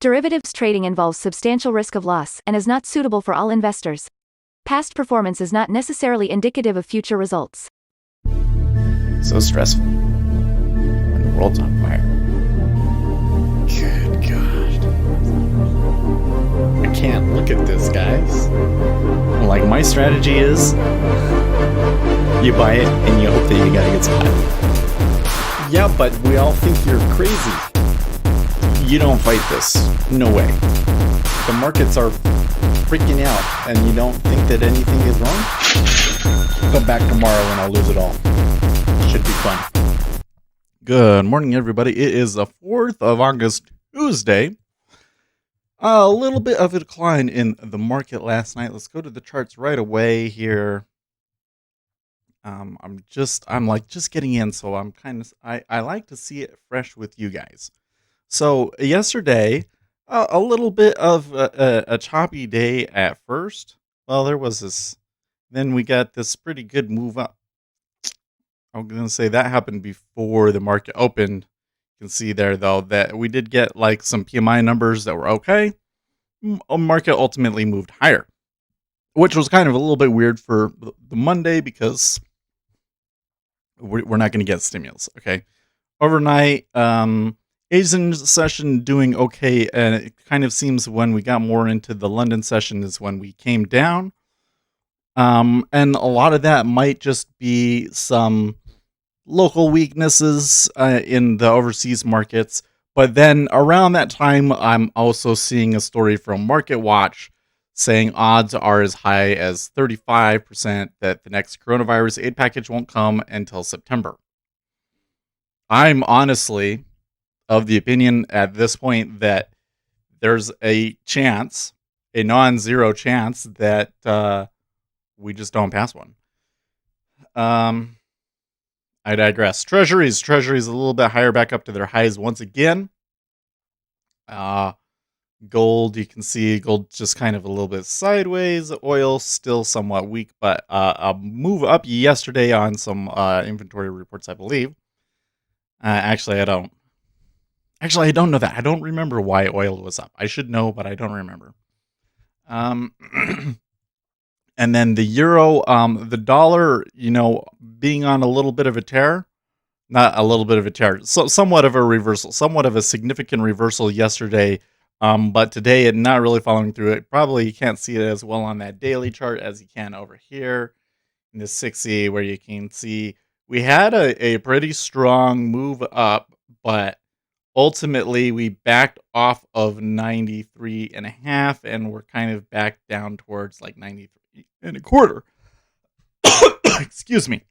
Derivatives trading involves substantial risk of loss and is not suitable for all investors. Past performance is not necessarily indicative of future results. So stressful when the world's on fire. Good God. I can't look at this, guys. Like, my strategy is you buy it and you hope that you gotta get some money. Yeah, but we all think you're crazy. You don't fight this. No way. The markets are freaking out and you don't think that anything is wrong? Come back tomorrow and I'll lose it all. Should be fun. Good morning, everybody. It is the 4th of August, Tuesday. A little bit of a decline in the market last night. Let's go to the charts right away here. I'm just getting in, so I like to see it fresh with you guys. So yesterday, a little bit of a choppy day at first. Well, there was this. Then we got this pretty good move up. I'm going to say that happened before the market opened. You can see there, though, that we did get like some PMI numbers that were okay. Market ultimately moved higher, which was kind of a little bit weird for the Monday because we're not going to get stimulus. Okay. Overnight, Asian session doing okay. And it kind of seems when we got more into the London session is when we came down. And a lot of that might just be some local weaknesses in the overseas markets. But then around that time, I'm also seeing a story from Market Watch saying odds are as high as 35% that the next coronavirus aid package won't come until September. I'm honestly of the opinion at this point that there's a chance, a non-zero chance, that we just don't pass one. I digress. Treasuries a little bit higher, back up to their highs once again. Gold, you can see gold just kind of a little bit sideways. Oil still somewhat weak, but a move up yesterday on some inventory reports, I believe. Actually, I don't know that. I don't remember why oil was up. I should know, but I don't remember. And then the euro, the dollar, being on a little bit of a tear. Not a little bit of a tear. So somewhat of a reversal. Somewhat of a significant reversal yesterday. But today, it not really following through it. Probably you can't see it as well on that daily chart as you can over here in the 60, where you can see we had a pretty strong move up, but ultimately we backed off of 93.5, and we're kind of back down towards like 93.25. Excuse me.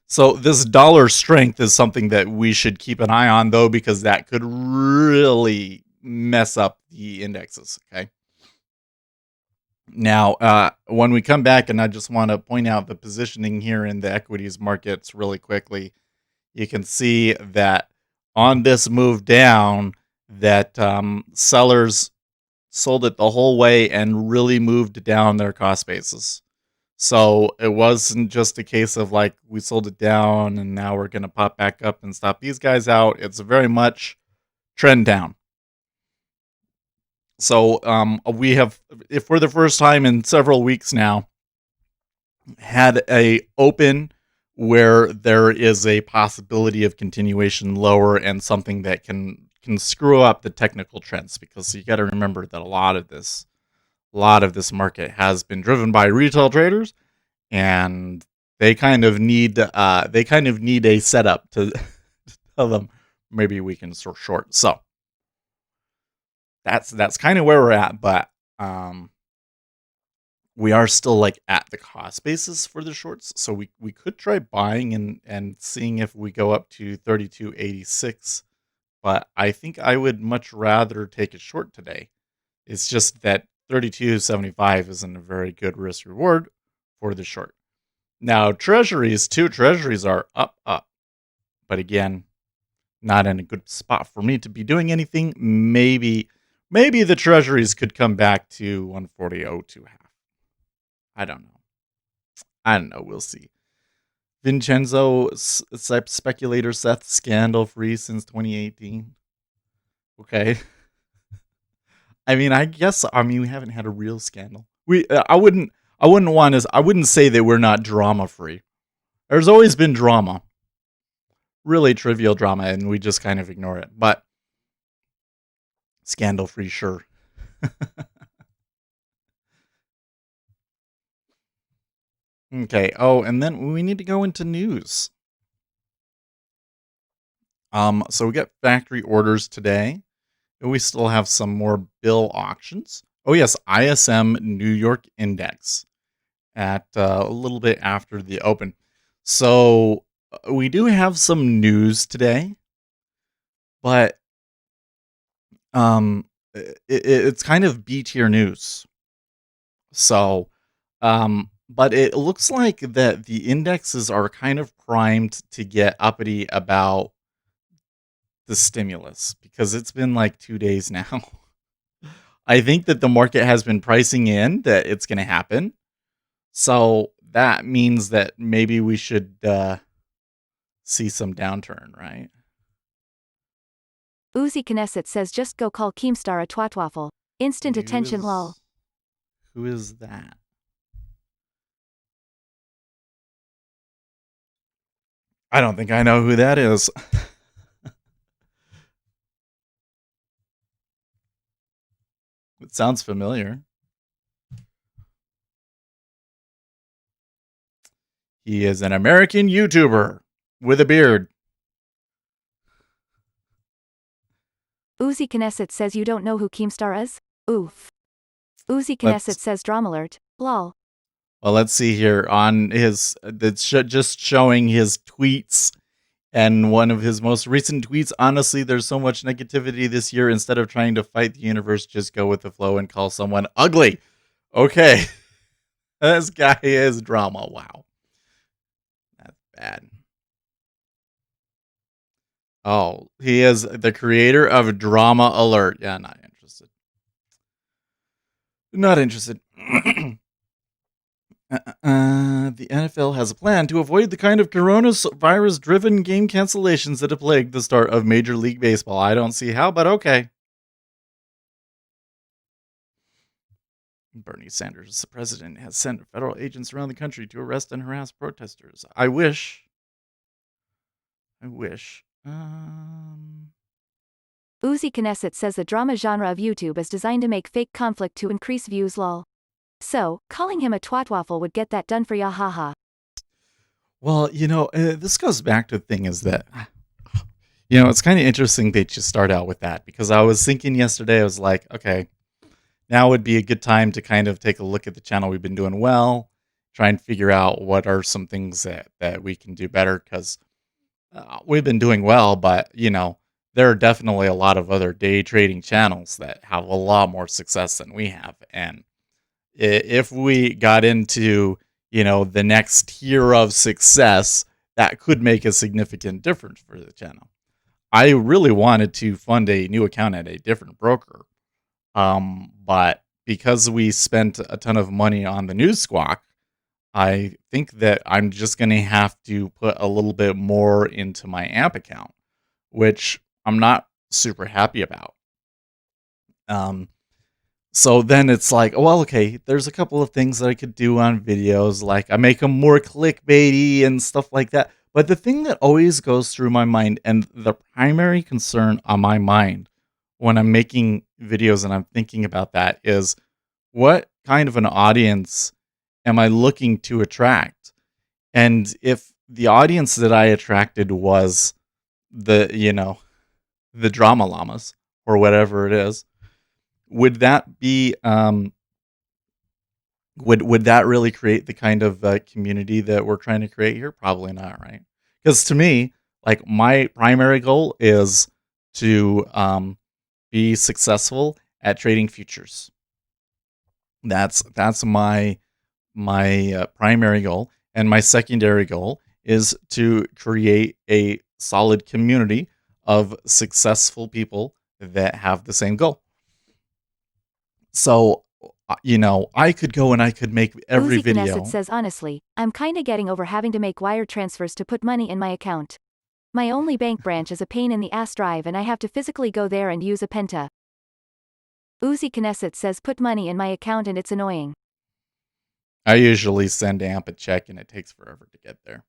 So this dollar strength is something that we should keep an eye on, though, because that could really mess up the indexes. Okay. Now, when we come back, and I just want to point out the positioning here in the equities markets really quickly, you can see that on this move down, that sellers sold it the whole way and really moved down their cost basis. So it wasn't just a case of like we sold it down and now we're going to pop back up and stop these guys out. It's very much trend down. So we have, if for the first time in several weeks now, had a open where there is a possibility of continuation lower and something that can screw up the technical trends, because you got to remember that a lot of this market has been driven by retail traders, and they kind of need a setup to tell them maybe we can short. So that's kind of where we're at, but we are still like at the cost basis for the shorts, so we could try buying and seeing if we go up to 32.86, but I think I would much rather take a short today. It's just that 32.75 isn't a very good risk reward for the short. Now, treasuries are up, but again, not in a good spot for me to be doing anything. Maybe the treasuries could come back to 140.02 half. I don't know. We'll see. Vincenzo, speculator Seth, scandal free since 2018. Okay. I mean, we haven't had a real scandal. I wouldn't say that we're not drama free. There's always been drama, really trivial drama, and we just kind of ignore it. But scandal free, sure. Okay. Oh, and then we need to go into news. So we got factory orders today. And we still have some more bill auctions. Oh yes, ISM New York Index at a little bit after the open. So we do have some news today, but um, it's kind of B tier news. So, but it looks like that the indexes are kind of primed to get uppity about the stimulus because it's been like 2 days now. I think that the market has been pricing in that it's going to happen. So that means that maybe we should see some downturn, right? Uzi Knesset says just go call Keemstar a twatwaffle. Instant attention lol. Who is that? I don't think I know who that is. It sounds familiar. He is an American YouTuber with a beard. Uzi Knesset says you don't know who Keemstar is? Oof. Uzi Knesset says drama alert. Lol. Well, let's see here on his. That's just showing his tweets. And one of his most recent tweets, honestly, there's so much negativity this year. Instead of trying to fight the universe, just go with the flow and call someone ugly. Okay. This guy is drama. Wow. That's bad. Oh, he is the creator of Drama Alert. Yeah, not interested. Not interested. The NFL has a plan to avoid the kind of coronavirus driven game cancellations that have plagued the start of Major League Baseball. I don't see how, but okay. Bernie Sanders, the president, has sent federal agents around the country to arrest and harass protesters. I wish. Uzi Knesset says the drama genre of YouTube is designed to make fake conflict to increase views lol. So, calling him a twatwaffle would get that done for ya haha. Well, this goes back to the thing is that, it's kind of interesting that you start out with that because I was thinking yesterday, I was like, okay, now would be a good time to kind of take a look at the channel. We've been doing well, try and figure out what are some things that we can do better because we've been doing well, but, there are definitely a lot of other day trading channels that have a lot more success than we have. And if we got into, the next tier of success, that could make a significant difference for the channel. I really wanted to fund a new account at a different broker. But because we spent a ton of money on the news squawk, I think that I'm just going to have to put a little bit more into my AMP account, which I'm not super happy about. So then it's like, well, okay, there's a couple of things that I could do on videos, like I make them more clickbaity and stuff like that. But the thing that always goes through my mind and the primary concern on my mind when I'm making videos and I'm thinking about that is what kind of an audience am I looking to attract? And if the audience that I attracted was the drama llamas or whatever it is, would that be would that really create the kind of community that we're trying to create here? Probably not, right? Because to me, like my primary goal is to be successful at trading futures. That's my primary goal, and my secondary goal is to create a solid community of successful people that have the same goal. So, I could go and I could make every Uzi video. Knesset says honestly, I'm kinda getting over having to make wire transfers to put money in my account. My only bank branch is a pain in the ass drive and I have to physically go there and use a penta. Uzi Knesset says put money in my account and it's annoying. I usually send AMP a check and it takes forever to get there.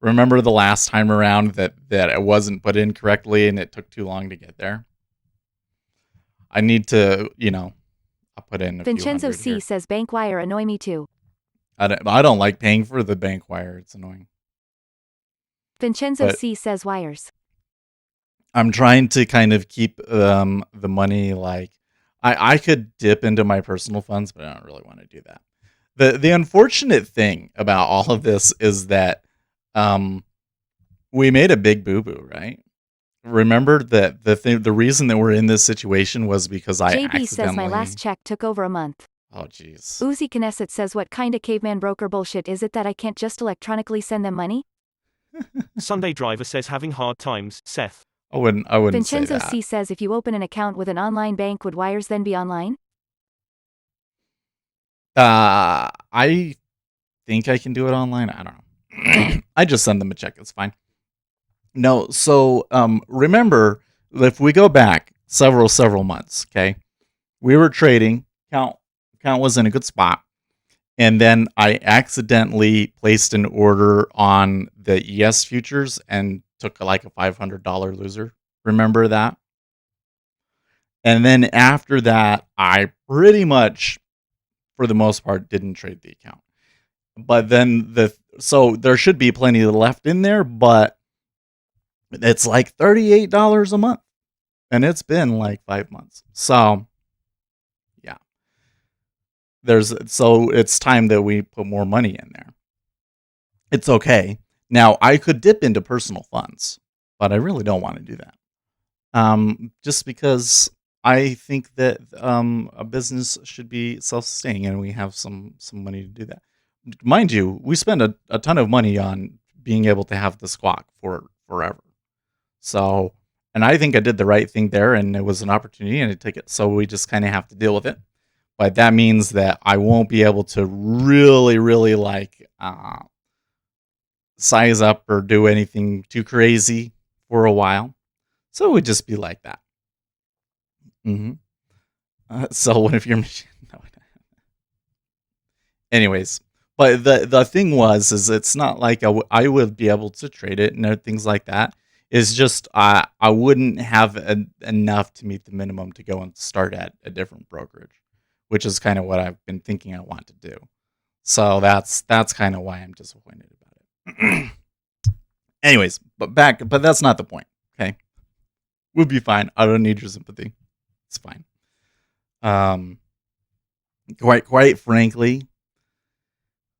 Remember the last time around that it wasn't put in correctly and it took too long to get there? I need to, I'll put in a few Vincenzo hundred C here. says bank wire annoy me too. I don't like paying for the bank wire. It's annoying. Vincenzo But C says wires. I'm trying to kind of keep the money like I could dip into my personal funds, but I don't really want to do that. The unfortunate thing about all of this is that we made a big boo-boo, right? Remember that the reason that we're in this situation was because I JB accidentally says my last check took over a month. Oh jeez. Uzi Knesset says what kinda caveman broker bullshit is it that I can't just electronically send them money? Sunday Driver says having hard times, Seth. I wouldn't Vincenzo say that. C says if you open an account with an online bank would wires then be online? I think I can do it online. I don't know. I just send them a check. It's fine. No, so remember, if we go back several months, okay, we were trading. Count was in a good spot, and then I accidentally placed an order on the ES futures and took like a $500 loser. Remember that? And then after that, I pretty much, for the most part, didn't trade the account. But then so there should be plenty left in there, but it's like $38 a month. And it's been like 5 months. So yeah. So it's time that we put more money in there. It's okay. Now I could dip into personal funds, but I really don't want to do that. Just because I think that a business should be self-sustaining and we have some money to do that. Mind you, we spend a ton of money on being able to have the squawk for forever. So, and I think I did the right thing there, and it was an opportunity, and I took it. So we just kind of have to deal with it. But that means that I won't be able to really like size up or do anything too crazy for a while. So it would just be like that. So what if your machine? No. Anyways, but the thing is it's not like I would be able to trade it and things like that. It's just I wouldn't have enough to meet the minimum to go and start at a different brokerage, which is kind of what I've been thinking I want to do. So that's kind of why I'm disappointed about it. Anyways, but that's not the point. Okay, we'll be fine. I don't need your sympathy. It's fine. Quite frankly,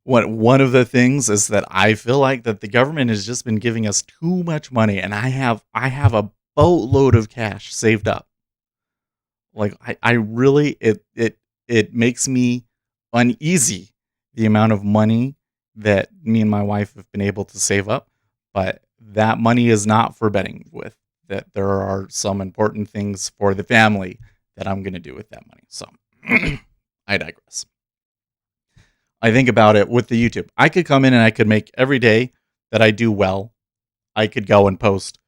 one of the things is that I feel like that the government has just been giving us too much money, and I have a boatload of cash saved up. Like I really it makes me uneasy the amount of money that me and my wife have been able to save up, but that money is not for betting with. That there are some important things for the family that I'm going to do with that money. So I digress. I think about it with the YouTube. I could come in and I could make every day that I do well. I could go and post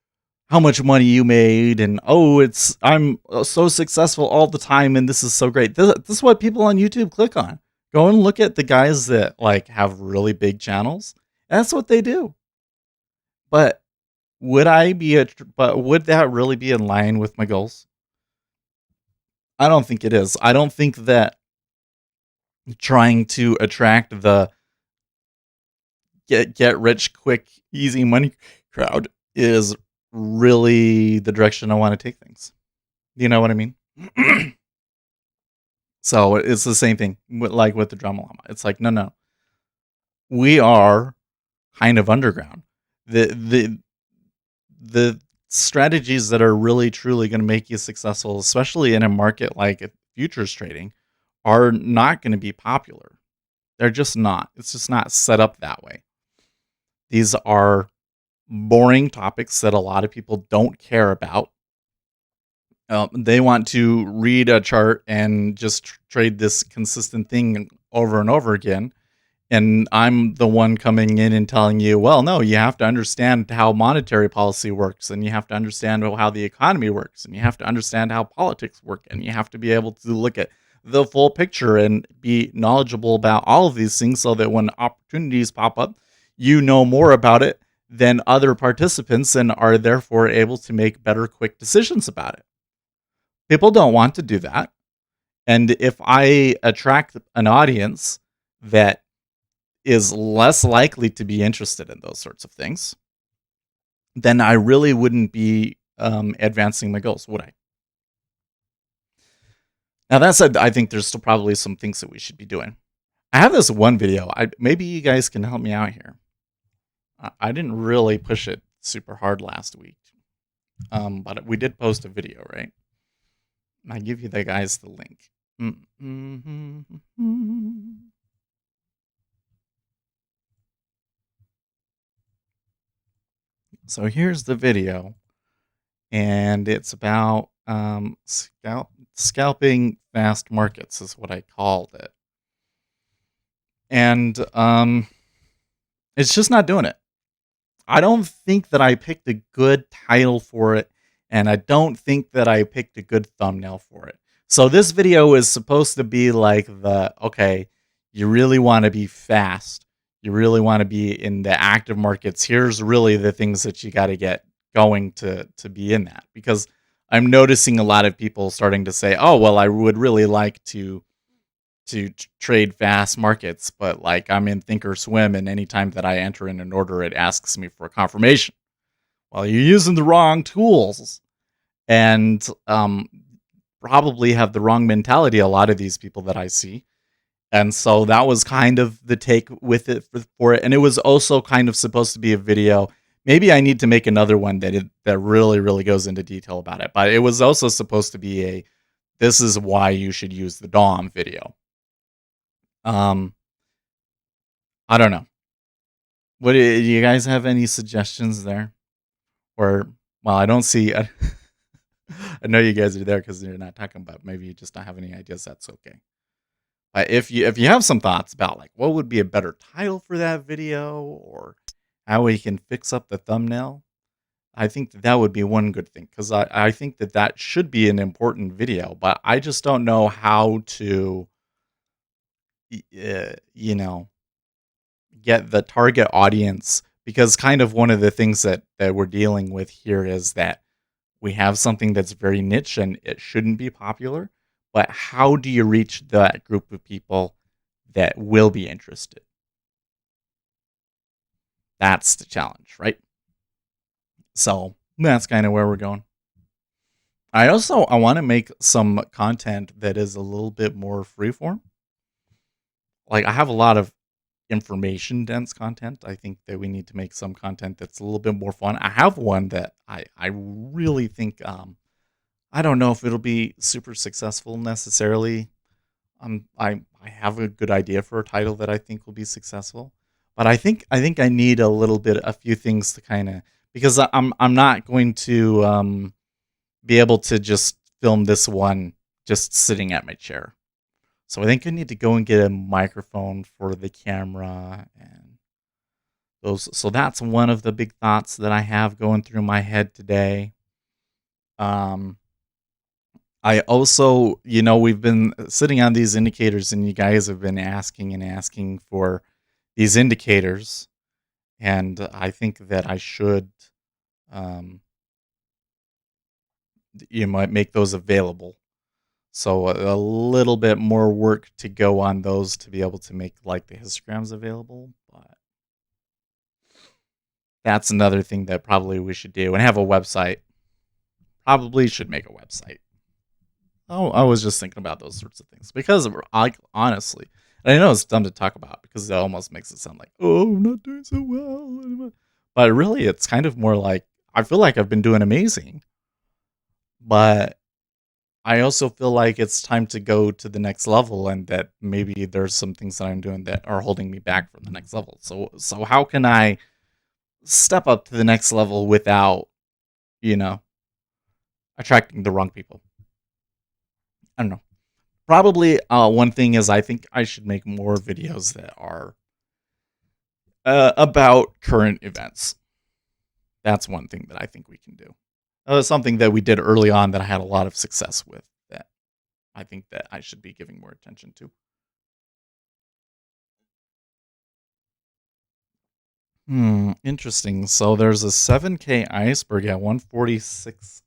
how much money you made and I'm so successful all the time and this is so great. This is what people on YouTube click on. Go and look at the guys that like have really big channels. That's what they do. But would that really be in line with my goals? I don't think it is. I don't think that trying to attract the get rich quick easy money crowd is really the direction I want to take things. You know what I mean? So it's the same thing with the Drama Llama. It's like no, we are kind of underground. The strategies that are really truly going to make you successful, especially in a market like futures trading, are not going to be popular. They're just not. It's just not set up that way. These are boring topics that a lot of people don't care about. They want to read a chart and just trade this consistent thing over and over again. And I'm the one coming in and telling you, well, no, you have to understand how monetary policy works, and you have to understand how the economy works, and you have to understand how politics work, and you have to be able to look at the full picture and be knowledgeable about all of these things so that when opportunities pop up, you know more about it than other participants and are therefore able to make better, quick decisions about it. People don't want to do that. And if I attract an audience that is less likely to be interested in those sorts of things, then I really wouldn't be advancing my goals, would I? Now, that said, I think there's still probably some things that we should be doing. I have this one video. Maybe you guys can help me out here. I didn't really push it super hard last week, but we did post a video, right? I give you the guys the link. So here's the video, and it's about scalping fast markets is what I called it. And it's just not doing it. I don't think that I picked a good title for it, and I don't think that I picked a good thumbnail for it. So this video is supposed to be like okay, you really want to be fast. You really want to be in the active markets. Here's really the things that you got to get going to be in that. Because I'm noticing a lot of people starting to say, oh, well, I would really like to trade fast markets, but like I'm in Thinkorswim, and anytime that I enter in an order, it asks me for a confirmation. Well, you're using the wrong tools, and probably have the wrong mentality, a lot of these people that I see. And so that was kind of the take with it for it. And it was also kind of supposed to be a video. Maybe I need to make another one that really, really goes into detail about it. But it was also supposed to be this is why you should use the DOM video. I don't know. What do you guys have any suggestions there? Or, well, I don't see. I know you guys are there because you're not talking about. Maybe you just don't have any ideas. That's okay. But if you have some thoughts about like what would be a better title for that video, or how we can fix up the thumbnail, I think that would be one good thing, because I think that should be an important video. But I just don't know how to, you know, get the target audience, because kind of one of the things that we're dealing with here is that we have something that's very niche and it shouldn't be popular, but how do you reach that group of people that will be interested? That's the challenge, right? So that's kind of where we're going. I want to make some content that is a little bit more freeform. Like, I have a lot of information dense content. I think that we need to make some content that's a little bit more fun. I have one that I really think I don't know if it'll be super successful necessarily. I have a good idea for a title that I think will be successful, but I think I need a few things to kind of, because I'm not going to be able to just film this one just sitting at my chair. So I think I need to go and get a microphone for the camera and those. So that's one of the big thoughts that I have going through my head today. I also, we've been sitting on these indicators, and you guys have been asking and asking for these indicators, and I think that I should, you might make those available. So a little bit more work to go on those to be able to make like the histograms available, but that's another thing that probably we should do, and have a website. Probably should make a website. Oh, I was just thinking about those sorts of things because, like, honestly, and I know it's dumb to talk about because it almost makes it sound like, oh, I'm not doing so well. But really, it's kind of more like I feel like I've been doing amazing, but I also feel like it's time to go to the next level, and that maybe there's some things that I'm doing that are holding me back from the next level. So how can I step up to the next level without, attracting the wrong people? I don't know. Probably one thing is I think I should make more videos that are about current events. That's one thing that I think we can do. Something that we did early on that I had a lot of success with that I think that I should be giving more attention to. Interesting. So there's a 7K iceberg at 146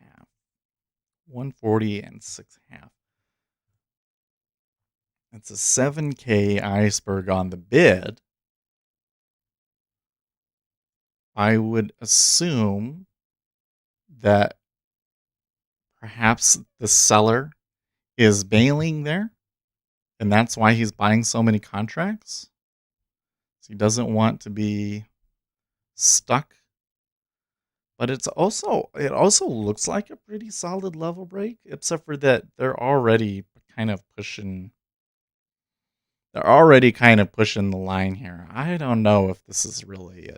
half. 140 and 6 half. It's a 7K iceberg on the bid. I would assume that perhaps the seller is bailing there, and that's why he's buying so many contracts. So he doesn't want to be stuck. But it also looks like a pretty solid level break, except for that they're already kind of pushing the line here. I don't know if this is really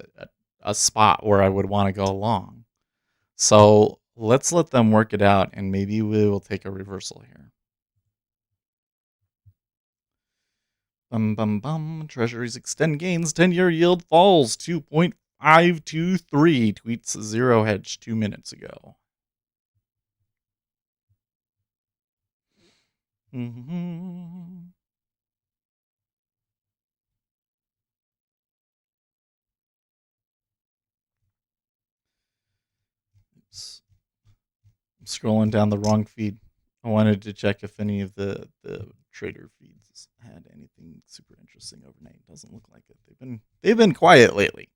a spot where I would want to go long. So let's let them work it out, and maybe we will take a reversal here. Bum, bum, bum. Treasuries extend gains. 10-year yield falls 2.523. Tweets zero hedge 2 minutes ago. Mm-hmm. Oops. I'm scrolling down the wrong feed. I wanted to check if any of the trader feeds had anything super interesting overnight. Doesn't look like it. They've been quiet lately.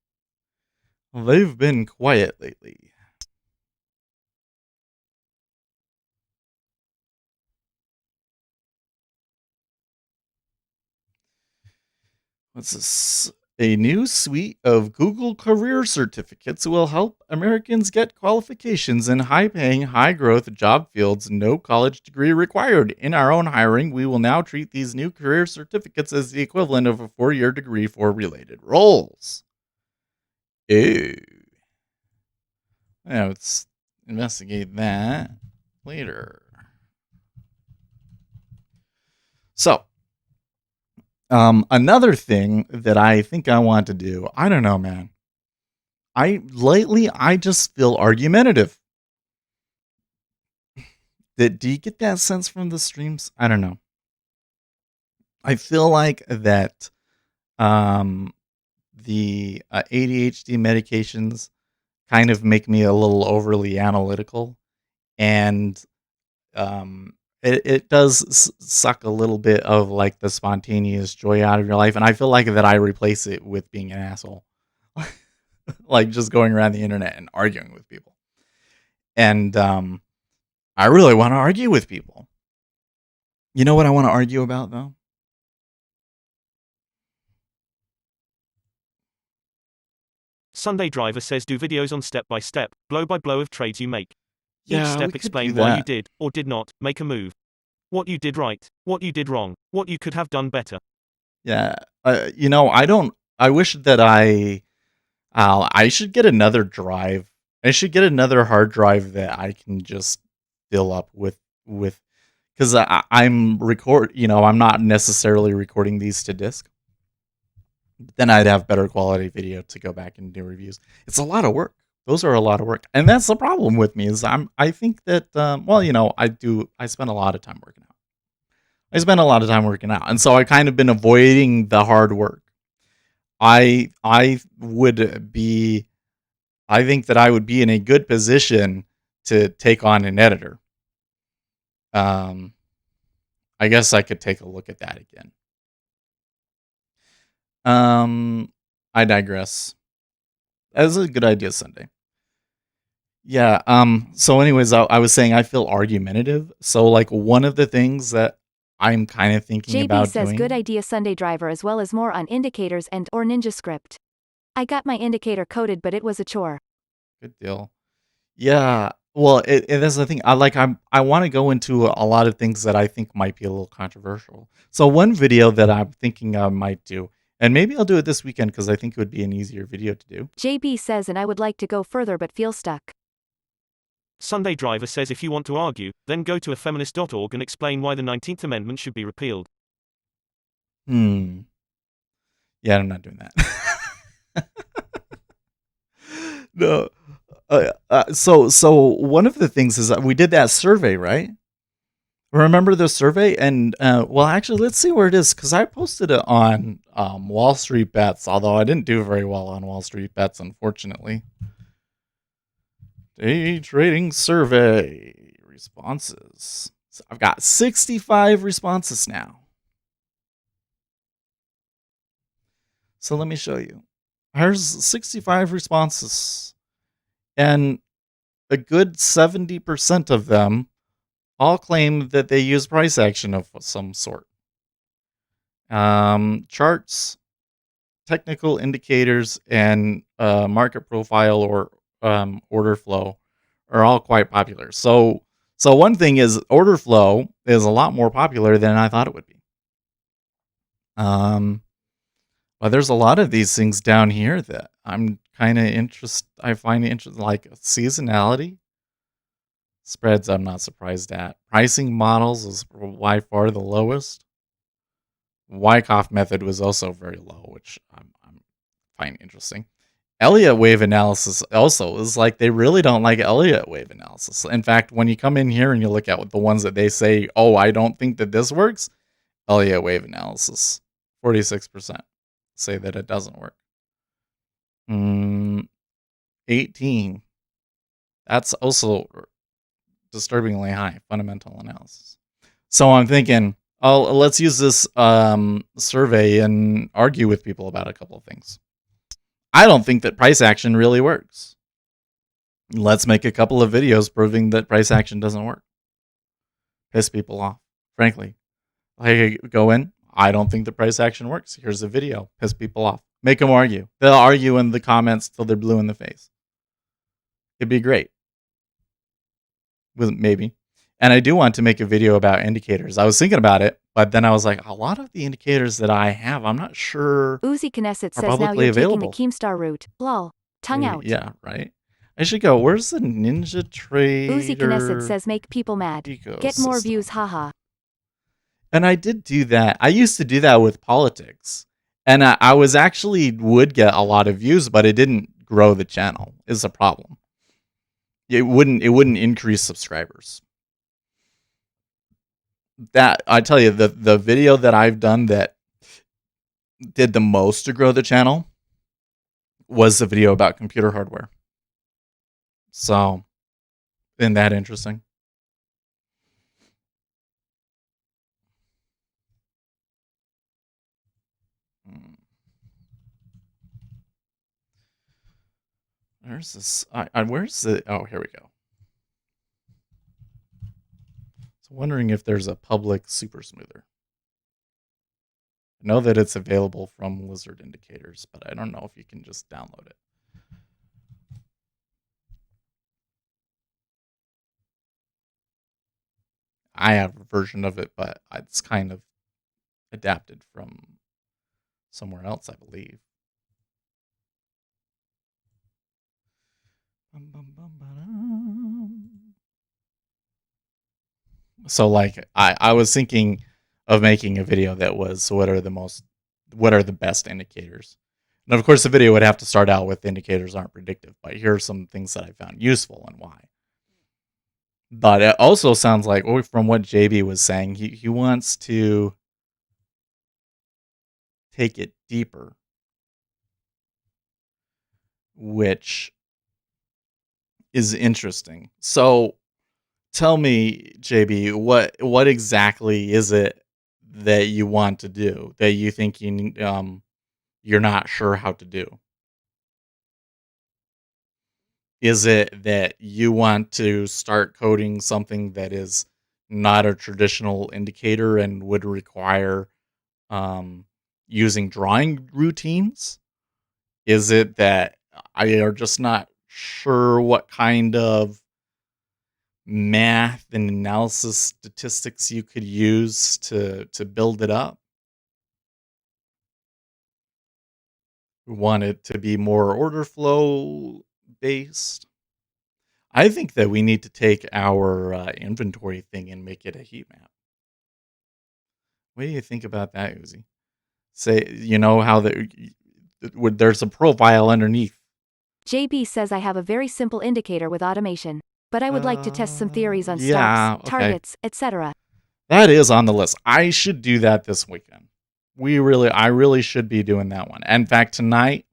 What's this? A new suite of Google Career Certificates will help Americans get qualifications in high-paying, high-growth job fields, no college degree required. In our own hiring, we will now treat these new career certificates as the equivalent of a 4-year degree for related roles. Ew. Yeah, let's investigate that later. So, another thing that I think I want to do, I don't know, man. I just feel argumentative. Do you get that sense from the streams? I don't know. I feel like that the ADHD medications kind of make me a little overly analytical, and it does suck a little bit of like the spontaneous joy out of your life, and I feel like that I replace it with being an asshole. Like just going around the internet and arguing with people. And I really want to argue with people. You know what I want to argue about, though? Sunday Driver says do videos on step by step, blow by blow of trades you make. Yeah, Each we step could explain do why you that. did, or did not, make a move. What you did right, what you did wrong, what you could have done better. Yeah. I wish that I should get another drive. I should get another hard drive that I can just fill up with, because I'm I'm not necessarily recording these to disk. Then I'd have better quality video to go back and do reviews. It's a lot of work. Those are a lot of work, and that's the problem with me. I think that I spend a lot of time working out. And so I kind of been avoiding the hard work. I would be. I think that I would be in a good position to take on an editor. I guess I could take a look at that again. I digress. That's a good idea, Sunday. Yeah. So, anyways, I was saying I feel argumentative. So, like, one of the things that I'm kind of thinking JB about says doing. good idea Sunday Driver, as well as more on indicators and or Ninja Script. I got my indicator coded, but it was a chore. Good deal. Yeah. Well, that's the thing. I want to go into a lot of things that I think might be a little controversial. So one video that I'm thinking I might do, and maybe I'll do it this weekend because I think it would be an easier video to do. JB says, and I would like to go further but feel stuck. Sunday Driver says if you want to argue, then go to afeminist.org and explain why the 19th Amendment should be repealed. Yeah, I'm not doing that. No. So one of the things is that we did that survey, right? Remember the survey? And well, actually, let's see where it is because I posted it on Wall Street Bets, although I didn't do very well on Wall Street Bets, unfortunately. Day trading survey responses. So I've got 65 responses now. So let me show you. Here's 65 responses, and a good 70% of them all claim that they use price action of some sort. Charts, technical indicators, and market profile or order flow are all quite popular. So one thing is order flow is a lot more popular than I thought it would be. But there's a lot of these things down here that I'm kind of I find interesting, like seasonality. Spreads, I'm not surprised at. Pricing models is by far the lowest. Wyckoff method was also very low, which I'm find interesting. Elliott wave analysis also is like they really don't like Elliott wave analysis. In fact, when you come in here and you look at the ones that they say, oh, I don't think that this works, Elliott wave analysis, 46% say that it doesn't work. 18. That's also disturbingly high, fundamental analysis. So I'm thinking, oh, let's use this survey and argue with people about a couple of things. I don't think that price action really works. Let's make a couple of videos proving that price action doesn't work. Piss people off, frankly. Like, go in, I don't think the price action works. Here's a video. Piss people off. Make them argue. They'll argue in the comments till they're blue in the face. It'd be great. Maybe. And I do want to make a video about indicators. I was thinking about it, but then I was like, a lot of the indicators that I have, I'm not sure Uzi Knesset are says now publicly you're taking available. the Keemstar route. Lol. Tongue out. Yeah, right. I should go. Where's the Ninja Trader? Uzi Knesset says make people mad. Get more views, haha. And I did do that. I used to do that with politics. And I was actually would get a lot of views, but it didn't grow the channel. Is a problem. It wouldn't increase subscribers. That I tell you, the video that I've done that did the most to grow the channel was the video about computer hardware. So, isn't that interesting? Where's this? Where's the? Oh, here we go. So, wondering if there's a public super smoother. I know that it's available from Lizard Indicators, but I don't know if you can just download it. I have a version of it, but it's kind of adapted from somewhere else, I believe. So like I was thinking of making a video that was what are the best indicators. And of course the video would have to start out with indicators aren't predictive, but here are some things that I found useful and why. But it also sounds like from what JB was saying, he wants to take it deeper, which is interesting. So tell me, JB, what exactly is it that you want to do that you think you're not sure how to do? Is it that you want to start coding something that is not a traditional indicator and would require using drawing routines? Is it that I are just not sure what kind of math and analysis statistics you could use to build it up? We want it to be more order flow based. I think that we need to take our inventory thing and make it a heat map. What do you think about that, Uzi? Say, how there's a profile underneath. JB says I have a very simple indicator with automation, but I would like to test some theories on Yeah, stocks, okay. targets, etc. That is on the list. I should do that this weekend. I really should be doing that one. In fact, tonight,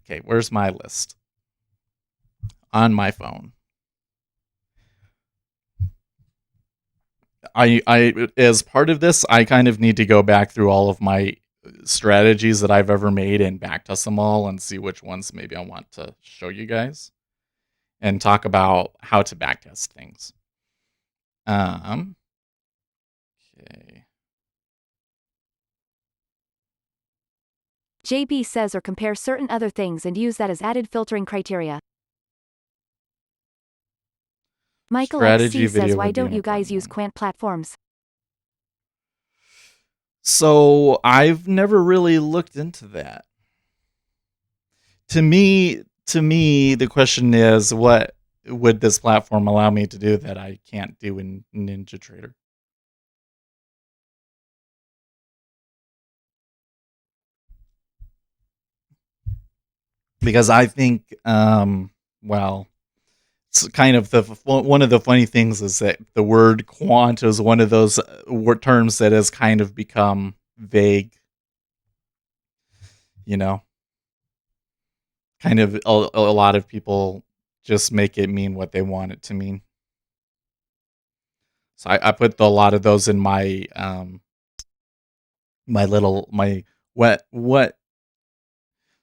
okay, where's my list? On my phone. I as part of this, I kind of need to go back through all of my strategies that I've ever made and backtest them all and see which ones maybe I want to show you guys and talk about how to backtest things. Okay. JB says or compare certain other things and use that as added filtering criteria. Michael Strategy XC says video why would be don't an you guys important use one. quant platforms? So I've never really looked into that. To me, the question is, what would this platform allow me to do that I can't do in NinjaTrader? Because I think, well, it's kind of one of the funny things is that the word quant is one of those terms that has kind of become vague. Kind of a lot of people just make it mean what they want it to mean. So I put a lot of those in my what.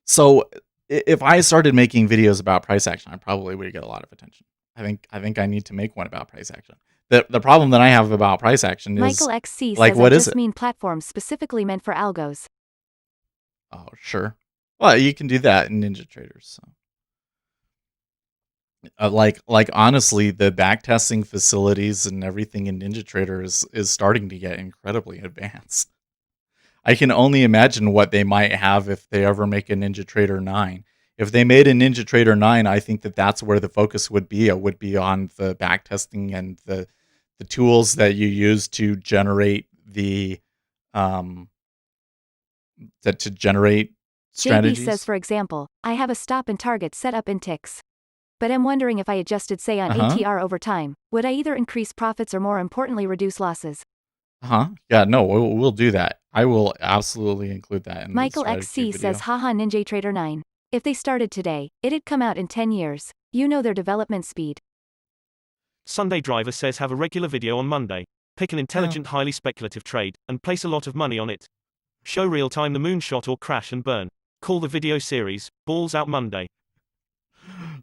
So if I started making videos about price action, I probably would get a lot of attention. I think I need to make one about price action. The problem that I have about price action is Michael XC like, says what I is just it? mean platforms specifically meant for algos. Oh, sure. Well, you can do that in NinjaTrader. So, like honestly, the backtesting facilities and everything in NinjaTrader is starting to get incredibly advanced. I can only imagine what they might have if they ever make a NinjaTrader 9. If they made a NinjaTrader 9, I think that's where the focus would be. It would be on the backtesting and the tools that you use to generate the to generate JB says, strategies. for example, I have a stop and target set up in ticks. But I'm wondering if I adjusted say on ATR over time, would I either increase profits or more importantly reduce losses? Yeah, no, we'll do that. I will absolutely include that in Michael the strategy XC video. says haha NinjaTrader 9. If they started today, it'd come out in 10 years. You know their development speed. Sunday Driver says have a regular video on Monday. Pick an intelligent, highly speculative trade, and place a lot of money on it. Show real time the moonshot or crash and burn. Call the video series, Balls Out Monday.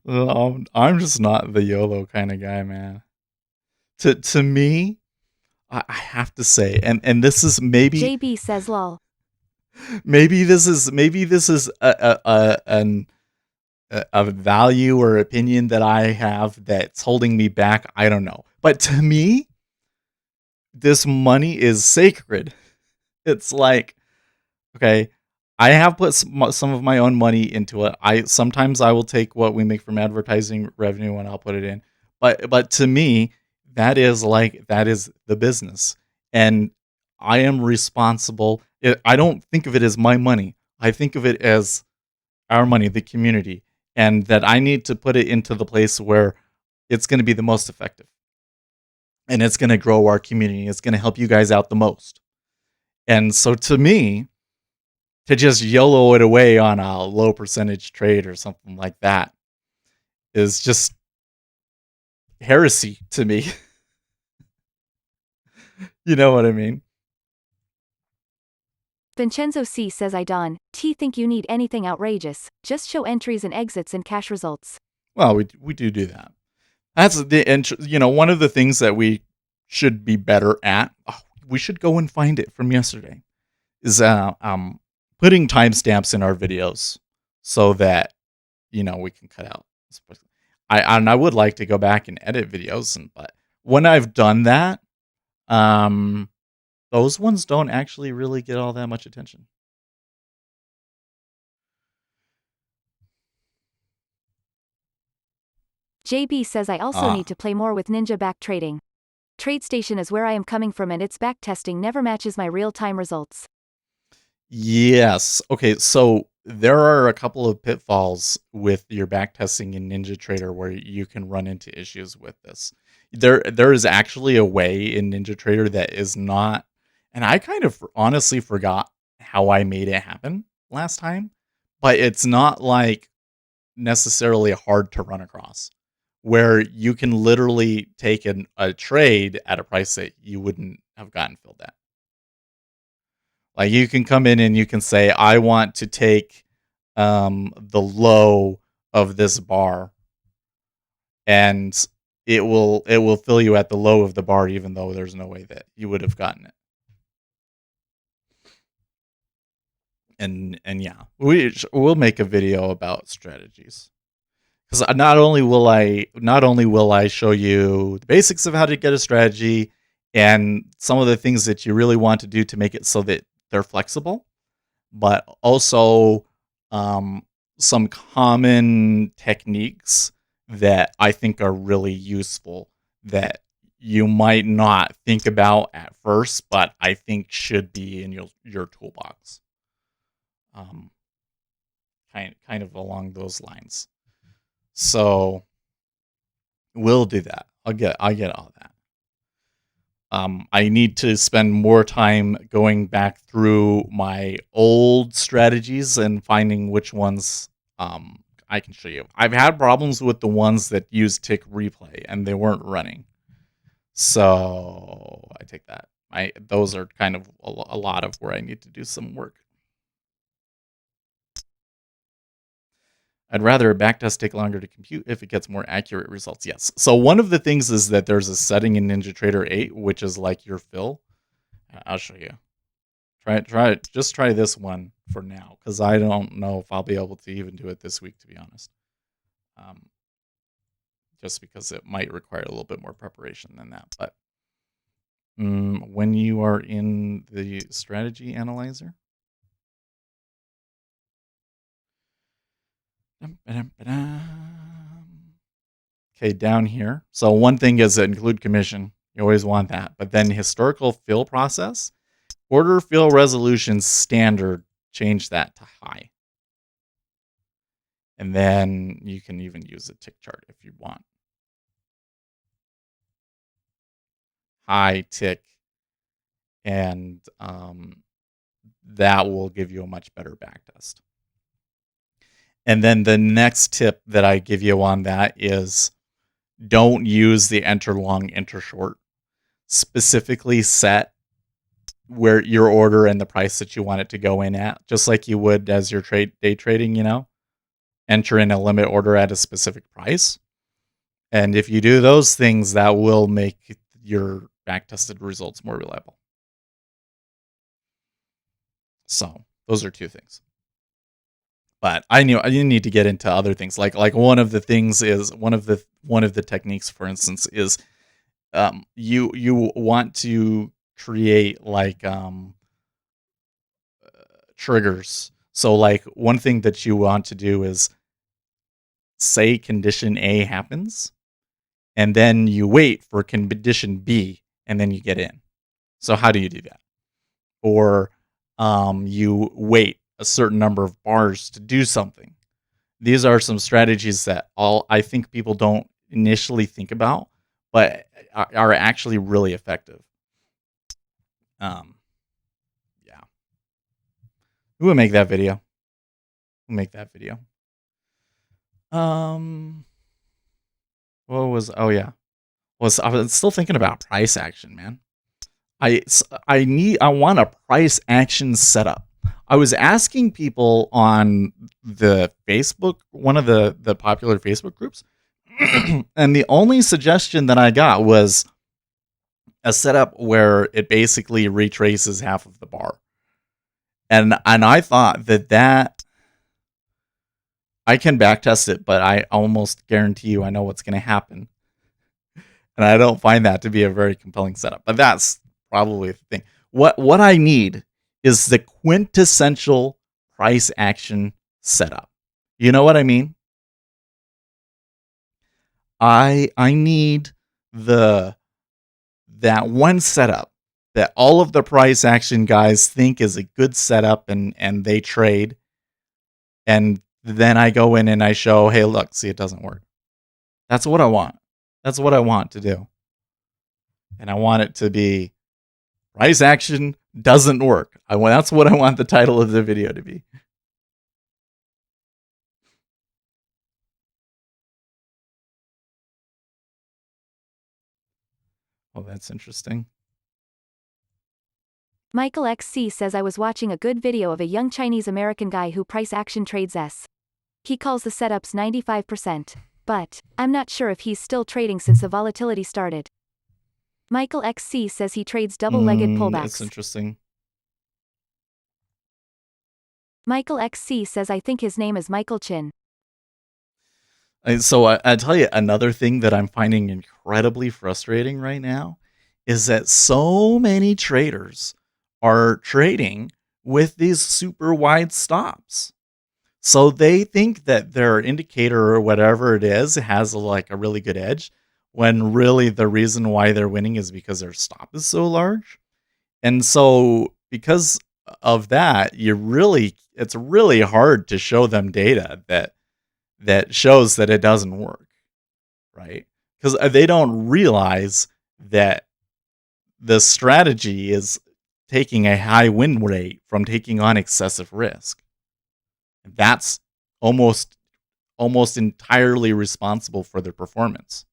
I'm just not the YOLO kind of guy, man. To me, I have to say, and this is maybe JB says lol. maybe this is a value or opinion that I have that's holding me back. I don't know, but to me, this money is sacred. It's like, okay, I have put some of my own money into it. Sometimes I will take what we make from advertising revenue and I'll put it in. But to me, that is the business, and I am responsible. I don't think of it as my money. I think of it as our money, the community, and that I need to put it into the place where it's going to be the most effective, and it's going to grow our community. It's going to help you guys out the most. And so to me, to just YOLO it away on a low percentage trade or something like that is just heresy to me. You know what I mean? Vincenzo C says I don't think you need anything outrageous, just show entries and exits and cash results. Well, we do that. That's one of the things that we should be better at. Oh, we should go and find it from yesterday. Is putting timestamps in our videos so that we can cut out. I would like to go back and edit videos, but when I've done that, those ones don't actually really get all that much attention. JB says I also need to play more with Ninja back trading. TradeStation is where I am coming from and its back testing never matches my real-time results. Yes. Okay, so there are a couple of pitfalls with your backtesting in NinjaTrader where you can run into issues with this. There is actually a way in NinjaTrader that is not, and I kind of honestly forgot how I made it happen last time, but it's not like necessarily hard to run across, where you can literally take a trade at a price that you wouldn't have gotten filled at. Like you can come in and you can say, I want to take the low of this bar, and it will fill you at the low of the bar, even though there's no way that you would have gotten it. And yeah, we'll make a video about strategies, because not only will I show you the basics of how to get a strategy and some of the things that you really want to do to make it so that they're flexible, but also um, some common techniques that I think are really useful that you might not think about at first, but I think should be in your toolbox. Um, kind of along those lines. So we'll do that. I'll get all that. I need to spend more time going back through my old strategies and finding which ones I can show you. I've had problems with the ones that use tick replay and they weren't running. So I take that. Those are kind of a lot of where I need to do some work. I'd rather a backtest take longer to compute if it gets more accurate results. Yes. So one of the things is that there's a setting in NinjaTrader 8, which is like your fill. I'll show you. Just try this one for now, because I don't know if I'll be able to even do it this week, to be honest. Just because it might require a little bit more preparation than that. But when you are in the strategy analyzer, okay, down here. So one thing is include commission. You always want that. But then historical fill process, order fill resolution standard, change that to high. And then you can even use a tick chart if you want. High tick. And that will give you a much better backtest. And then the next tip that I give you on that is don't use the enter long, enter short. Specifically set where your order and the price that you want it to go in at, just like you would as your day trading, enter in a limit order at a specific price. And if you do those things, that will make your backtested results more reliable. So those are two things. But I need to get into other things. Like one of the things is one of the techniques, for instance, is you want to create like triggers. So like one thing that you want to do is say condition A happens, and then you wait for condition B, and then you get in. So how do you do that? Or you wait a certain number of bars to do something. These are some strategies that I think people don't initially think about, but are actually really effective. Yeah. Who would make that video? What was? Oh yeah. I was still thinking about price action, man. I want a price action setup. I was asking people on the Facebook, one of the popular Facebook groups, and the only suggestion that I got was a setup where it basically retraces half of the bar. And I thought that I can backtest it, but I almost guarantee you I know what's going to happen. And I don't find that to be a very compelling setup. But that's probably the thing. What I need is the quintessential price action setup. You know what I mean? I need that one setup that all of the price action guys think is a good setup and they trade. And then I go in and I show, hey, look, see, it doesn't work. That's what I want. That's what I want to do. And I want it to be price action doesn't work. That's what I want the title of the video to be. Oh, that's interesting. Michael XC says I was watching a good video of a young Chinese American guy who price action trades S. He calls the setups 95%. But I'm not sure if he's still trading since the volatility started. Michael XC says he trades double-legged pullbacks. That's interesting. Michael XC says I think his name is Michael Chin. So I tell you, another thing that I'm finding incredibly frustrating right now is that so many traders are trading with these super wide stops. So they think that their indicator or whatever it is has like a really good edge, when really the reason why they're winning is because their stop is so large. And so because of that, it's really hard to show them data that shows that it doesn't work, right? Because they don't realize that the strategy is taking a high win rate from taking on excessive risk. That's almost entirely responsible for their performance.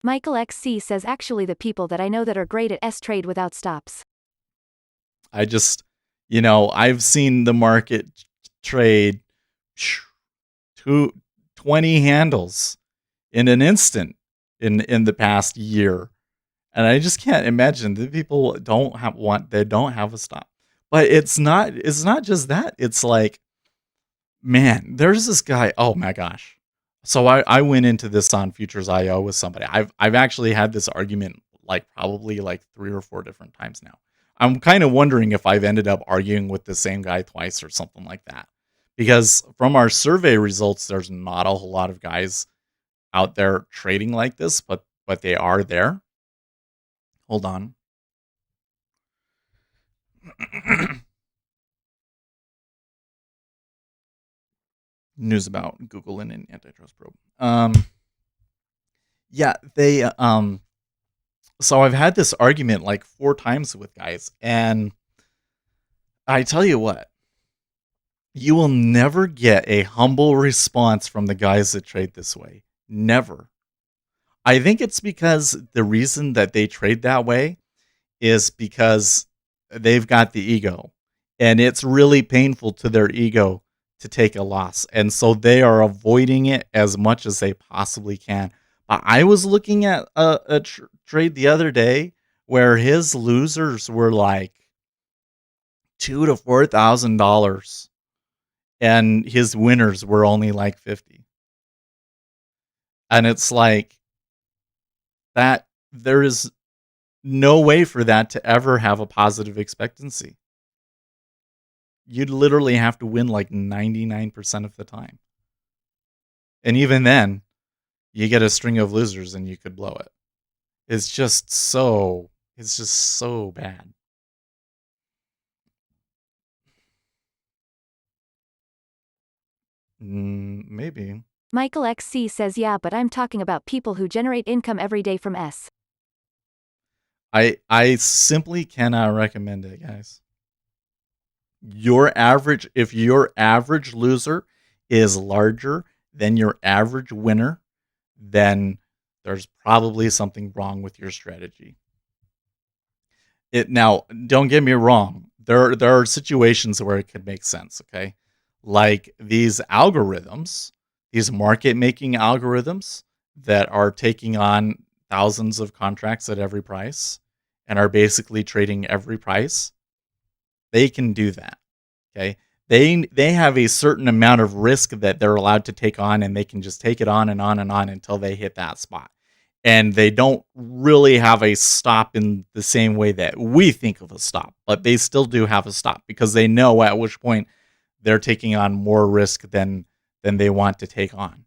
Michael XC says actually the people that I know that are great at S trade without stops. I just, I've seen the market trade 20 handles in an instant in the past year. And I just can't imagine the people don't have a stop. But it's not just that. It's like, man, there's this guy. Oh my gosh. So I went into this on Futures IO with somebody. I've actually had this argument probably 3 or 4 different times now. I'm kind of wondering if I've ended up arguing with the same guy twice or something like that. Because from our survey results, there's not a whole lot of guys out there trading like this, but they are there. Hold on. News about Google and an antitrust probe. Yeah, they so I've had this argument 4 times with guys, and I tell you what, you will never get a humble response from the guys that trade this way. Never. I think it's because the reason that they trade that way is because they've got the ego, and it's really painful to their ego to take a loss. And so they are avoiding it as much as they possibly can. I was looking at a trade the other day where his losers were $2,000 to $4,000, and his winners were only $50. And it's that there is no way for that to ever have a positive expectancy. You'd literally have to win 99% of the time. And even then, you get a string of losers and you could blow it. It's just so bad. Maybe. Michael XC says yeah, but I'm talking about people who generate income every day from S. I simply cannot recommend it, guys. If your average loser is larger than your average winner, then there's probably something wrong with your strategy. Now, don't get me wrong. There are situations where it could make sense, okay? Like these algorithms, these market-making algorithms that are taking on thousands of contracts at every price and are basically trading every price, they can do that, okay? They have a certain amount of risk that they're allowed to take on, and they can just take it on and on and on until they hit that spot. And they don't really have a stop in the same way that we think of a stop, but they still do have a stop because they know at which point they're taking on more risk than they want to take on.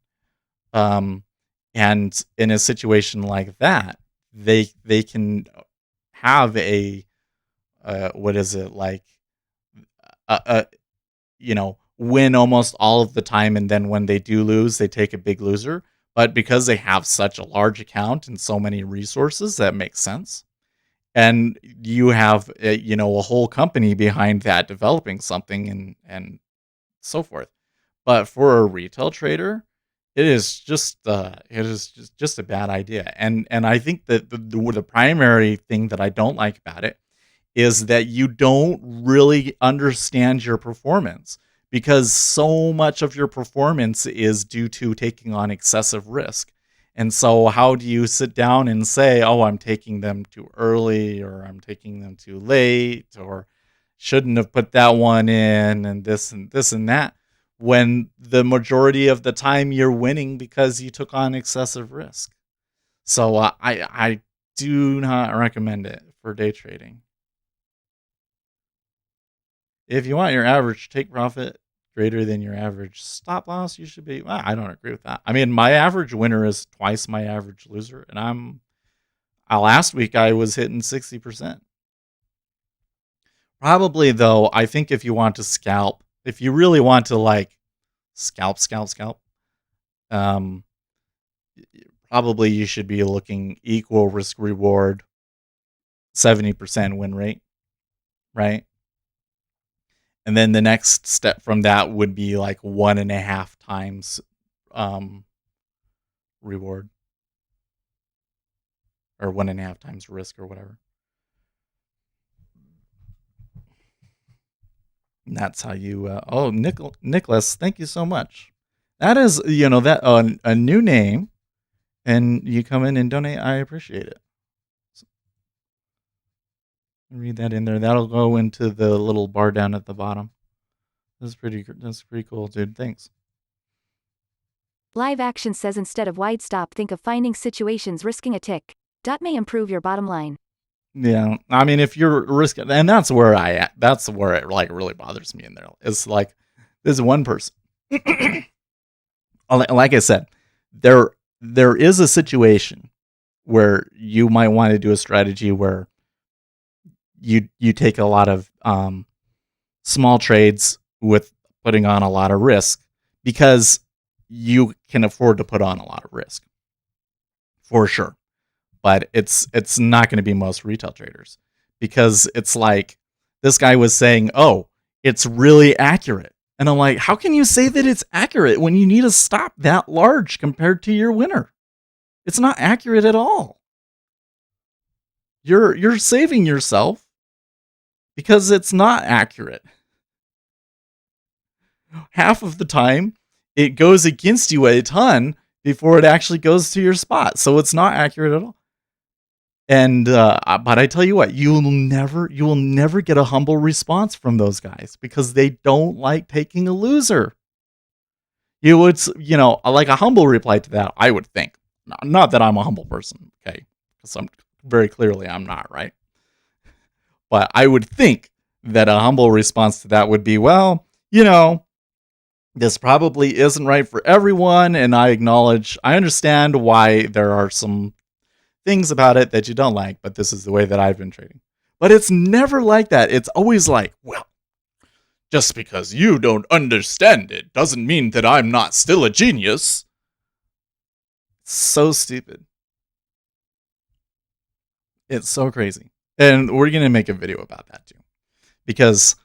And in a situation like that, they can have a what is it like a win almost all of the time, and then when they do lose, they take a big loser. But because they have such a large account and so many resources, that makes sense. And you have a whole company behind that developing something and so forth. But for a retail trader, it is just a bad idea. And I think that the primary thing that I don't like about it is that you don't really understand your performance, because so much of your performance is due to taking on excessive risk. And so how do you sit down and say, "Oh, I'm taking them too early, or I'm taking them too late, or shouldn't have put that one in, and this and this and that," when the majority of the time you're winning because you took on excessive risk? So I do not recommend it for day trading. If you want your average take profit greater than your average stop loss, you should be. Well, I don't agree with that. I mean, my average winner is twice my average loser, and last week I was hitting 60%. Probably though, I think if you want to scalp, if you really want to like scalp, um, probably you should be looking equal risk reward, 70% win rate, right? And then the next step from that would be like 1.5 times reward, or 1.5 times risk, or whatever. And that's how you. Nicholas, thank you so much. That is, that a new name, and you come in and donate. I appreciate it. Read that in there. That'll go into the little bar down at the bottom. That's pretty cool, dude. Thanks. Live Action says instead of wide stop, think of finding situations risking a tick. Dot may improve your bottom line. Yeah, I mean, if you're risking, and that's where it like really bothers me in there. It's like this one person. Like I said, there is a situation where you might want to do a strategy where you take a lot of small trades with putting on a lot of risk, because you can afford to put on a lot of risk for sure. But it's not going to be most retail traders, because it's like this guy was saying, "Oh, it's really accurate." And I'm like, "How can you say that it's accurate when you need a stop that large compared to your winner? It's not accurate at all. You're saving yourself because it's not accurate. Half of the time, it goes against you a ton before it actually goes to your spot. So it's not accurate at all." And but I tell you what, you will never get a humble response from those guys, because they don't like taking a loser. You would, like a humble reply to that, I would think. Not that I'm a humble person, okay? Because I'm very clearly I'm not, right? But I would think that a humble response to that would be, well, this probably isn't right for everyone, and I understand why there are some things about it that you don't like, but this is the way that I've been trading. But it's never like that. It's always like, well, just because you don't understand it doesn't mean that I'm not still a genius. So stupid. It's so crazy. And we're going to make a video about that too. Because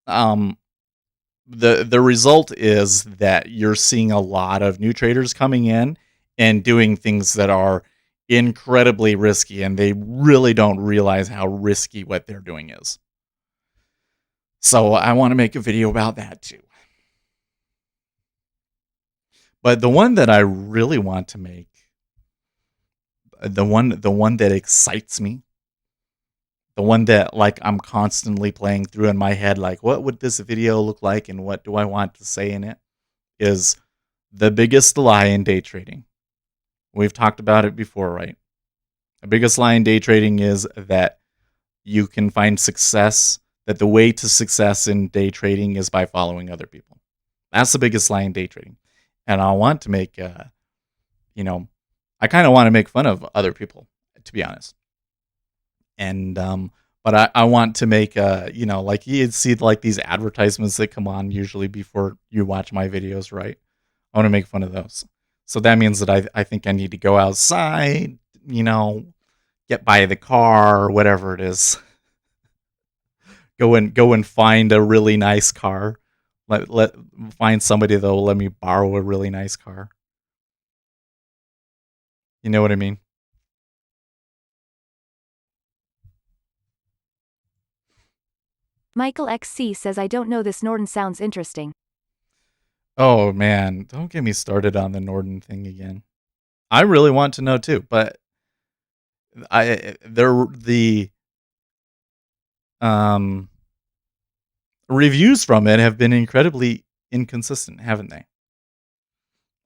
the result is that you're seeing a lot of new traders coming in and doing things that are incredibly risky, and they really don't realize how risky what they're doing is. So I want to make a video about that too. But the one that I really want to make, the one that excites me, the one that like I'm constantly playing through in my head, like what would this video look like and what do I want to say in it, is the biggest lie in day trading. We've talked about it before, right? The biggest lie in day trading is that you can find success, that the way to success in day trading is by following other people. That's the biggest lie in day trading. And I want to make you know, I kind of want to make fun of other people, to be honest. And but I want to make like you'd see like these advertisements that come on usually before you watch my videos, right? I want to make fun of those. So that means that I think I need to go outside, get by the car or whatever it is. Go and find a really nice car. Let find somebody that will let me borrow a really nice car. You know what I mean? Michael XC says I don't know this Norden sounds interesting. Oh man, don't get me started on the Norden thing again. I really want to know too, but the reviews from it have been incredibly inconsistent, haven't they?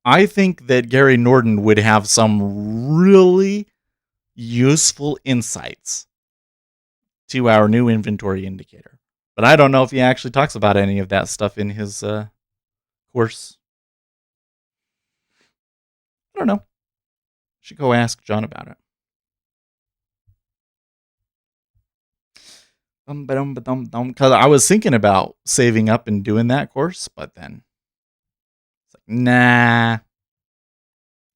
I think that Gary Norden would have some really useful insights to our new inventory indicator. But I don't know if he actually talks about any of that stuff in his course. I don't know. Should go ask John about it. Because I was thinking about saving up and doing that course, but then it's like, nah.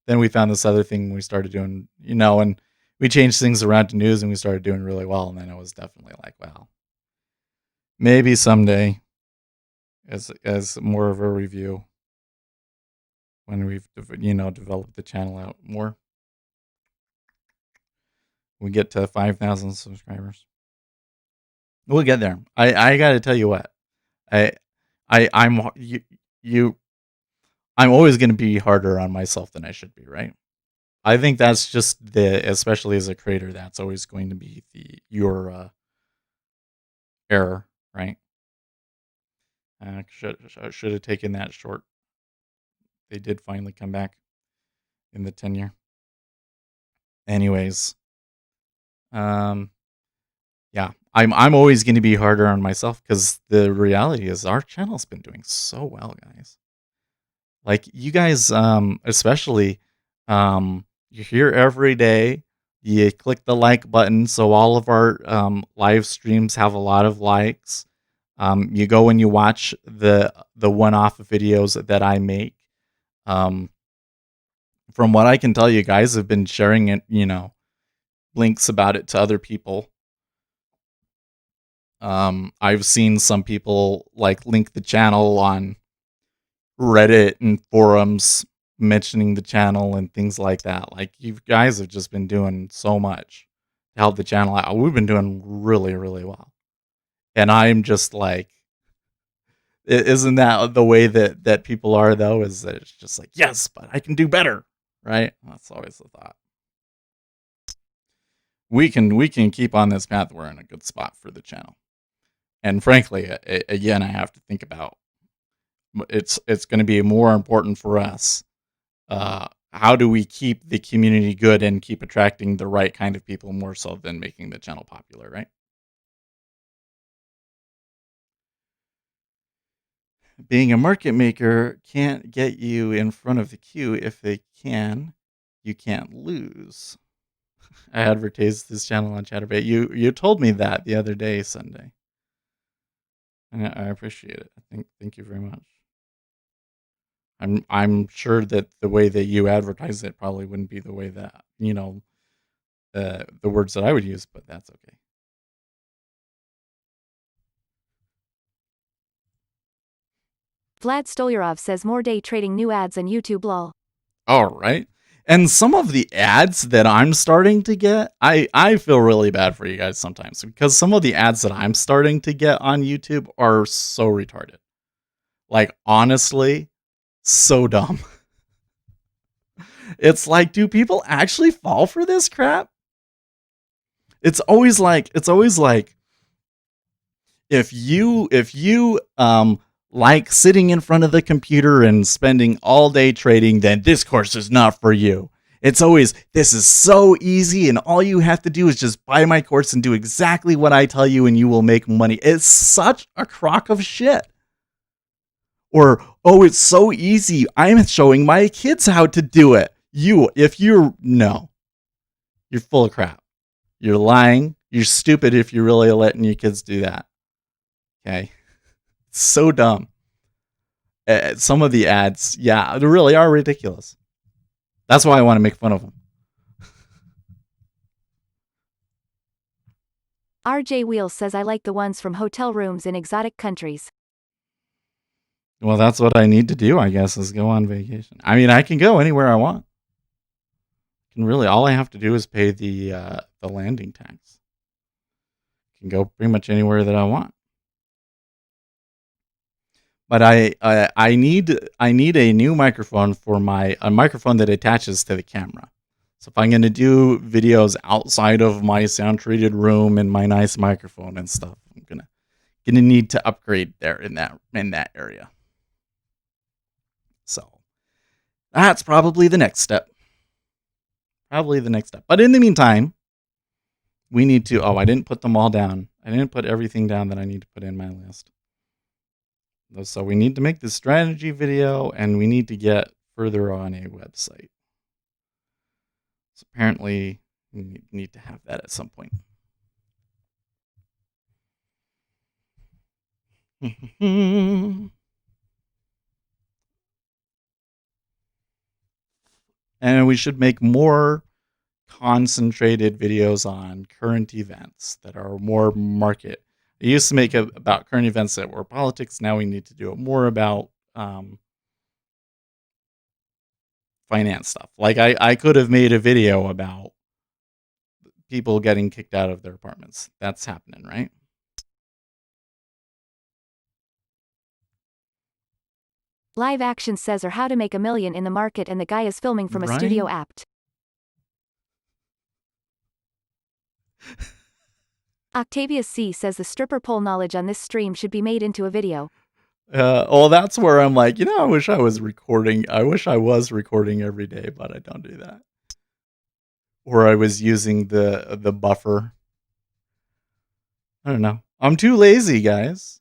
Then we found this other thing we started doing, and we changed things around to news and we started doing really well. And then it was definitely like, well, maybe someday as more of a review when we've, developed the channel out more. We get to 5,000 subscribers. We'll get there. I got to tell you what, I'm always going to be harder on myself than I should be, right? I think that's just especially as a creator, that's always going to be your error, right? Should have taken that short. They did finally come back in the tenure. Anyways, yeah, I'm always going to be harder on myself because the reality is our channel's been doing so well, guys. Like you guys, especially, you're here every day. You click the like button, so all of our live streams have a lot of likes. You go and you watch the one-off videos that I make. From what I can tell, you guys have been sharing it, links about it to other people. I've seen some people like link the channel on Reddit and forums mentioning the channel and things like that. Like you guys have just been doing so much to help the channel out. We've been doing really, really well. And I'm just like, isn't that the way that people are though? Is that it's just like, yes, but I can do better, right? That's always the thought. We can keep on this path. We're in a good spot for the channel. And frankly, again, I have to think about it's going to be more important for us. How do we keep the community good and keep attracting the right kind of people more so than making the channel popular, right? Being a market maker can't get you in front of the queue. If they can, you can't lose. I advertised this channel on Chatterbait. You told me that the other day, Sunday. And I appreciate it. Thank you very much. I'm sure that the way that you advertise it probably wouldn't be the way that, the words that I would use, but that's okay. Vlad Stolyarov says more day trading new ads on YouTube lol. All right. And some of the ads that I'm starting to get, I feel really bad for you guys sometimes because some of the ads that I'm starting to get on YouTube are so retarded. Like, honestly, so dumb. It's like, do people actually fall for this crap? It's always like if you like sitting in front of the computer and spending all day trading, then this course is not for you. It's always, this is so easy and all you have to do is just buy my course and do exactly what I tell you and you will make money. It's such a crock of shit. Or, oh, it's so easy. I'm showing my kids how to do it. If you're, no, you're full of crap. You're lying. You're stupid if you're really letting your kids do that. Okay. It's so dumb. Some of the ads, yeah, they really are ridiculous. That's why I want to make fun of them. RJ Wheels says I like the ones from hotel rooms in exotic countries. Well, that's what I need to do, I guess, is go on vacation. I mean, I can go anywhere I want. And really, all I have to do is pay the landing tax. I can go pretty much anywhere that I want. But I need a new microphone for a microphone that attaches to the camera. So if I'm going to do videos outside of my sound treated room and my nice microphone and stuff, I'm gonna need to upgrade there in that area. So that's probably the next step. But in the meantime, we need to. Oh, I didn't put them all down. I didn't put everything down that I need to put in my list. So we need to make this strategy video, and we need to get further on a website. So apparently, we need to have that at some point. And we should make more concentrated videos on current events that are more market. I used to make it about current events that were politics. Now we need to do it more about finance stuff. Like I could have made a video about people getting kicked out of their apartments. That's happening, right? Live Action says or how to make $1 million in the market, and the guy is filming from a studio app. Octavius C says the stripper pole knowledge on this stream should be made into a video. Well, that's where I'm like, I wish I was recording. I wish I was recording every day, but I don't do that. Or I was using the buffer. I don't know. I'm too lazy, guys.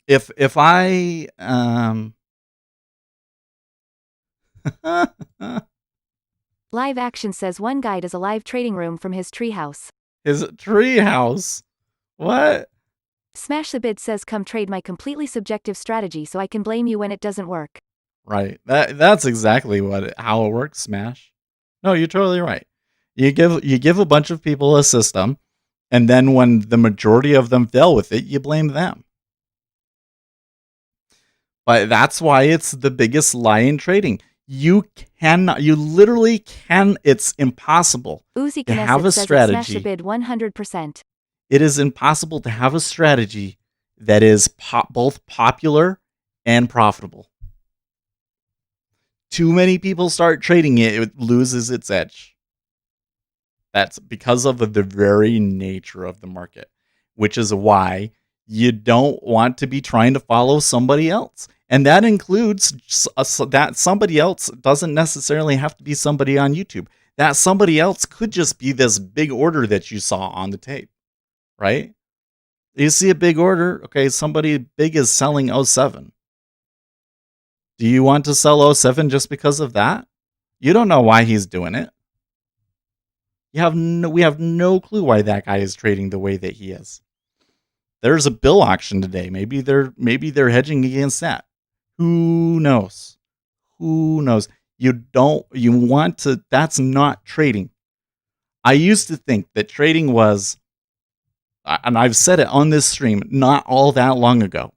If I Live Action says one guy does a live trading room from his treehouse. His treehouse? What? Smash the Bid says come trade my completely subjective strategy so I can blame you when it doesn't work. Right. That's exactly how it works, Smash. No, you're totally right. You give a bunch of people a system, and then when the majority of them fail with it, you blame them. But that's why it's the biggest lie in trading. You literally can. It's impossible Uzi to have a strategy. Smash the Bid 100%. It is impossible to have a strategy that is both popular and profitable. Too many people start trading it, it loses its edge. That's because of the very nature of the market, which is why you don't want to be trying to follow somebody else. And that includes that somebody else doesn't necessarily have to be somebody on YouTube. That somebody else could just be this big order that you saw on the tape, right? You see a big order, okay, somebody big is selling 07. Do you want to sell 07 just because of that? You don't know why he's doing it. We have no clue why that guy is trading the way that he is. There's a bill auction today. Maybe they're hedging against that. Who knows? That's not trading. I used to think that trading was, and I've said it on this stream not all that long ago.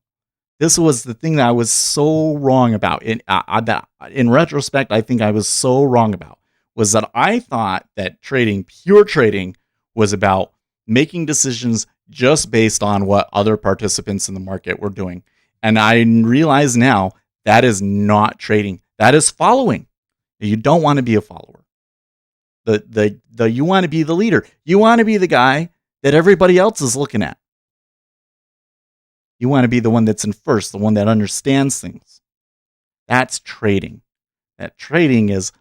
This was the thing that I was so wrong about. In retrospect, I think I was so wrong about was that I thought that pure trading, was about making decisions just based on what other participants in the market were doing. And I realize now that is not trading. That is following. You don't want to be a follower. You want to be the leader. You want to be the guy that everybody else is looking at. You want to be the one that's in first, the one that understands things. That's trading. That trading is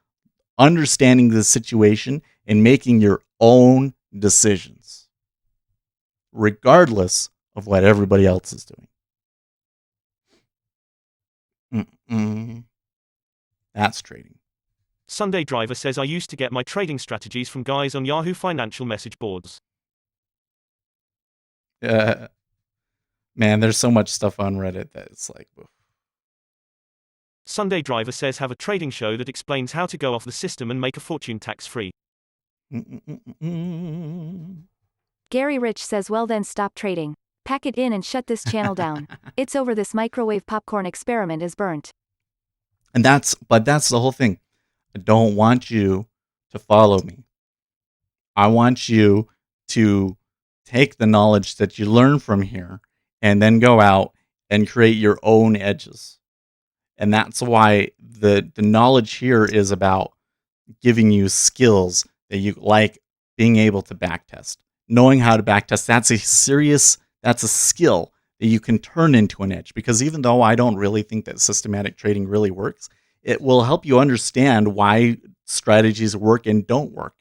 understanding the situation and making your own decisions, regardless of what everybody else is doing. That's trading. Sunday Driver says I used to get my trading strategies from guys on Yahoo Financial message boards. Man, there's so much stuff on Reddit that it's like, oof. Sunday Driver says have a trading show that explains how to go off the system and make a fortune tax-free. Gary Rich says well then stop trading. Pack it in and shut this channel down. It's over, this microwave popcorn experiment is burnt. And that's the whole thing. I don't want you to follow me. I want you to take the knowledge that you learn from here and then go out and create your own edges. And that's why the knowledge here is about giving you skills that you like, being able to backtest. Knowing how to backtest, that's a skill that you can turn into an edge. Because even though I don't really think that systematic trading really works, it will help you understand why strategies work and don't work.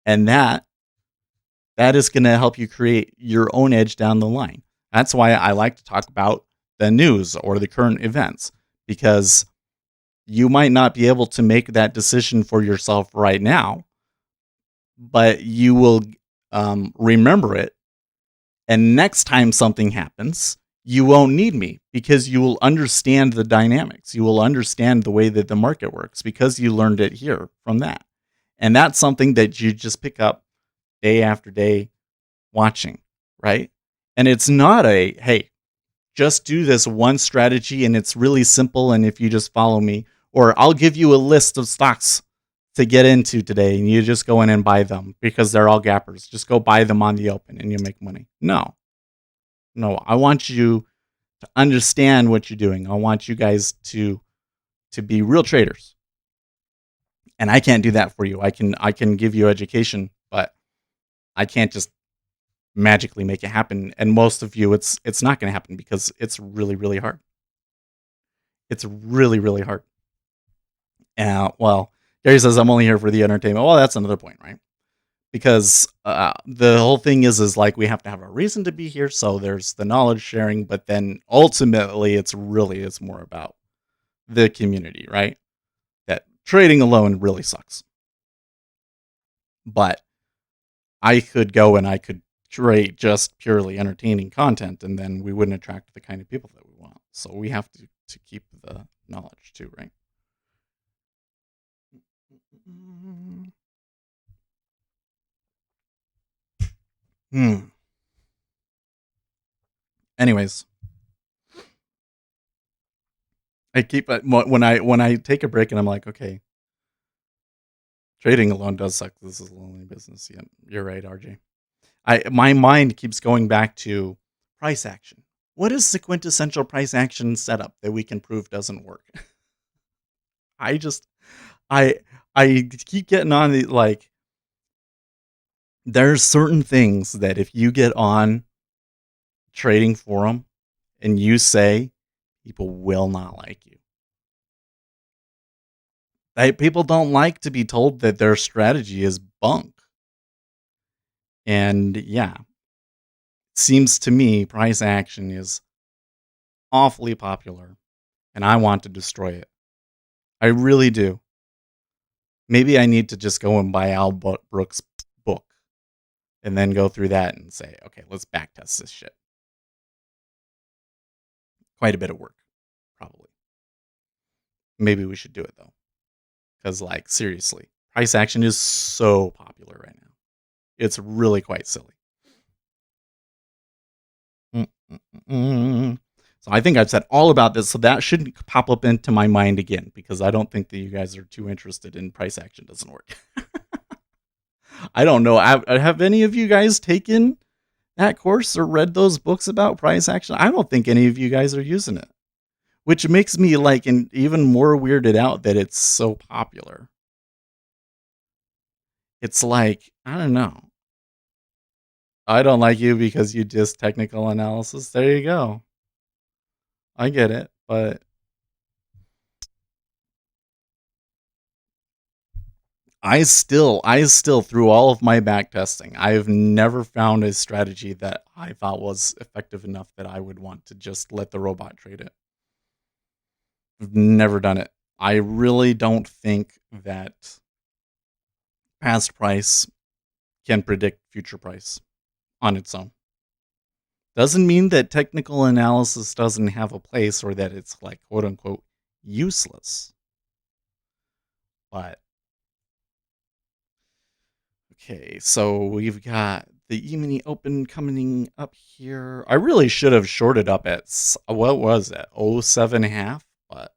And that is going to help you create your own edge down the line. That's why I like to talk about the news or the current events, because you might not be able to make that decision for yourself right now, but you will remember it. And next time something happens, you won't need me because you will understand the dynamics. You will understand the way that the market works because you learned it here from that. And that's something that you just pick up day after day watching, right? And it's not hey, just do this one strategy and it's really simple. And if you just follow me, or I'll give you a list of stocks to get into today and you just go in and buy them because they're all gappers. Just go buy them on the open and you make money. No, I want you to understand what you're doing. I want you guys to be real traders. And I can't do that for you. I can give you education, but I can't just magically make it happen. And most of you, it's not going to happen because it's really, really hard. It's really, really hard. Well, Gary says I'm only here for the entertainment. Well, that's another point, right? Because the whole thing is like we have to have a reason to be here. So there's the knowledge sharing, but then ultimately it's more about the community, right? That trading alone really sucks. But I could go and I could create just purely entertaining content, and then we wouldn't attract the kind of people that we want. So we have to keep the knowledge too, right? Anyways, I keep when I take a break and I'm like, okay, trading alone does suck. This is a lonely business. Yeah, you're right, RJ. My mind keeps going back to price action. What is the quintessential price action setup that we can prove doesn't work? I keep getting on the, like, there's certain things that if you get on trading forum and you say, people will not like you. People don't like to be told that their strategy is bunk. And yeah, it seems to me price action is awfully popular and I want to destroy it. I really do. Maybe I need to just go and buy Al Brooks' book and then go through that and say, okay, let's backtest this shit. Quite a bit of work, probably. Maybe we should do it though. Because, like, seriously, price action is so popular right now. It's really quite silly. So I think I've said all about this, so that shouldn't pop up into my mind again, because I don't think that you guys are too interested in price action doesn't work. I don't know. Have any of you guys taken that course or read those books about price action? I don't think any of you guys are using it, which makes me like even more weirded out that it's so popular. It's like, I don't know. I don't like you because you diss technical analysis. There you go. I get it, but I still through all of my back testing, I've never found a strategy that I thought was effective enough that I would want to just let the robot trade it. I've never done it. I really don't think that past price can predict future price on its own. Doesn't mean that technical analysis doesn't have a place or that it's like quote unquote useless. But okay, so we've got the E-mini open coming up here. I really should have shorted up at what was it? 07.5, but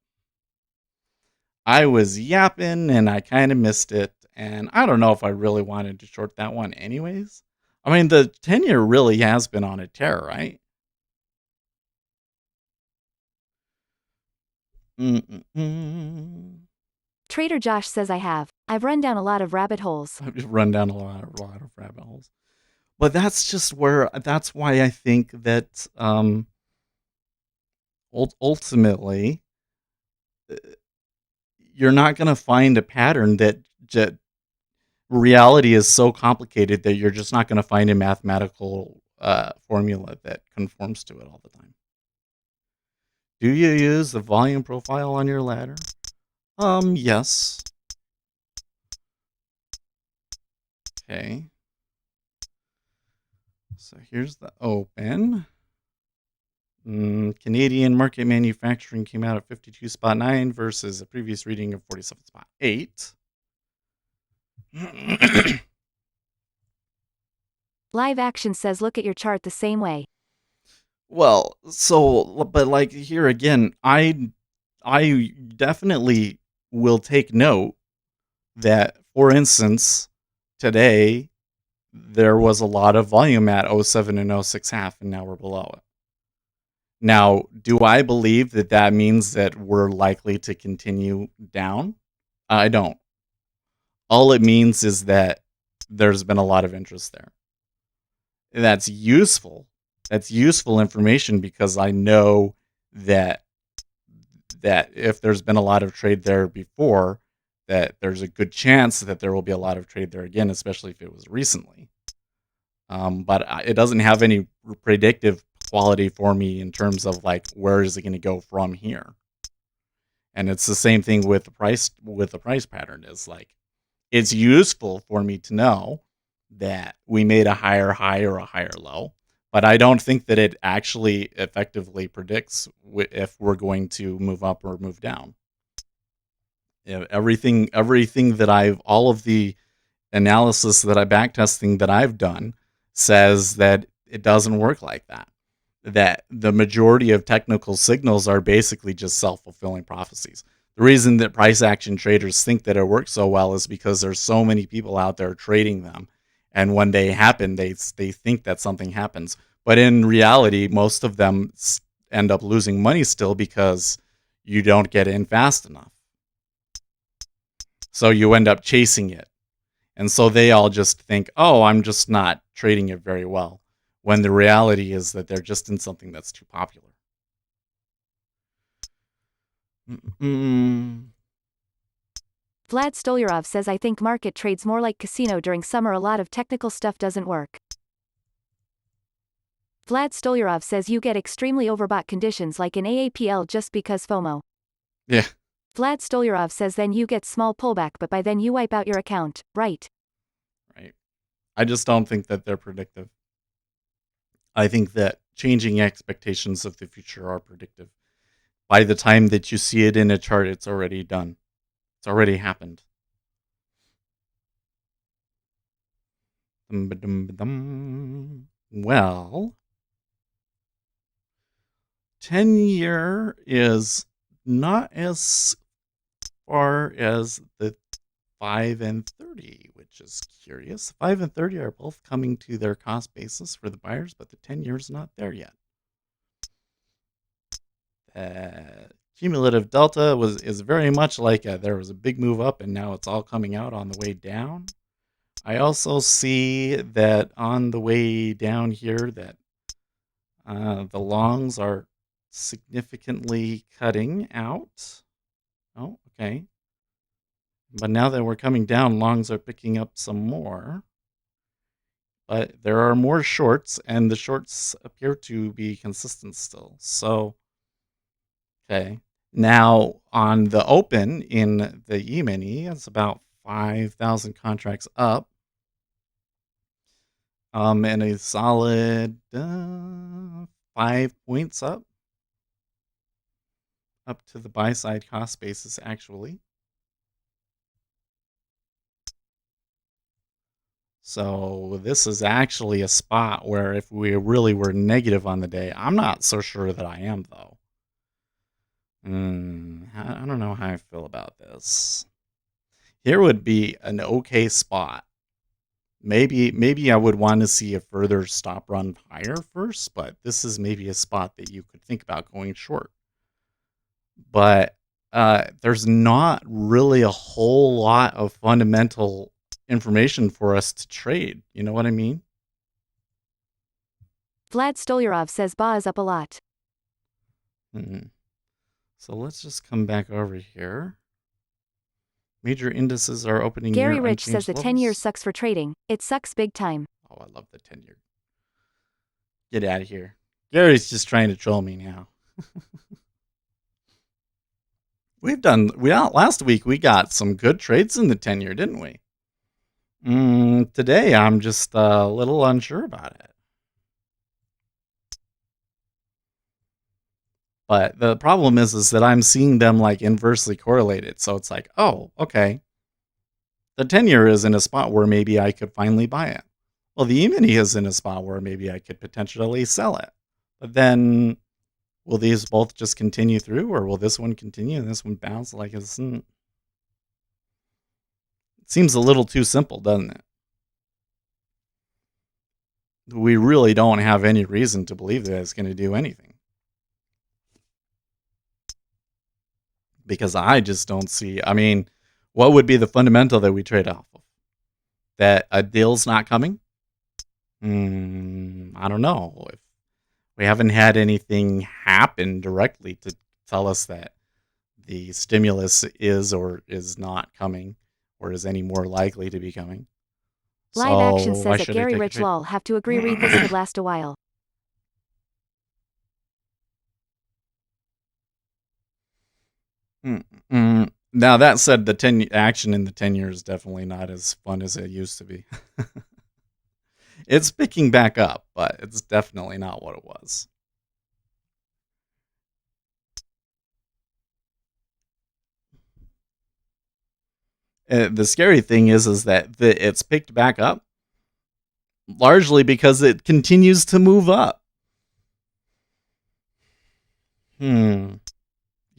I was yapping and I kind of missed it. And I don't know if I really wanted to short that one anyways. I mean, the 10-year really has been on a tear, right? Mm-mm-mm. Trader Josh says I have. I've run down a lot of rabbit holes. I've just run down a lot of rabbit holes. But that's just that's why I think that ultimately you're not going to find a pattern that reality is so complicated that you're just not going to find a mathematical formula that conforms to it all the time. Do you use the volume profile on your ladder? Yes. Okay. So here's the open. Canadian market manufacturing came out at 52.9 versus a previous reading of 47.8. Live Action says look at your chart the same way. Well, so, but like here again, I definitely will take note that, for instance, today there was a lot of volume at 07 and 06.5, and now we're below it. Now, do I believe that that means that we're likely to continue down? I don't. All it means is that there's been a lot of interest there. That's useful. That's useful information because I know that if there's been a lot of trade there before, that there's a good chance that there will be a lot of trade there again, especially if it was recently. But it doesn't have any predictive quality for me in terms of like where is it going to go from here. And it's the same thing with the price pattern. Is like it's useful for me to know that we made a higher high or a higher low, but I don't think that it actually effectively predicts if we're going to move up or move down. Everything that all of the analysis that I backtesting that I've done says that it doesn't work like that. That the majority of technical signals are basically just self-fulfilling prophecies. The reason that price action traders think that it works so well is because there's so many people out there trading them, and when they happen, they think that something happens. But in reality, most of them end up losing money still because you don't get in fast enough. So you end up chasing it. And so they all just think, oh, I'm just not trading it very well. When the reality is that they're just in something that's too popular. Vlad Stolyarov says I think market trades more like casino during summer. A lot of technical stuff doesn't work. Vlad Stolyarov says you get extremely overbought conditions like in AAPL just because FOMO. Yeah. Vlad Stolyarov says then you get small pullback but by then you wipe out your account, right? Right. I just don't think that they're predictive. I think that changing expectations of the future are predictive. By the time that you see it in a chart, it's already done. It's already happened. Well, 10-year is not as far as the 5 and 30, which is curious. 5 and 30 are both coming to their cost basis for the buyers, but the 10-year is not there yet. Cumulative delta is very much like there was a big move up and now it's all coming out on the way down. I also see that on the way down here that the longs are significantly cutting out. Oh, okay. But now that we're coming down, longs are picking up some more. But there are more shorts, and the shorts appear to be consistent still. So, okay. Now, on the open in the E-mini, it's about 5,000 contracts up, and a solid 5 points up to the buy side cost basis, actually. So this is actually a spot where if we really were negative on the day, I'm not so sure that I am, though. I don't know how I feel about this. Here would be an okay spot. Maybe I would want to see a further stop run higher first, but this is maybe a spot that you could think about going short. But there's not really a whole lot of fundamental information for us to trade. You know what I mean? Vlad Stolyarov says BA is up a lot. So let's just come back over here. Major indices are opening Gary near Rich says unchanged the levels. 10-year sucks for trading. It sucks big time. Oh, I love the 10-year. Get out of here. Gary's just trying to troll me now. Last week we got some good trades in the 10-year, didn't we? Today I'm just a little unsure about it. But the problem is that I'm seeing them like inversely correlated. So it's like, oh, okay. The 10-year is in a spot where maybe I could finally buy it. Well, the E-mini is in a spot where maybe I could potentially sell it. But then will these both just continue through, or will this one continue and this one bounce? Like it seems a little too simple, doesn't it? We really don't have any reason to believe that it's going to do anything. Because I just don't see, I mean, what would be the fundamental that we trade off of? That a deal's not coming? I don't know. If we haven't had anything happen directly to tell us that the stimulus is or is not coming, or is any more likely to be coming. Live Action So why says at should I Gary take a Rich trade? lol have to agree read this could last a while. Now that said, the 10 action in the 10-year is definitely not as fun as it used to be. It's picking back up, but it's definitely not what it was. The scary thing is that it's picked back up largely because it continues to move up.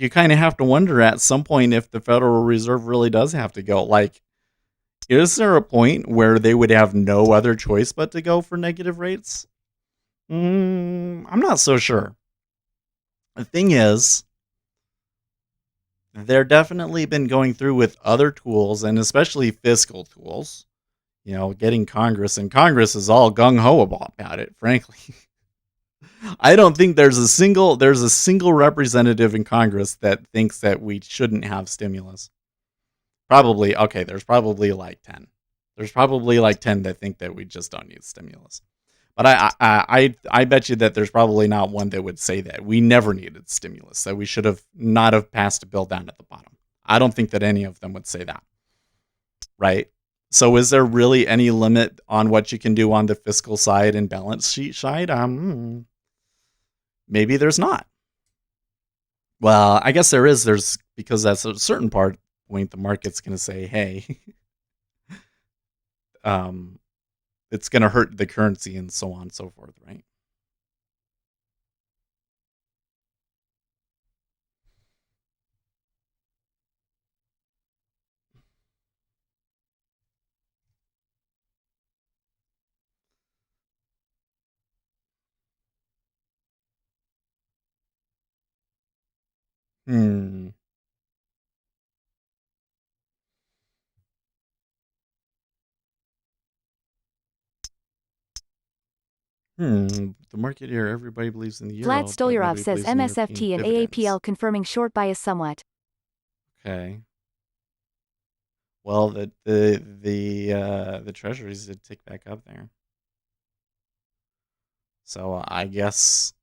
You kind of have to wonder at some point if the Federal Reserve really does have to go. Like, is there a point where they would have no other choice but to go for negative rates? I'm not so sure. The thing is, they're definitely been going through with other tools, and especially fiscal tools. You know, getting Congress, and Congress is all gung-ho about it, frankly. I don't think there's a single representative in Congress that thinks that we shouldn't have stimulus. Probably, okay, there's probably like 10. There's probably like 10 that think that we just don't need stimulus. But I bet you that there's probably not one that would say that we never needed stimulus, that we should have not have passed a bill down at the bottom. I don't think that any of them would say that. Right? So is there really any limit on what you can do on the fiscal side and balance sheet side? Maybe there's not. Well, I guess there is. There's because at a certain point the market's going to say, "Hey, it's going to hurt the currency," and so on and so forth, right? Hmm. The market here, everybody believes in the euro, Vlad but Stolyarov nobody says believes in European MSFT and dividends. AAPL confirming short bias somewhat. Okay. Well, the treasuries did tick back up there. So I guess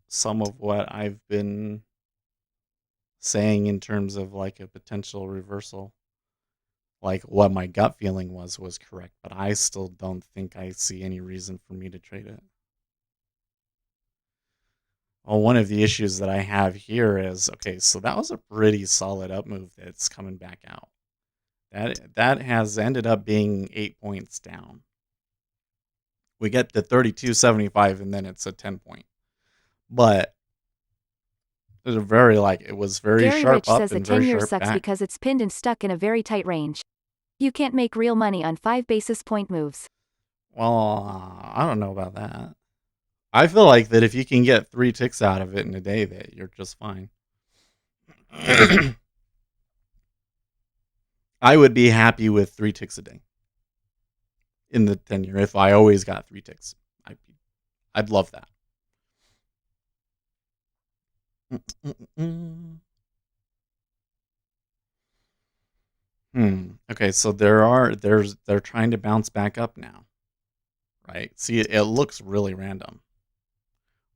some of what I've been saying in terms of like a potential reversal. Like what my gut feeling was correct, but I still don't think I see any reason for me to trade it. Well, one of the issues that I have here is, okay, so that was a pretty solid up move that's coming back out. That has ended up being 8 points down. We get to 32.75 and then it's a 10 point. But it was very Gary sharp Rich up says the and very 10-year sharp sucks back. because it's pinned and stuck in a very tight range. You can't make real money on 5 basis point moves. Well, I don't know about that. I feel like that if you can get 3 ticks out of it in a day, that you're just fine. I would be happy with 3 ticks a day in the 10-year if I always got 3 ticks. I'd love that. Okay, so they're trying to bounce back up now, right? See, it looks really random.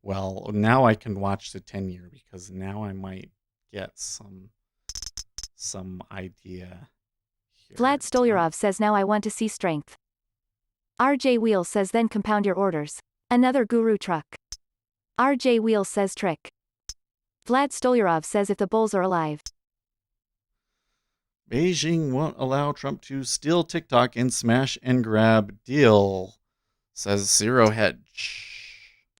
Well, now I can watch the 10-year because now I might get some idea here. Vlad Stolyarov says now I want to see strength. RJ Wheels says then compound your orders. Another guru truck. RJ Wheels says trick. Vlad Stolyarov says if the bulls are alive. Beijing won't allow Trump to steal TikTok in smash and grab deal, says Zero Hedge.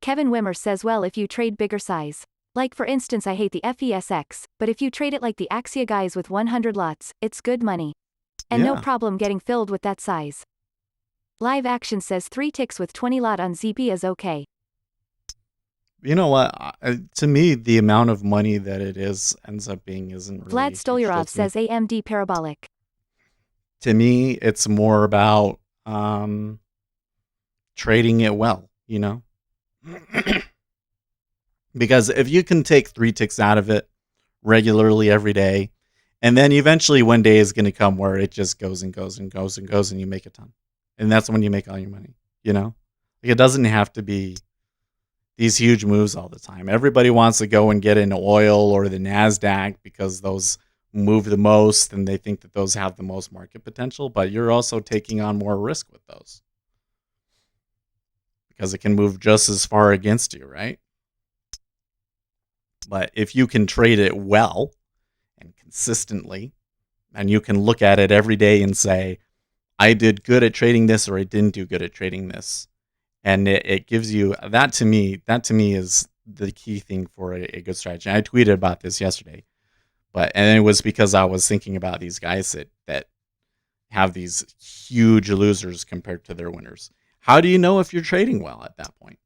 Kevin Wimmer says well if you trade bigger size. Like for instance I hate the FESX, but if you trade it like the Axia guys with 100 lots, it's good money. And no problem getting filled with that size. Live Action says 3 ticks with 20 lot on ZB is okay. You know what? To me, the amount of money that it ends up being isn't really. Vlad Stolyarov says AMD parabolic. To me, it's more about trading it well, you know? Because if you can take 3 ticks out of it regularly every day, and then eventually one day is going to come where it just goes and goes and goes and goes and you make a ton. And that's when you make all your money, you know? Like, it doesn't have to be these huge moves all the time. Everybody wants to go and get into oil or the NASDAQ because those move the most and they think that those have the most market potential, but you're also taking on more risk with those because it can move just as far against you, right? But if you can trade it well and consistently, and you can look at it every day and say, I did good at trading this or I didn't do good at trading this. And it gives you that to me is the key thing for a good strategy. I tweeted about this yesterday, and it was because I was thinking about these guys that have these huge losers compared to their winners. How do you know if you're trading well at that point?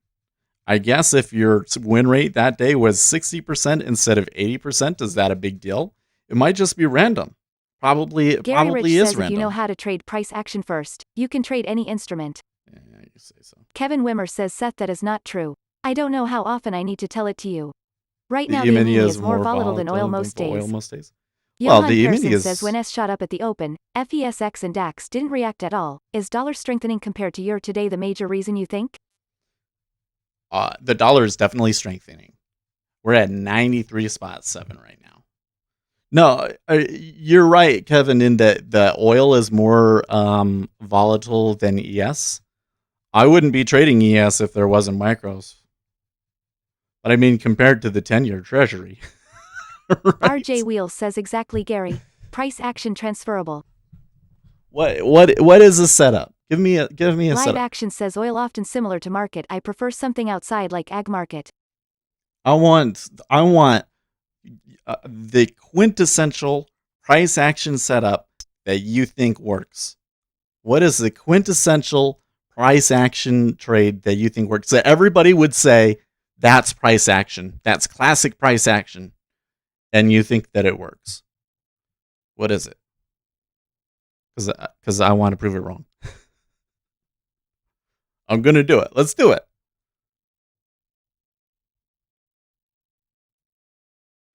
I guess if your win rate that day was 60% instead of 80%, is that a big deal? It might just be random. Probably Gary Rich is says random. if you know how to trade price action first, you can trade any instrument. Yeah, you say so. Kevin Wimmer says Seth that is not true. I don't know how often I need to tell it to you. Right The now the E-mini E-mini is more volatile than oil most days. Well, Johan the Persson E-mini says when S shot up at the open, FESX and DAX didn't react at all. Is dollar strengthening compared to year today the major reason you think? The dollar is definitely strengthening. We're at 93.7 right now. No, you're right, Kevin, in that the oil is more volatile than ES. I wouldn't be trading ES if there wasn't micros. But I mean, compared to the 10-year treasury. Right? RJ Wheels says exactly, Gary. Price action transferable. What is a setup? Give me a Live setup. Action says oil often similar to market. I prefer something outside like ag market. I want the quintessential price action setup that you think works. What is the quintessential price action trade that you think works? That everybody would say that's price action. That's classic price action. And you think that it works. What is it? Because I want to prove it wrong. I'm going to do it. Let's do it.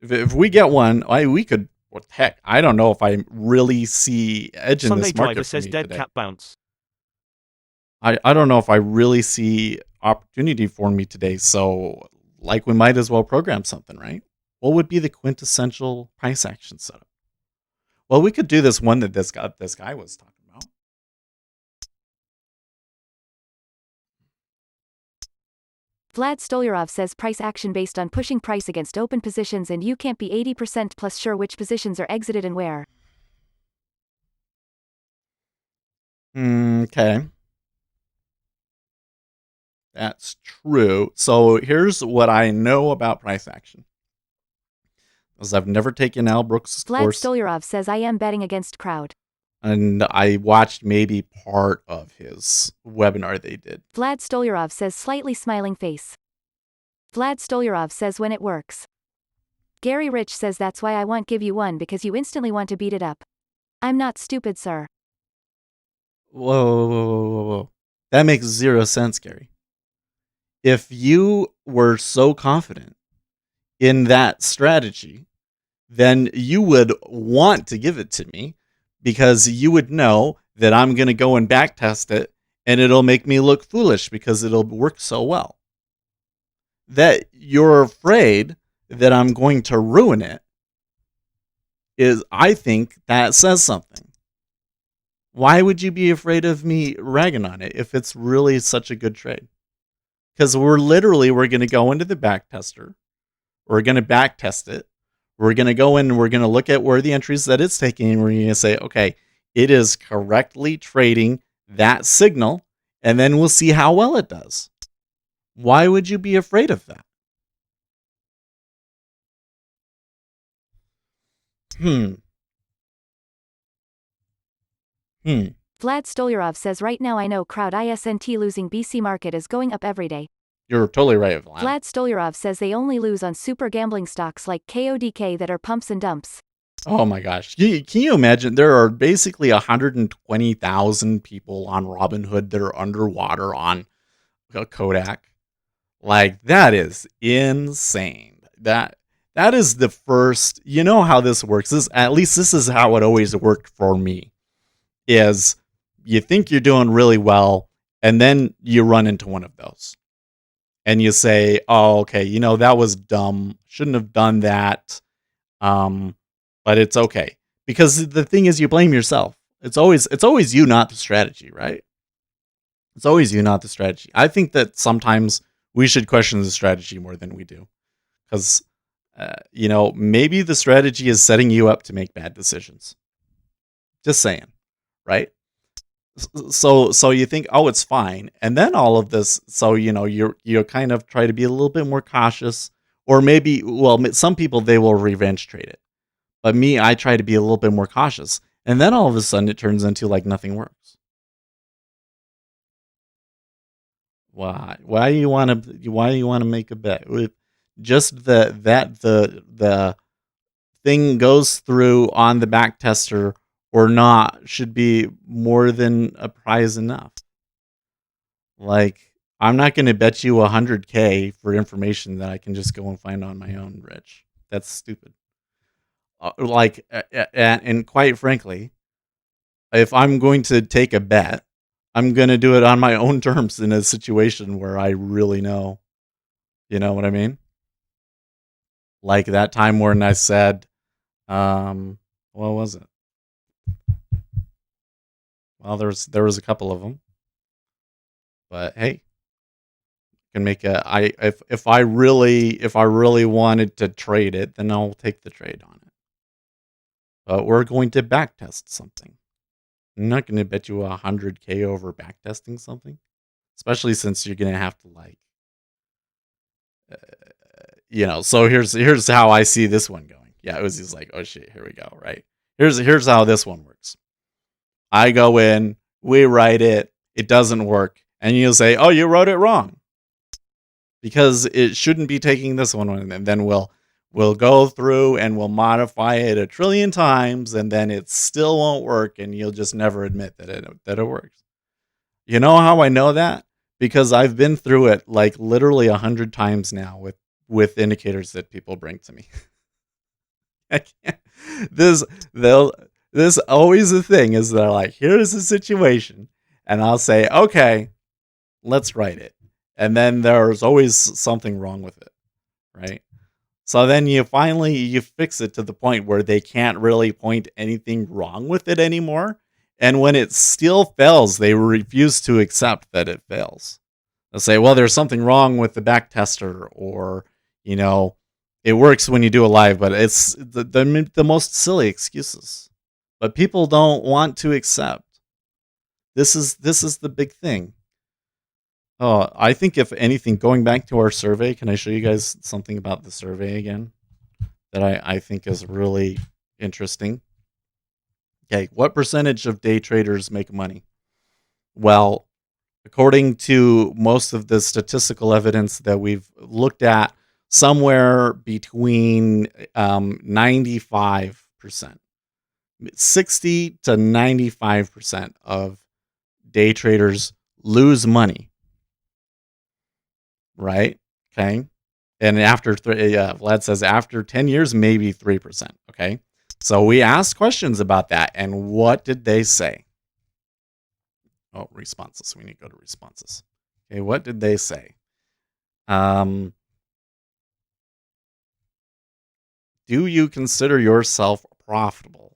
If we get one, we could. What the heck? I don't know if I really see edge in Sunday this market. Driver says for me dead today. cat bounce. I don't know if I really see opportunity for me today. So, like, we might as well program something, right? What would be the quintessential price action setup? Well, we could do this one that this guy was talking about. Vlad Stolyarov says price action based on pushing price against open positions, and you can't be 80% plus sure which positions are exited and where. Okay. That's true. So here's what I know about price action. Because I've never taken Al Brooks' Vlad course, Stolyarov says I am betting against crowd. and I watched maybe part of his webinar they did. Vlad Stolyarov says slightly smiling face. Vlad Stolyarov says when it works. Gary Rich says that's why I won't give you one, because you instantly want to beat it up. I'm not stupid, sir. Whoa. That makes zero sense, Gary. If you were so confident in that strategy, then you would want to give it to me, because you would know that I'm going to go and backtest it and it'll make me look foolish because it'll work so well. That you're afraid that I'm going to ruin it is, I think that says something. Why would you be afraid of me ragging on it if it's really such a good trade? Because we're going to go into the backtester. We're going to backtest it. We're going to go in and we're going to look at where the entries that it's taking, and we're going to say, okay, it is correctly trading that signal, and then we'll see how well it does. Why would you be afraid of that? Vlad Stolyarov says right now I know crowd isn't losing. BC market is going up every day. You're totally right, Vlad. Vlad Stolyarov says they only lose on super gambling stocks like KODK that are pumps and dumps. Oh my gosh. Can you imagine? There are basically 120,000 people on Robinhood that are underwater on Kodak. Like, that is insane. That is the first, you know how this works. At least this is how it always worked for me. Is you think you're doing really well, and then you run into one of those. And you say, oh, okay, that was dumb. Shouldn't have done that. But it's okay. Because the thing is, you blame yourself. It's always you, not the strategy, right? It's always you, not the strategy. I think that sometimes we should question the strategy more than we do. Because, maybe the strategy is setting you up to make bad decisions. Just saying, right? So you think, oh, it's fine. And then all of this, so, you kind of try to be a little bit more cautious. Or maybe, some people, they will revenge trade it. But me, I try to be a little bit more cautious. And then all of a sudden it turns into like nothing works. Why do you want to make a bet? Just the thing goes through on the back tester or not should be more than a prize enough. Like, I'm not going to bet you $100K for information that I can just go and find on my own, Rich. That's stupid. And quite frankly, if I'm going to take a bet, I'm going to do it on my own terms in a situation where I really know. You know what I mean? Like that time when I said, what was it? Well, there was a couple of them. But hey, can make if I really wanted to trade it, then I'll take the trade on it. But we're going to backtest something. I'm not going to bet you $100K over backtesting something, especially since you're going to have to So here's how I see this one going. Yeah, it was just like, oh shit, here we go. Right. Here's how this one works. I go in, we write it, it doesn't work, and you'll say, oh, you wrote it wrong, because it shouldn't be taking this one, and then we'll go through and we'll modify it 1 trillion times, and then it still won't work, and you'll just never admit that it works. You know how I know that? Because I've been through it like literally 100 times now with indicators that people bring to me. I can't. This always the thing is they're like, here's the situation, and I'll say, okay, let's write it, and then there's always something wrong with it, right? So then you fix it to the point where they can't really point anything wrong with it anymore. And when it still fails, they refuse to accept that it fails. They'll say, well, there's something wrong with the back tester, or, it works when you do a live, but it's the most silly excuses. But people don't want to accept. This is the big thing. Oh, I think if anything, going back to our survey, can I show you guys something about the survey again that I think is really interesting? Okay, what percentage of day traders make money? Well, according to most of the statistical evidence that we've looked at, somewhere between 95%, 60 to 95% of day traders lose money, right? Okay. And after, Vlad says after 10 years, maybe 3%. Okay. So we asked questions about that. And what did they say? Oh, responses. We need to go to responses. Okay. What did they say? Do you consider yourself profitable?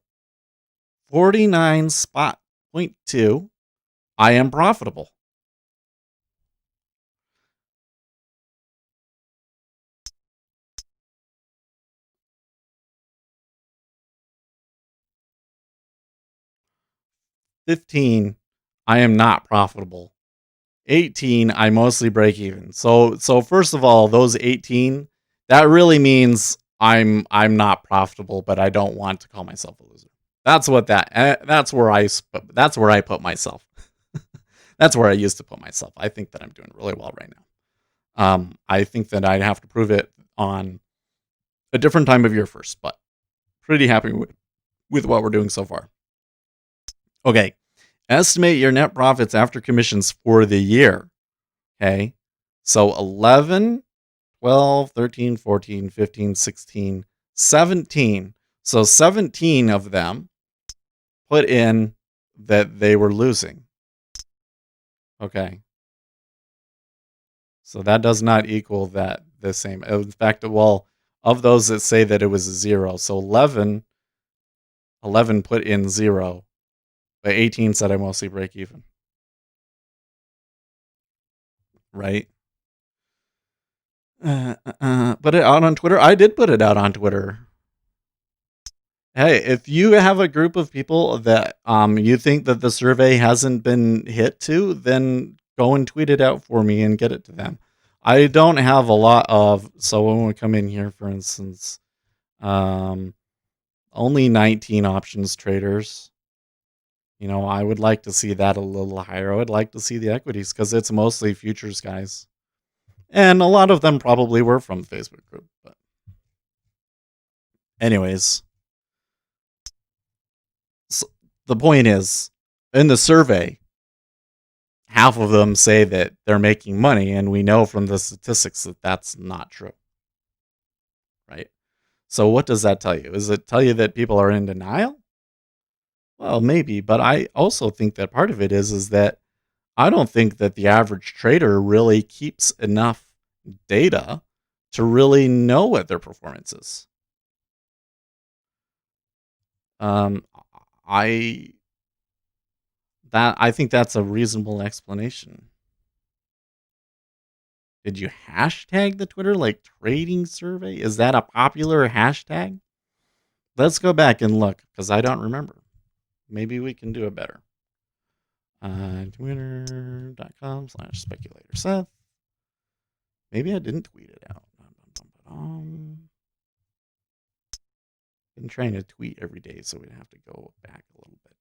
49.2. I am profitable. $15, I am not profitable. 18, I mostly break even. So first of all, those 18, that really means I'm not profitable, but I don't want to call myself a loser. That's what that's where I put myself. That's where I used to put myself. I think that I'm doing really well right now. I think that I'd have to prove it on a different time of year first, but pretty happy with what we're doing so far. Okay. Estimate your net profits after commissions for the year. Okay. So 11, 12, 13, 14, 15, 16, 17. So 17 of them put in that they were losing. Okay. So that does not equal the same. In fact, well, of those that say that it was a 0, so 11 put in 0, but 18 said I mostly break even. Right? Put it out on Twitter. I did put it out on Twitter. Hey, if you have a group of people that you think that the survey hasn't been hit to, then go and tweet it out for me and get it to them. I don't have a lot of, so when we come in here, for instance, only 19 options traders. I would like to see that a little higher. I would like to see the equities because it's mostly futures guys. And a lot of them probably were from the Facebook group. But anyways, so the point is, in the survey, half of them say that they're making money, and we know from the statistics that that's not true. Right? So what does that tell you? Does it tell you that people are in denial? Well, maybe, but I also think that part of it is that I don't think that the average trader really keeps enough data to really know what their performance is. I think that's a reasonable explanation. Did you hashtag the Twitter like trading survey? Is that a popular hashtag? Let's go back and look because I don't remember. Maybe we can do it better. Twitter.com/speculator Seth. Maybe I didn't tweet it out. Been trying to tweet every day, so we'd have to go back a little bit.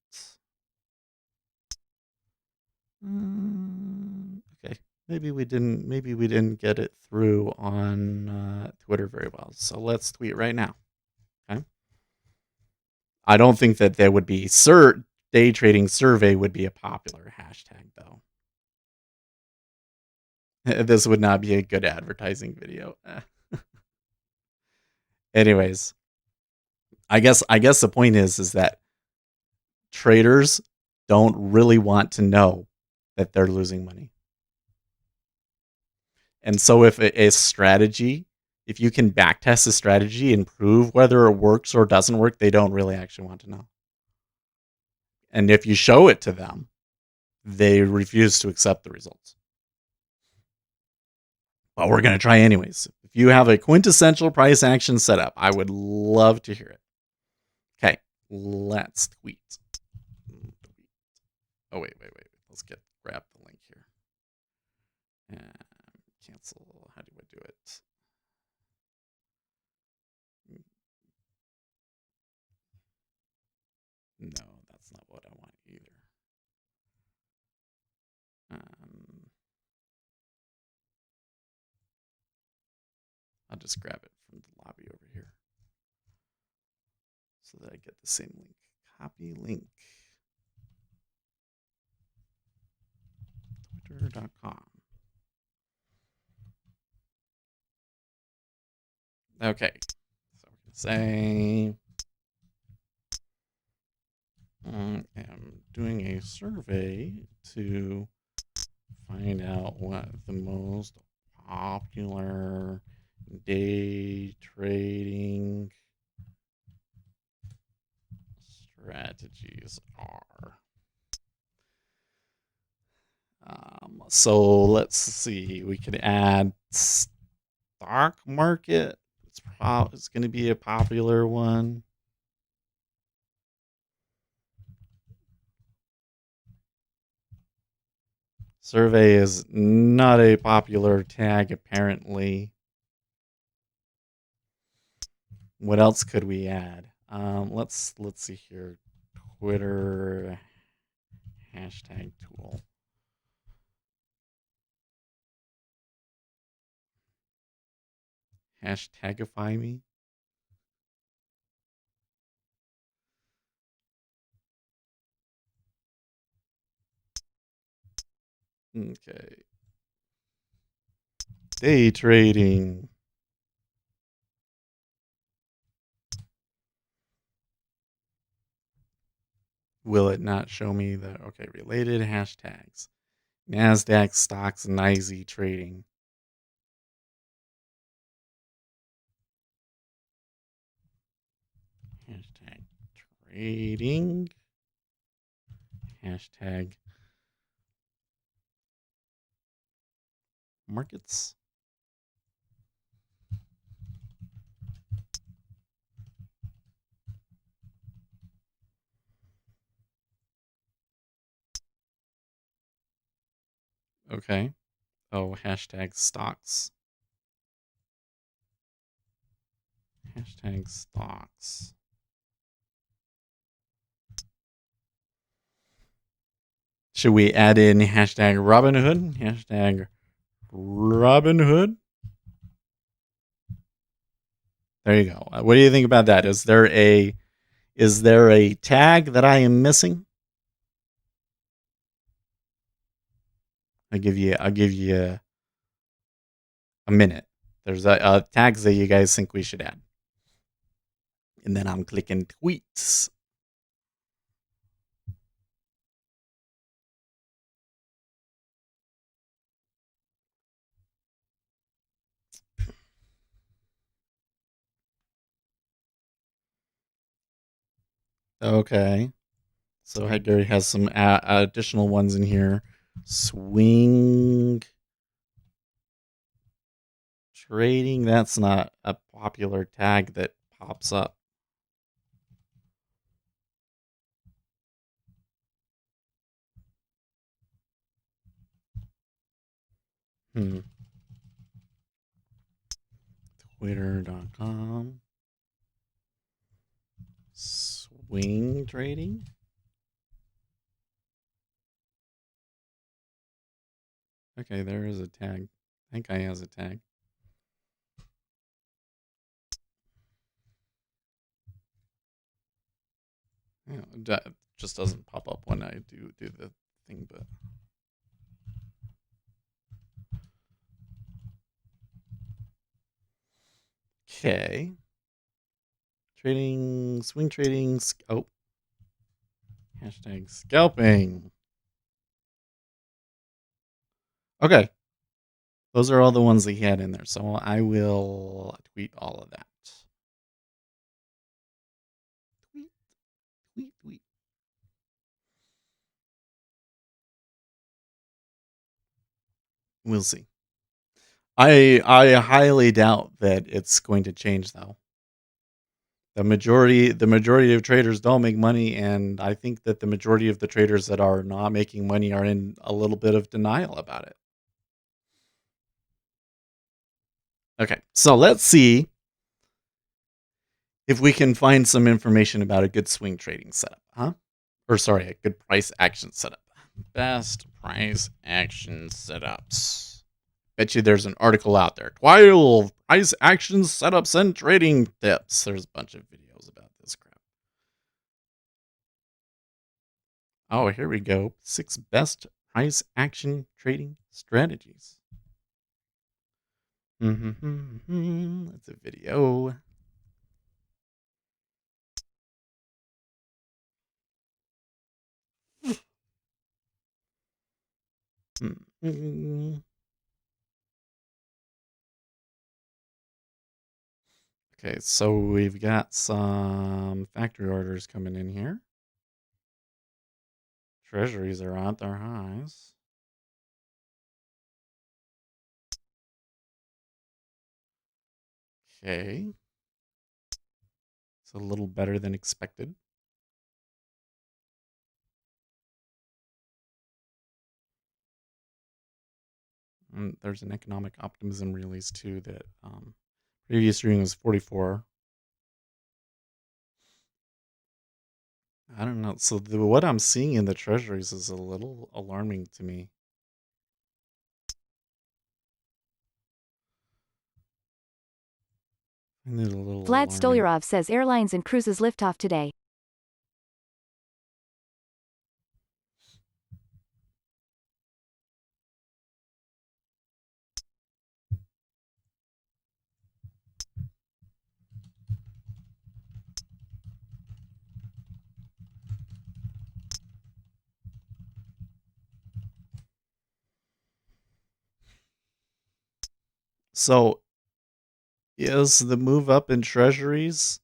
Okay, maybe we didn't get it through on Twitter very well. So let's tweet right now. Okay. I don't think that there would be day trading survey would be a popular hashtag though. This would not be a good advertising video. Anyways, I guess the point is that traders don't really want to know that they're losing money. And so if a strategy if you can backtest the strategy and prove whether it works or doesn't work, they don't really actually want to know. And if you show it to them, they refuse to accept the results. But we're going to try anyways. If you have a quintessential price action setup, I would love to hear it. Okay, let's tweet. Oh, wait. Let's grab the link here. And cancel. How do I do it? No, that's not what I want either. I'll just grab it from the lobby over here so that I get the same link. Copy link. Twitter.com. Okay. So we're going to say I am doing a survey to find out what the most popular day trading strategies are. So let's see. We could add stock market. It's going to be a popular one. Survey is not a popular tag, apparently. What else could we add? Let's see here. Twitter hashtag tool. Hashtagify me. Okay. Day trading. Will it not show me the related hashtags? NASDAQ stocks and NYSE trading. Hashtag trading. Hashtag markets. Okay. Oh, hashtag stocks. Hashtag stocks. Should we add in hashtag Robinhood? Hashtag Robinhood. There you go. What do you think about that? Is there a tag that I am missing? I'll give you a minute. There's tags that you guys think we should add. And then I'm clicking tweets. Okay. So Gary has some additional ones in here. Swing trading. That's not a popular tag that pops up. Twitter.com. Swing trading. Okay, there is a tag. I think I has a tag. Yeah, that just doesn't pop up when I do the thing, but okay. Trading, swing trading. Oh, hashtag scalping. Okay, Those are all the ones that he had in there. So I will tweet all of that. Tweet. We'll see. I highly doubt that it's going to change though. The majority of traders don't make money, and I think that the majority of the traders that are not making money are in a little bit of denial about it. Okay, so let's see if we can find some information about a good swing trading setup, huh? Or sorry, a good price action setup. Best price action setups. Bet you there's an article out there. 12 price action setups and trading tips. There's a bunch of videos about this crap. Oh, here we go. 6 best price action trading strategies. That's a video. Okay, so we've got some factory orders coming in here. Treasuries are at their highs. Okay. It's a little better than expected. And there's an economic optimism release too that previous reading was 44. I don't know. So what I'm seeing in the treasuries is a little alarming to me. I need a little Vlad alarming. Stolyarov says airlines and cruises lift off today. So is the move up in treasuries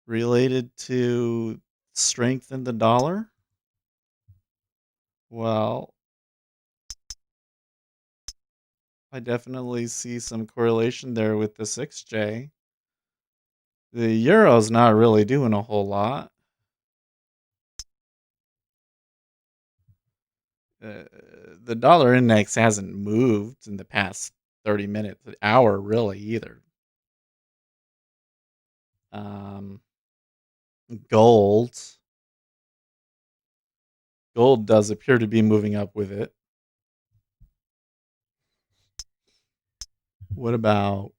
related to strength in the dollar? Well, I definitely see some correlation there with the 6J. The euro's not really doing a whole lot. The dollar index hasn't moved in the past 30 minutes, an hour really either. Gold. Gold does appear to be moving up with it. What about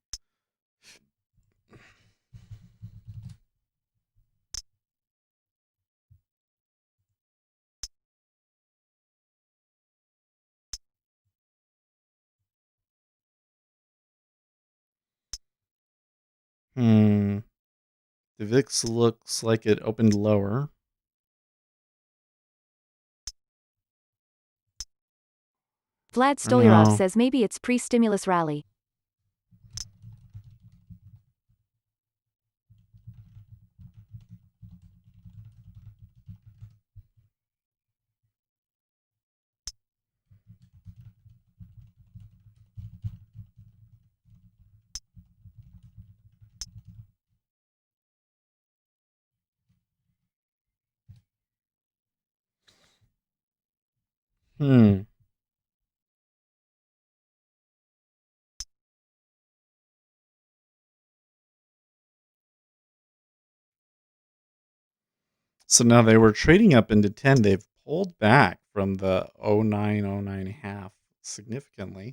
the VIX looks like it opened lower. Vlad Stolyarov says maybe it's pre-stimulus rally. So now they were trading up into 10. They've pulled back from the 09.5 significantly.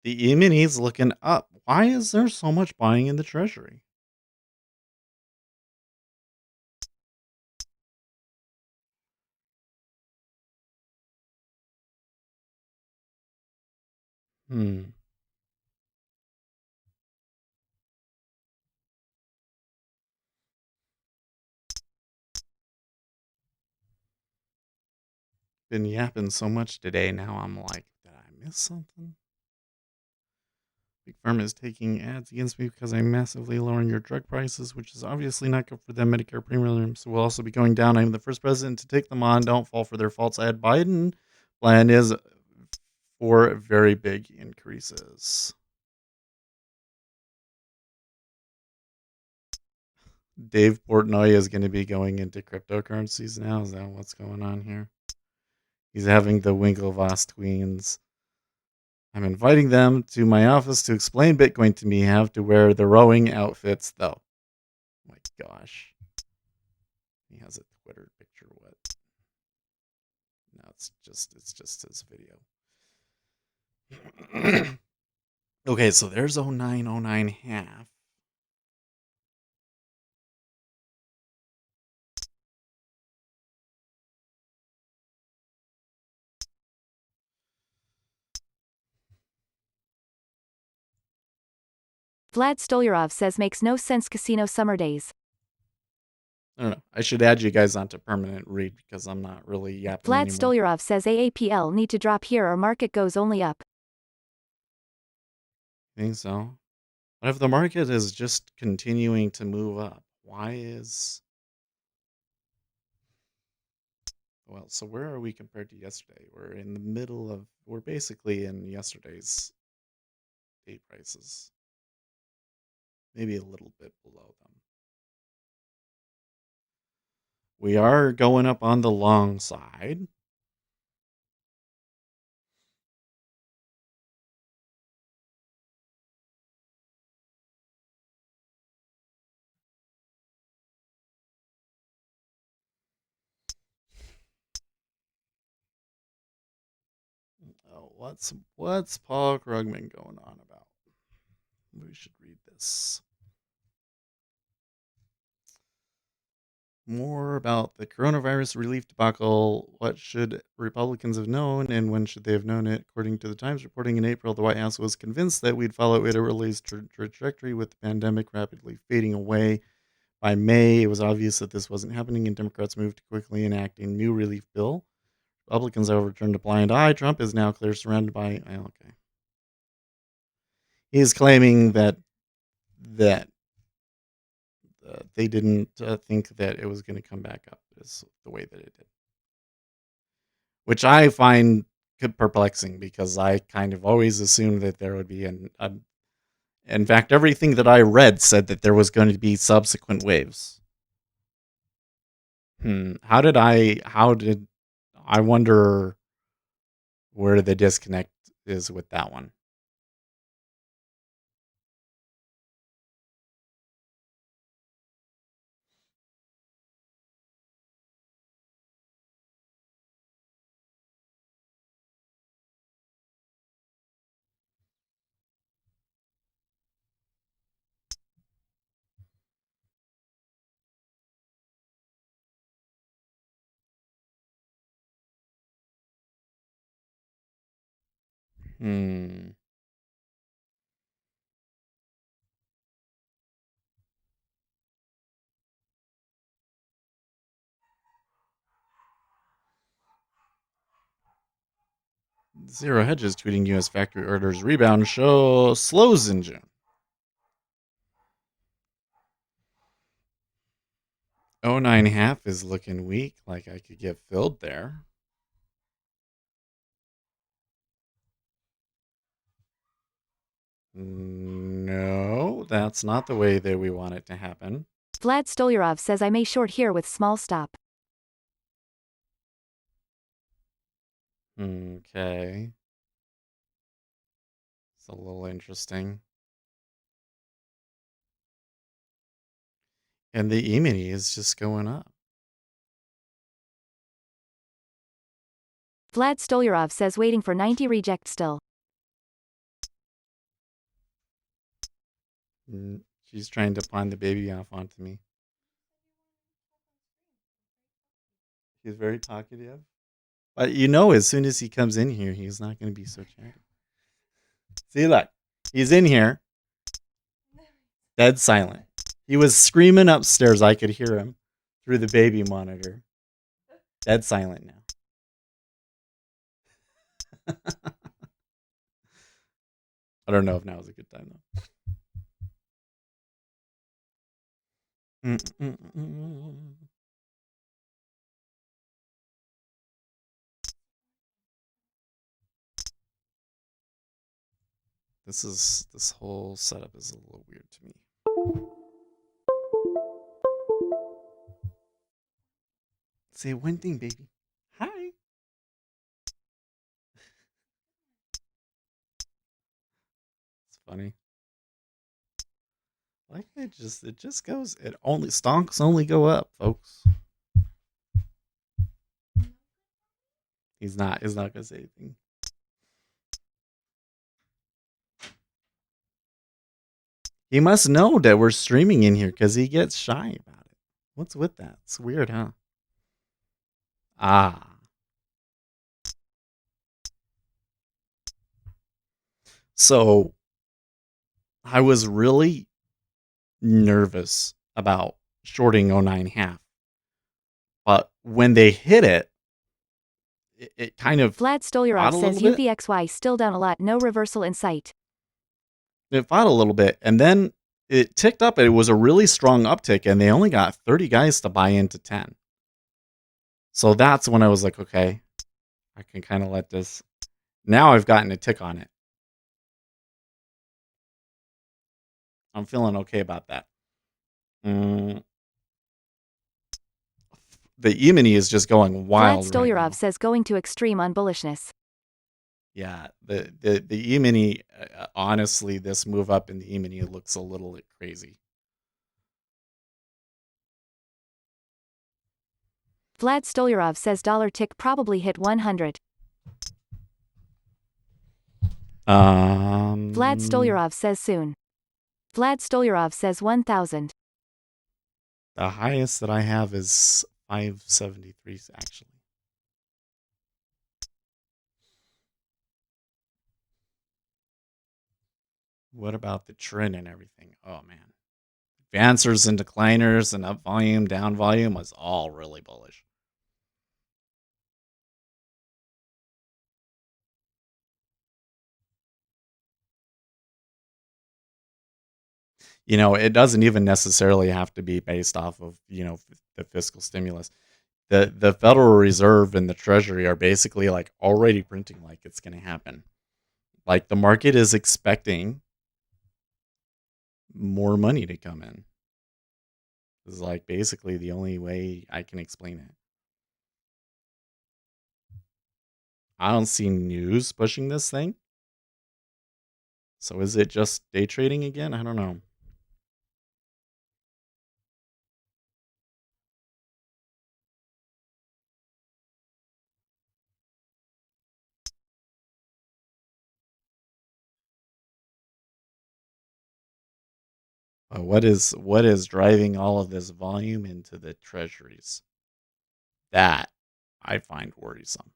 The E-mini is looking up. Why is there so much buying in the treasury? Been yapping so much today. Now I'm like, did I miss something? Big Pharma is taking ads against me because I'm massively lowering your drug prices, which is obviously not good for them. Medicare premiums will also be going down. I'm the first president to take them on. Don't fall for their false ad. Biden plan is for very big increases. Dave Portnoy is going to be going into cryptocurrencies now. Is that what's going on here? He's having the Winklevoss tweens. I'm inviting them to my office to explain Bitcoin to me. Have to wear the rowing outfits, though. Oh my gosh. He has a Twitter picture. What? No, it's just his video. Okay, so there's 0909 half. Vlad Stolyarov says makes no sense casino summer days. I don't know. I should add you guys onto permanent read because I'm not really yapping Vlad anymore. Stolyarov says AAPL need to drop here or market goes only up. I think so. But if the market is just continuing to move up, why is... Well, so where are we compared to yesterday? We're in the middle of... We're basically in yesterday's day prices. Maybe a little bit below them. We are going up on the long side. Oh, what's Paul Krugman going on about? We should read this. More about the coronavirus relief debacle. What should Republicans have known, and when should they have known it? According to the Times reporting in April, the White House was convinced that we'd follow it a released trajectory with the pandemic rapidly fading away. By May, it was obvious that this wasn't happening, and Democrats moved to quickly enacting a new relief bill. Republicans, however, turned a blind eye. Trump is now clear surrounded by... okay. He is claiming that they didn't think that it was going to come back up as the way that it did, which I find perplexing because I kind of always assumed that there would be in fact, everything that I read said that there was going to be subsequent waves. How did I wonder where the disconnect is with that one. Zero Hedges tweeting U.S. factory orders rebound show slows in June. 09.5 is looking weak, like I could get filled there. No, that's not the way that we want it to happen. Vlad Stolyarov says I may short here with small stop. Okay. It's a little interesting. And the E-mini is just going up. Vlad Stolyarov says waiting for 90 reject still. She's trying to pawn the baby off onto me. He's very talkative. But you know, as soon as he comes in here, he's not going to be so chatty. See, look. He's in here. Dead silent. He was screaming upstairs. I could hear him through the baby monitor. Dead silent now. I don't know if now is a good time though. This whole setup is a little weird to me. Say one thing, baby. Hi. It's funny. Like it just goes. It only stonks only go up, folks. He's not gonna say anything. He must know that we're streaming in here because he gets shy about it. What's with that? It's weird, huh? Ah. So I was really nervous about shorting 09.5. But when they hit it, it kind of Vlad Stolyarov fought a says little bit. UVXY still down a lot, no reversal in sight. It fought a little bit, and then it ticked up. It was a really strong uptick, and they only got 30 guys to buy into 10. So that's when I was like, okay, I can kind of let this. Now I've gotten a tick on it. I'm feeling okay about that. The E-mini is just going wild. Vlad Stolyarov says going to extreme on bullishness. Yeah, the E-mini, honestly, this move up in the E-mini looks a little crazy. Vlad Stolyarov says dollar tick probably hit 100. Vlad Stolyarov says soon. Vlad Stolyarov says 1,000. The highest that I have is 573, actually. What about the trend and everything? Oh, man. Advancers and decliners and up volume, down volume was all really bullish. You know, it doesn't even necessarily have to be based off of, the fiscal stimulus. The Federal Reserve and the Treasury are basically like already printing like it's going to happen. Like the market is expecting more money to come in. This is like basically the only way I can explain it. I don't see news pushing this thing. So is it just day trading again? I don't know. What is driving all of this volume into the treasuries? That I find worrisome.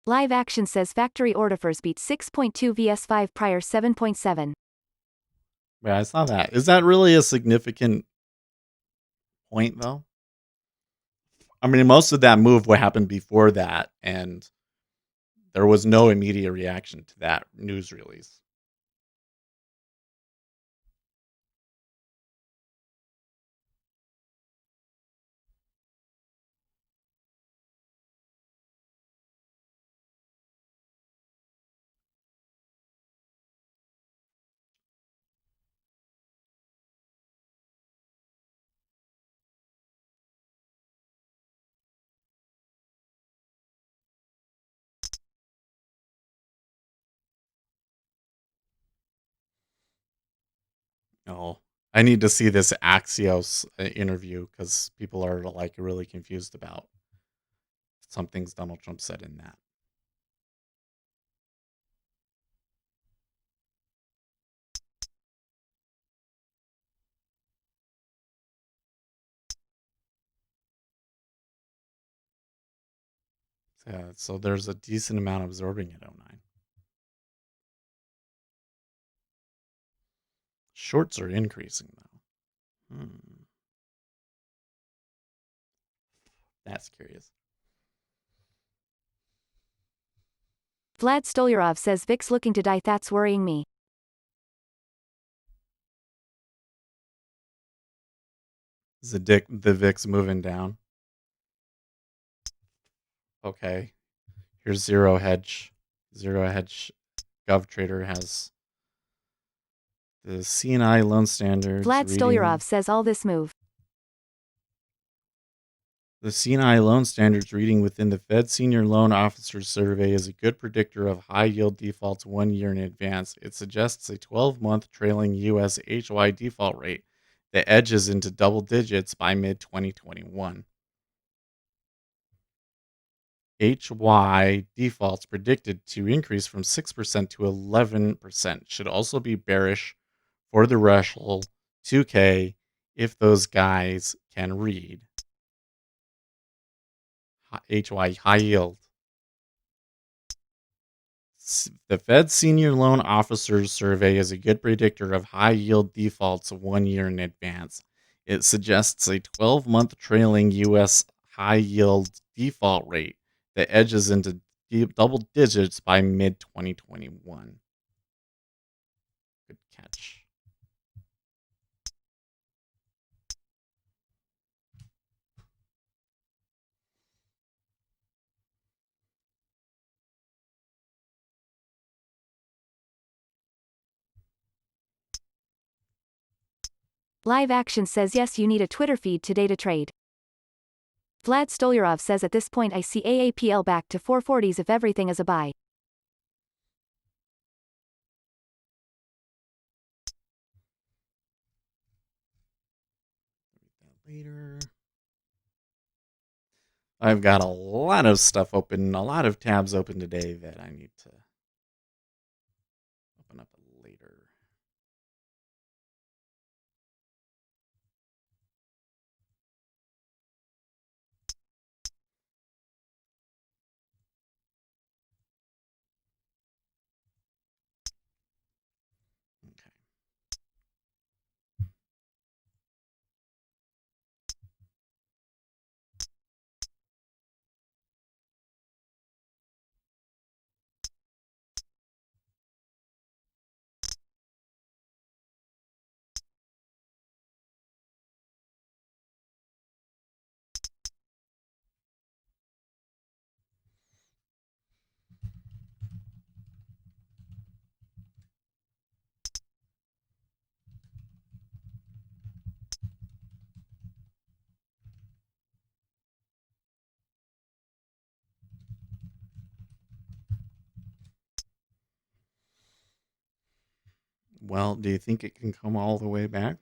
Live Action says factory orders beat 6.2 vs 5 prior 7.7. Yeah, I saw that. Is that really a significant point, though? I mean, most of that move what happened before that, and there was no immediate reaction to that news release. Oh, I need to see this Axios interview because people are like really confused about some things Donald Trump said in that. Yeah, so there's a decent amount absorbing at 09. Shorts are increasing though. That's curious. Vlad Stolyarov says Vic's looking to die. That's worrying me. Is the VIX moving down? Okay. Here's Zero Hedge. Zero Hedge GovTrader has the CNI loan standards. Vlad Stolyarov says all this move. The CNI loan standards reading within the Fed Senior Loan Officers Survey is a good predictor of high-yield defaults 1 year in advance. It suggests a 12-month trailing U.S. HY default rate that edges into double digits by mid-2021. HY defaults predicted to increase from 6% to 11% should also be bearish for the Russell 2K if those guys can read. HY high yield. The Fed Senior Loan Officers Survey is a good predictor of high yield defaults 1 year in advance. It suggests a 12-month trailing U.S. high yield default rate that edges into double digits by mid-2021. Good catch. Live Action says yes, you need a Twitter feed today to trade. Vlad Stolyarov says at this point I see AAPL back to 440s if everything is a buy. Later. I've got a lot of stuff open, a lot of tabs open today that I need to open up later. Okay. Well, do you think it can come all the way back?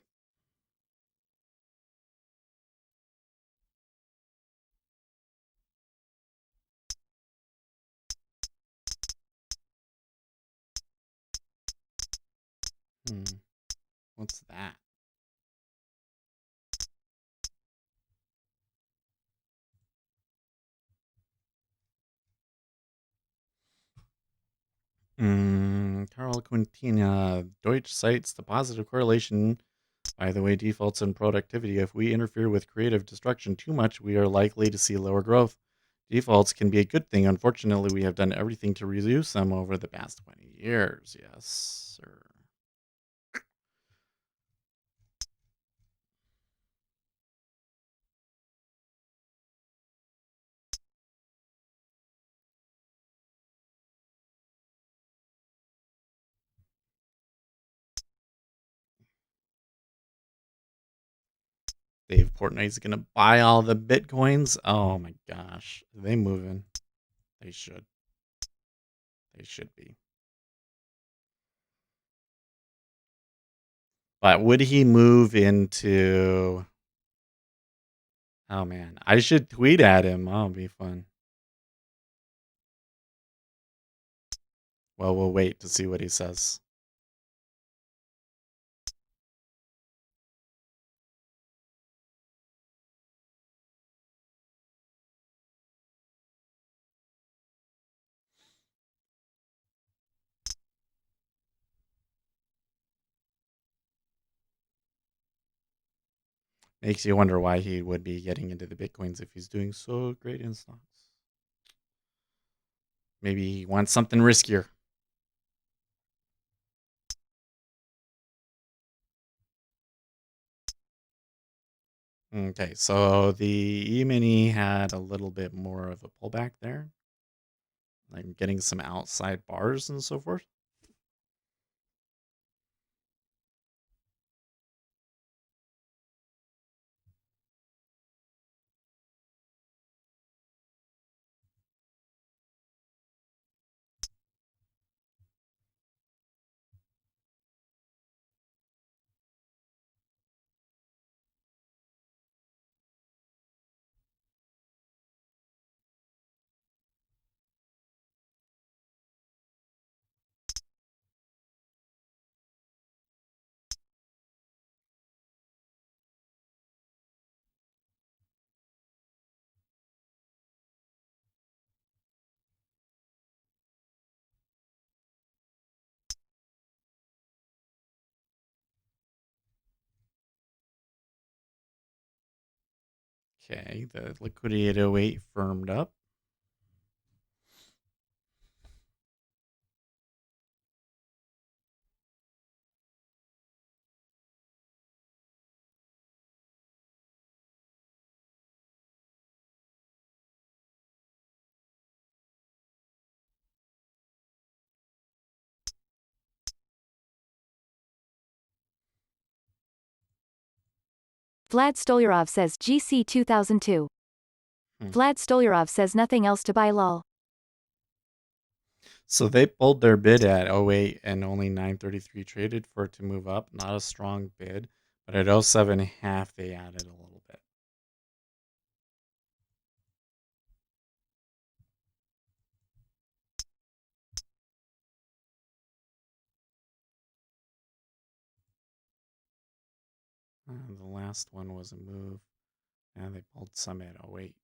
What's that? Carl Quintina, Deutsch cites the positive correlation. By the way, defaults in productivity. If we interfere with creative destruction too much, we are likely to see lower growth. Defaults can be a good thing. Unfortunately, we have done everything to reduce them over the past 20 years. Yes, sir. Dave Portnoy's going to buy all the Bitcoins. Oh my gosh. Are they moving? They should. They should be. But would he move into... Oh man, I should tweet at him. Oh, it'll be fun. Well, we'll wait to see what he says. Makes you wonder why he would be getting into the Bitcoins if he's doing so great in stocks. Maybe he wants something riskier. Okay, so the E-mini had a little bit more of a pullback there. I'm getting some outside bars and so forth. Okay, the liquidity at 08 firmed up. Vlad Stolyarov says GC 2002. Vlad Stolyarov says nothing else to buy lol. So they pulled their bid at 08 and only 933 traded for it to move up. Not a strong bid, but at 07.5 they added a little bit. The last one was a move, and they pulled some at 08.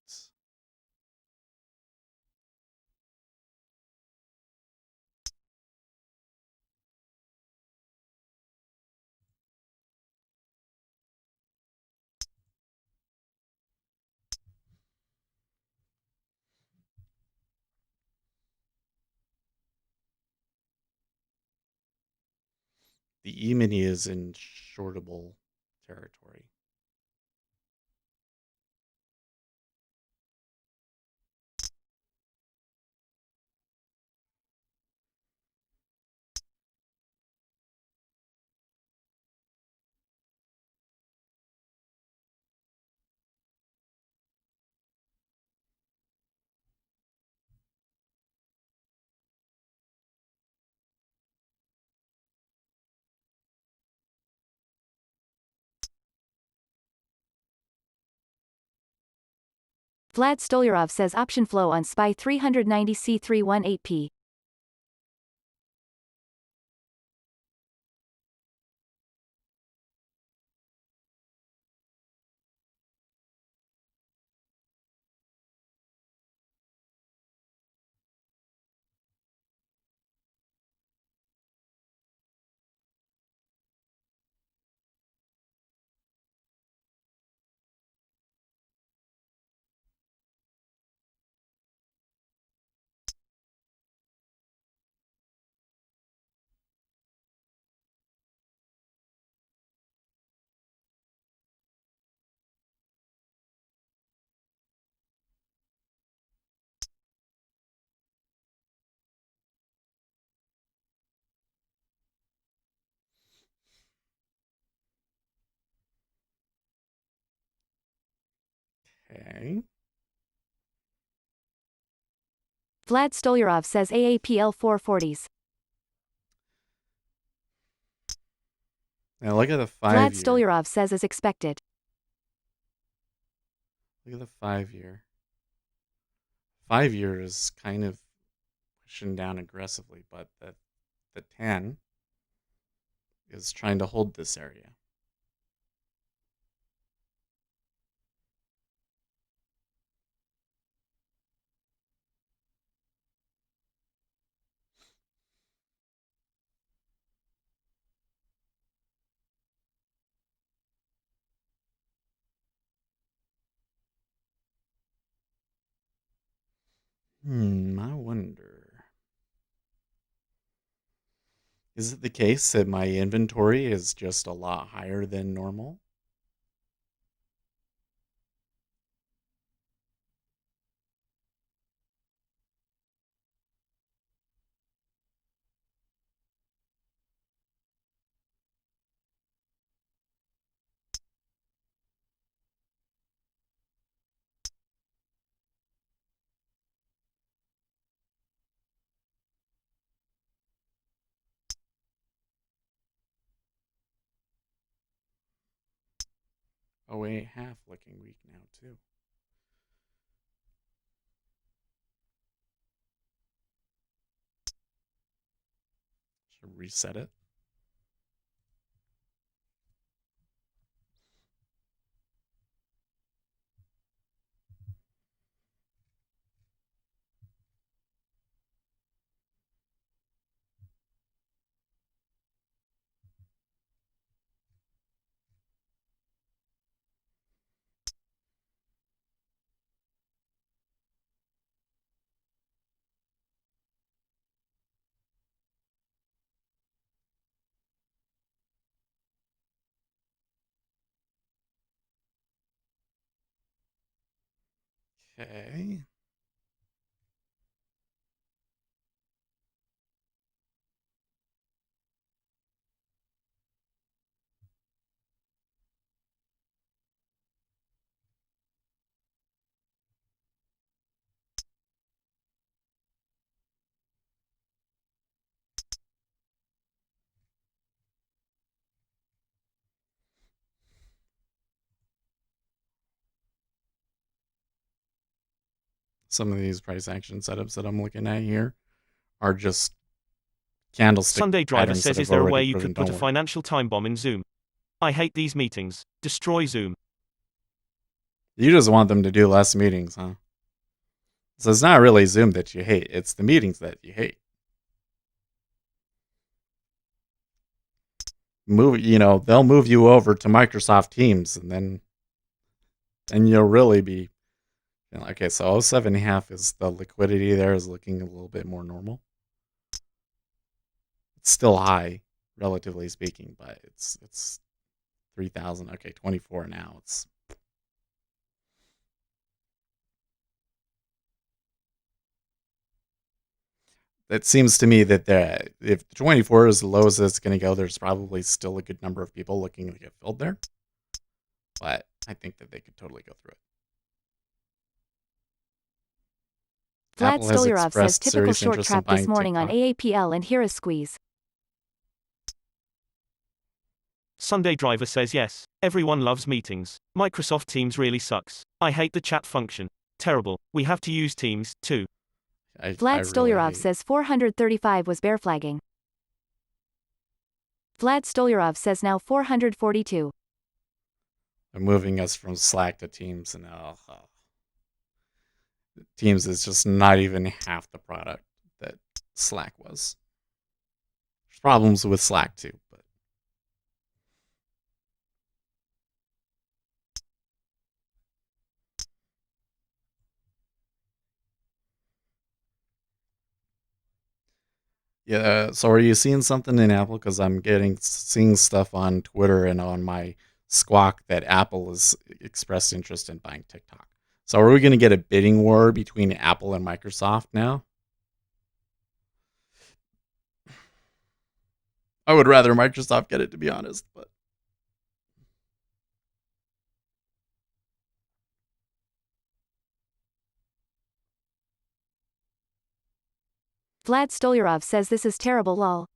The E-mini is in shortable territory. Vlad Stolyarov says option flow on SPY 390C318P. Okay. Vlad Stolyarov says AAPL 440s. Now look at the Vlad 5-year. Stolyarov says as expected. Look at the 5-year. 5-year is kind of pushing down aggressively, but the 10 is trying to hold this area. I wonder. Is it the case that my inventory is just a lot higher than normal? Oh wait, half looking weak now too. Should reset it. Okay. Some of these price action setups that I'm looking at here are just candlestick Sunday Driver patterns that says, is have there a already way you proven could put a don't work. financial time bomb in Zoom? I hate these meetings. Destroy Zoom. You just want them to do less meetings, huh? So it's not really Zoom that you hate, it's the meetings that you hate. They'll move you over to Microsoft Teams, and then you'll really be okay. So 07.5 is the liquidity there is looking a little bit more normal. It's still high, relatively speaking, but it's 3,000. Okay, 24 now. It seems to me that if 24 is the lowest it's going to go, there's probably still a good number of people looking to get filled there. But I think that they could totally go through it. Vlad Apple has Stolyarov says expressed typical serious short interest in trap this buying morning on TikTok. AAPL and here is squeeze. Sunday Driver says, yes, everyone loves meetings. Microsoft Teams really sucks. I hate the chat function. Terrible. We have to use Teams, too. Vlad Stolyarov says 435 was bear flagging. Vlad Stolyarov says now 442. They're moving us from Slack to Teams, and Teams is just not even half the product that Slack was. There's problems with Slack too, but yeah. So are you seeing something in Apple? Because I'm seeing stuff on Twitter and on my Squawk that Apple has expressed interest in buying TikTok. So are we going to get a bidding war between Apple and Microsoft now? I would rather Microsoft get it, to be honest, but Vlad Stolyarov says this is terrible lol.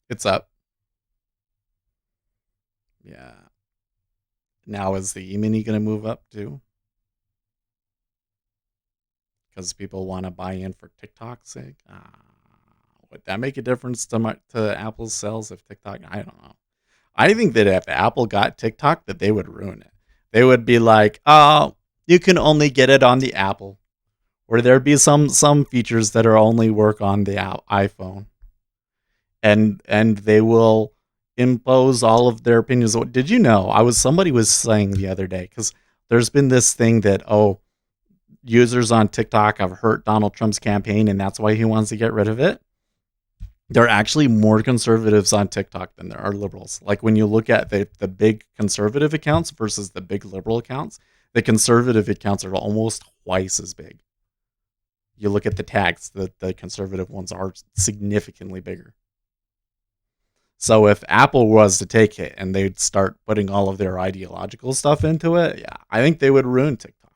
it's up. Yeah. Now is the E-mini going to move up too? Because people want to buy in for TikTok's sake? Would that make a difference to Apple's sales if TikTok? I don't know. I think that if Apple got TikTok, that they would ruin it. They would be like, oh, you can only get it on the Apple. Or there'd be some features that are only work on the iPhone. And they will impose all of their opinions. Did you know? Somebody was saying the other day, because there's been this thing that, users on TikTok have hurt Donald Trump's campaign and that's why he wants to get rid of it. There are actually more conservatives on TikTok than there are liberals. Like when you look at the big conservative accounts versus the big liberal accounts, the conservative accounts are almost twice as big. You look at the tags, the conservative ones are significantly bigger. So if Apple was to take it and they'd start putting all of their ideological stuff into it, yeah, I think they would ruin TikTok.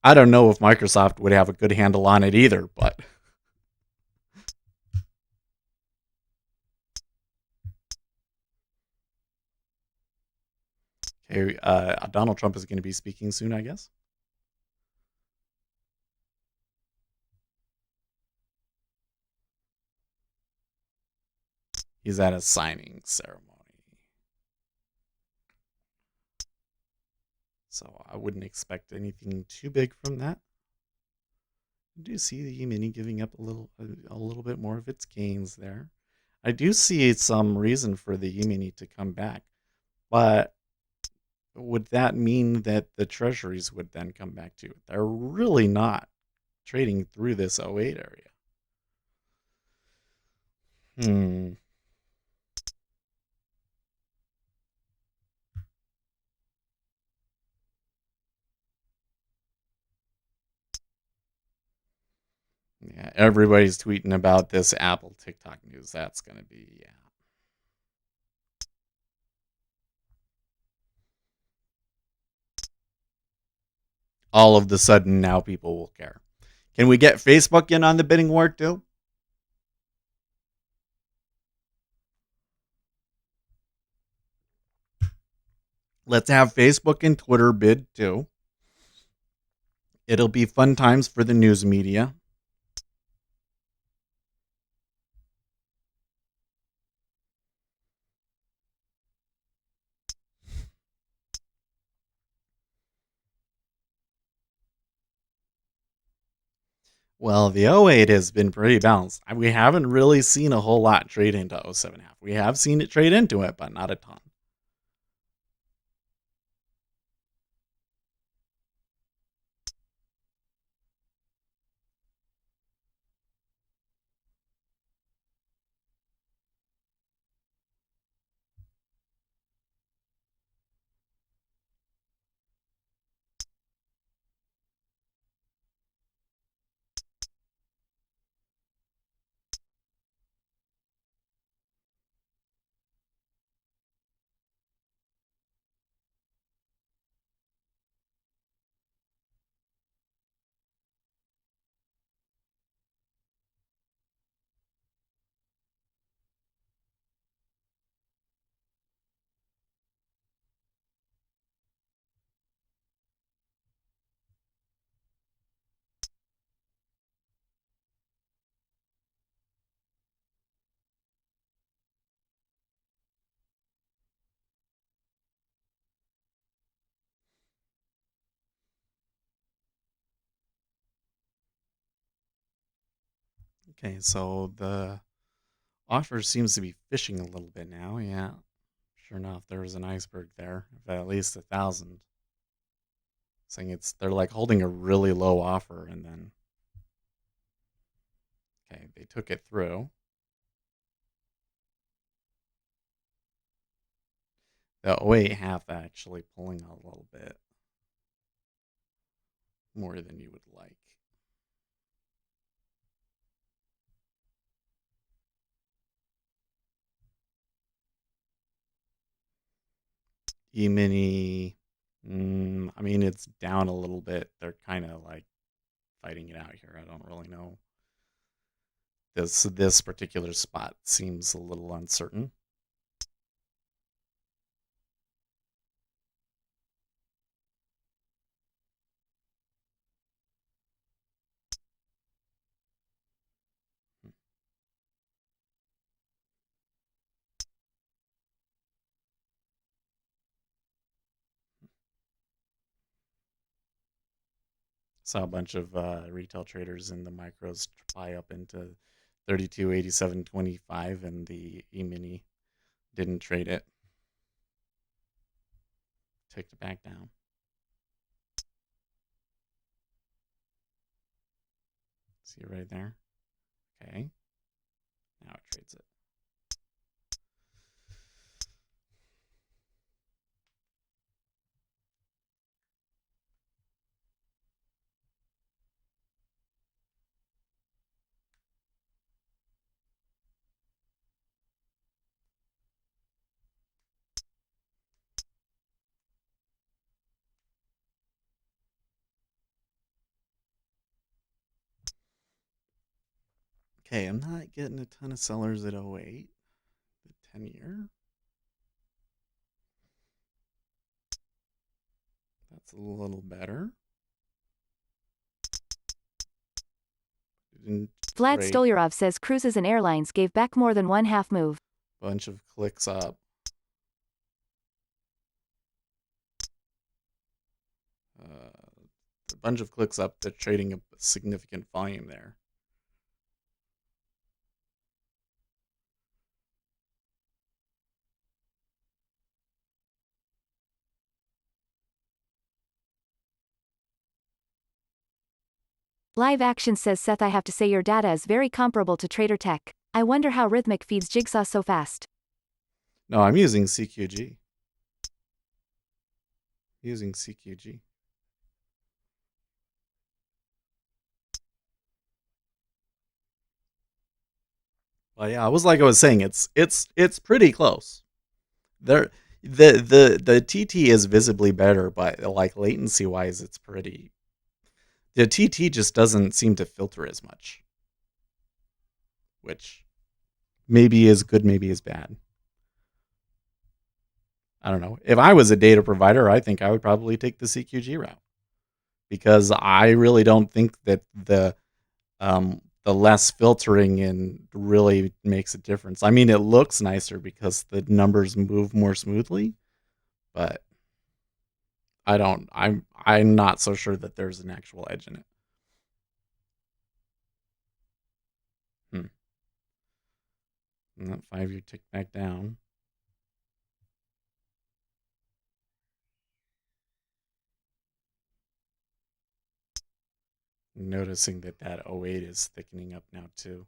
I don't know if Microsoft would have a good handle on it either, but okay, Donald Trump is going to be speaking soon, I guess. He's at a signing ceremony. So I wouldn't expect anything too big from that. I do see the E-mini giving up a little bit more of its gains there. I do see some reason for the E-mini to come back, but would that mean that the treasuries would then come back too? They're really not trading through this 08 area. Yeah, everybody's tweeting about this Apple TikTok news. That's going to be, yeah. All of the sudden now people will care. Can we get Facebook in on the bidding war too? Let's have Facebook and Twitter bid too. It'll be fun times for the news media. Well, the 08 has been pretty balanced. We haven't really seen a whole lot trade into 07.5. We have seen it trade into it, but not a ton. Okay, so the offer seems to be fishing a little bit now. Yeah, sure enough, there was an iceberg there of at least 1,000. Saying they're like holding a really low offer, and then okay, they took it through. The 08 half actually pulling a little bit more than you would like. E-mini, I mean, it's down a little bit. They're kind of like fighting it out here. I don't really know. This particular spot seems a little uncertain. Saw a bunch of retail traders in the micros buy up into 32.87.25, and the E-mini didn't trade it. Ticked it back down. See it right there? Okay. Now it trades it. Okay, I'm not getting a ton of sellers at 08. The 10-year. That's a little better. Vlad Stolyarov says cruises and airlines gave back more than one half move. Bunch of clicks up. A bunch of clicks up. They're trading a significant volume there. Live Action says Seth, I have to say your data is very comparable to Trader Tech. I wonder how Rhythmic feeds Jigsaw so fast. No, I'm using CQG. Using CQG. Well, yeah, I was saying, it's pretty close. There, the TT is visibly better, but like latency wise, it's pretty. The TT just doesn't seem to filter as much, which maybe is good, maybe is bad. I don't know. If I was a data provider, I think I would probably take the CQG route, because I really don't think that the less filtering in really makes a difference. I mean, it looks nicer because the numbers move more smoothly, but I'm not so sure that there's an actual edge in it. And that 5-year ticked back down. Noticing that 08 is thickening up now too.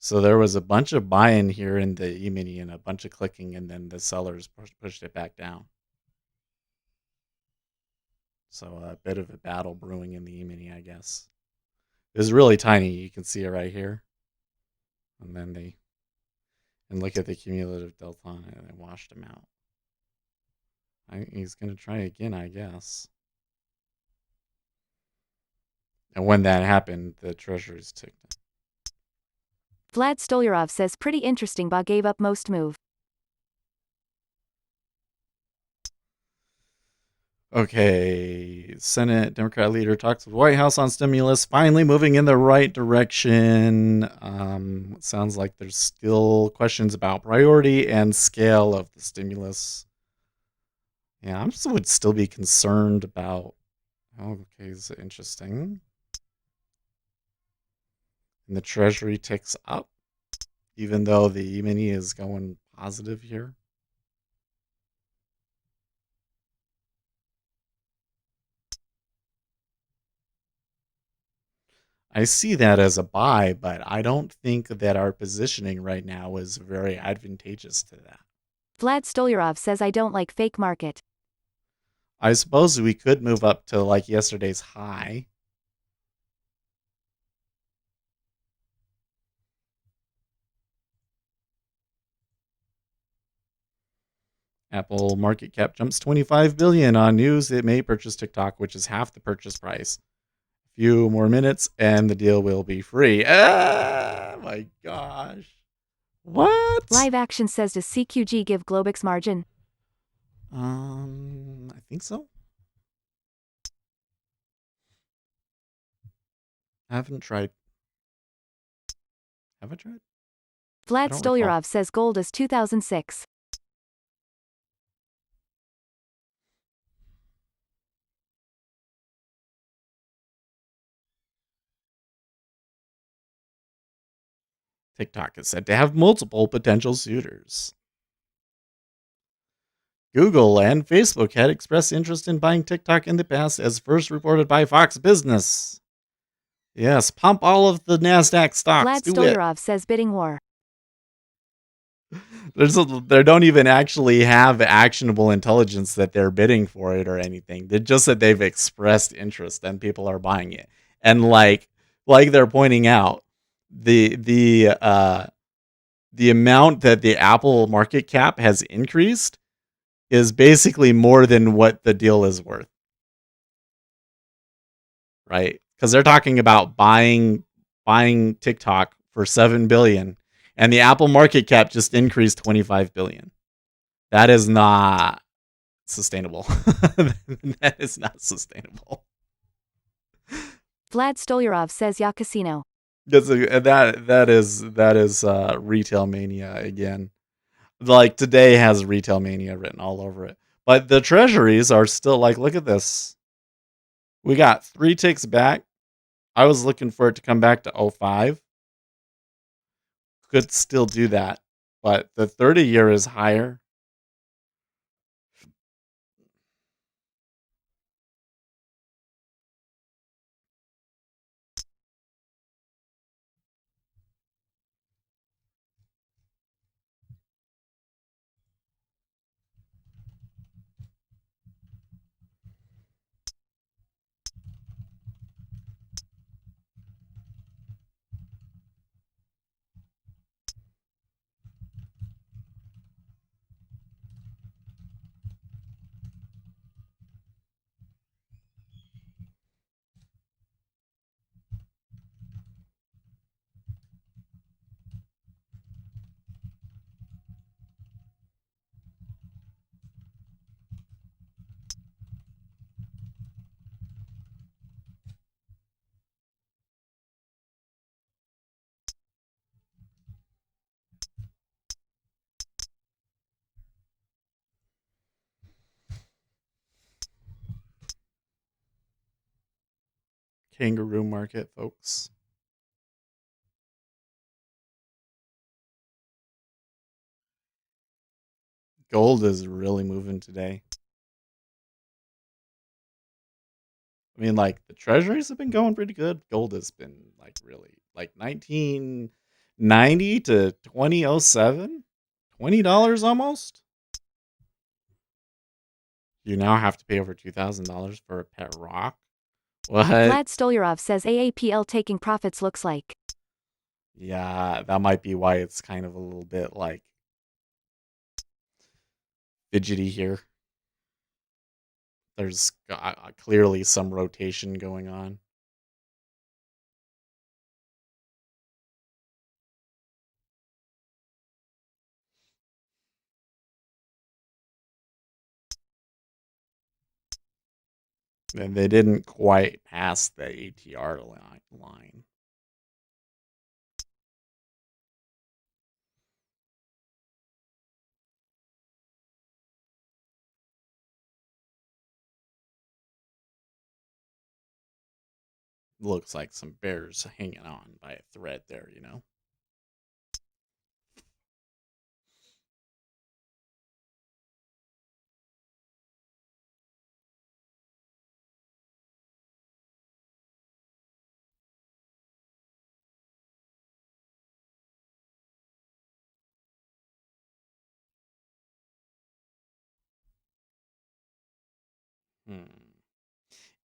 So there was a bunch of buy-in here in the E-mini and a bunch of clicking, and then the sellers pushed it back down. So a bit of a battle brewing in the E-mini, I guess. It was really tiny. You can see it right here. And then look at the cumulative delta on it, and they washed him out. He's going to try again, I guess. And when that happened, the treasuries ticked. Vlad Stolyarov says pretty interesting, but gave up most move. Okay, Senate Democrat leader talks with White House on stimulus, finally moving in the right direction. Sounds like there's still questions about priority and scale of the stimulus. Yeah, I would still be concerned about. Okay, it's interesting. And the Treasury ticks up, even though the E-mini is going positive here. I see that as a buy, but I don't think that our positioning right now is very advantageous to that. Vlad Stolyarov says I don't like fake market. I suppose we could move up to like yesterday's high. Apple market cap jumps 25 billion on news it may purchase TikTok, which is half the purchase price. A few more minutes and the deal will be free. Ah, my gosh. What? Live Action says does CQG give Globix margin? I think so. I haven't tried. Have I tried? Vlad Stolyarov says gold is 2006. TikTok is said to have multiple potential suitors. Google and Facebook had expressed interest in buying TikTok in the past, as first reported by Fox Business. Yes, pump all of the NASDAQ stocks. Vlad Do it. Stolyarov says bidding war. They don't even actually have actionable intelligence that they're bidding for it or anything. They're just that they've expressed interest and people are buying it. And like they're pointing out, the amount that the Apple market cap has increased is basically more than what the deal is worth. Right? Because they're talking about buying TikTok for 7 billion and the Apple market cap just increased 25 billion. That is not sustainable. That is not sustainable. Vlad Stolyarov says Ya Casino. That is retail mania again. Like today has retail mania written all over it. But the treasuries are still like, look at this. We got 3 ticks back. I was looking for it to come back to 05. Could still do that. But the 30-year is higher. Kangaroo market, folks. Gold is really moving today. I mean, like the treasuries have been going pretty good. Gold has been like really like 1990 to 2007, $20 almost. You now have to pay over $2,000 for a pet rock. What? Vlad Stolyarov says AAPL taking profits looks like. Yeah, that might be why it's kind of a little bit like fidgety here. There's clearly some rotation going on. And they didn't quite pass the ATR line. Looks like some bears hanging on by a thread there, you know?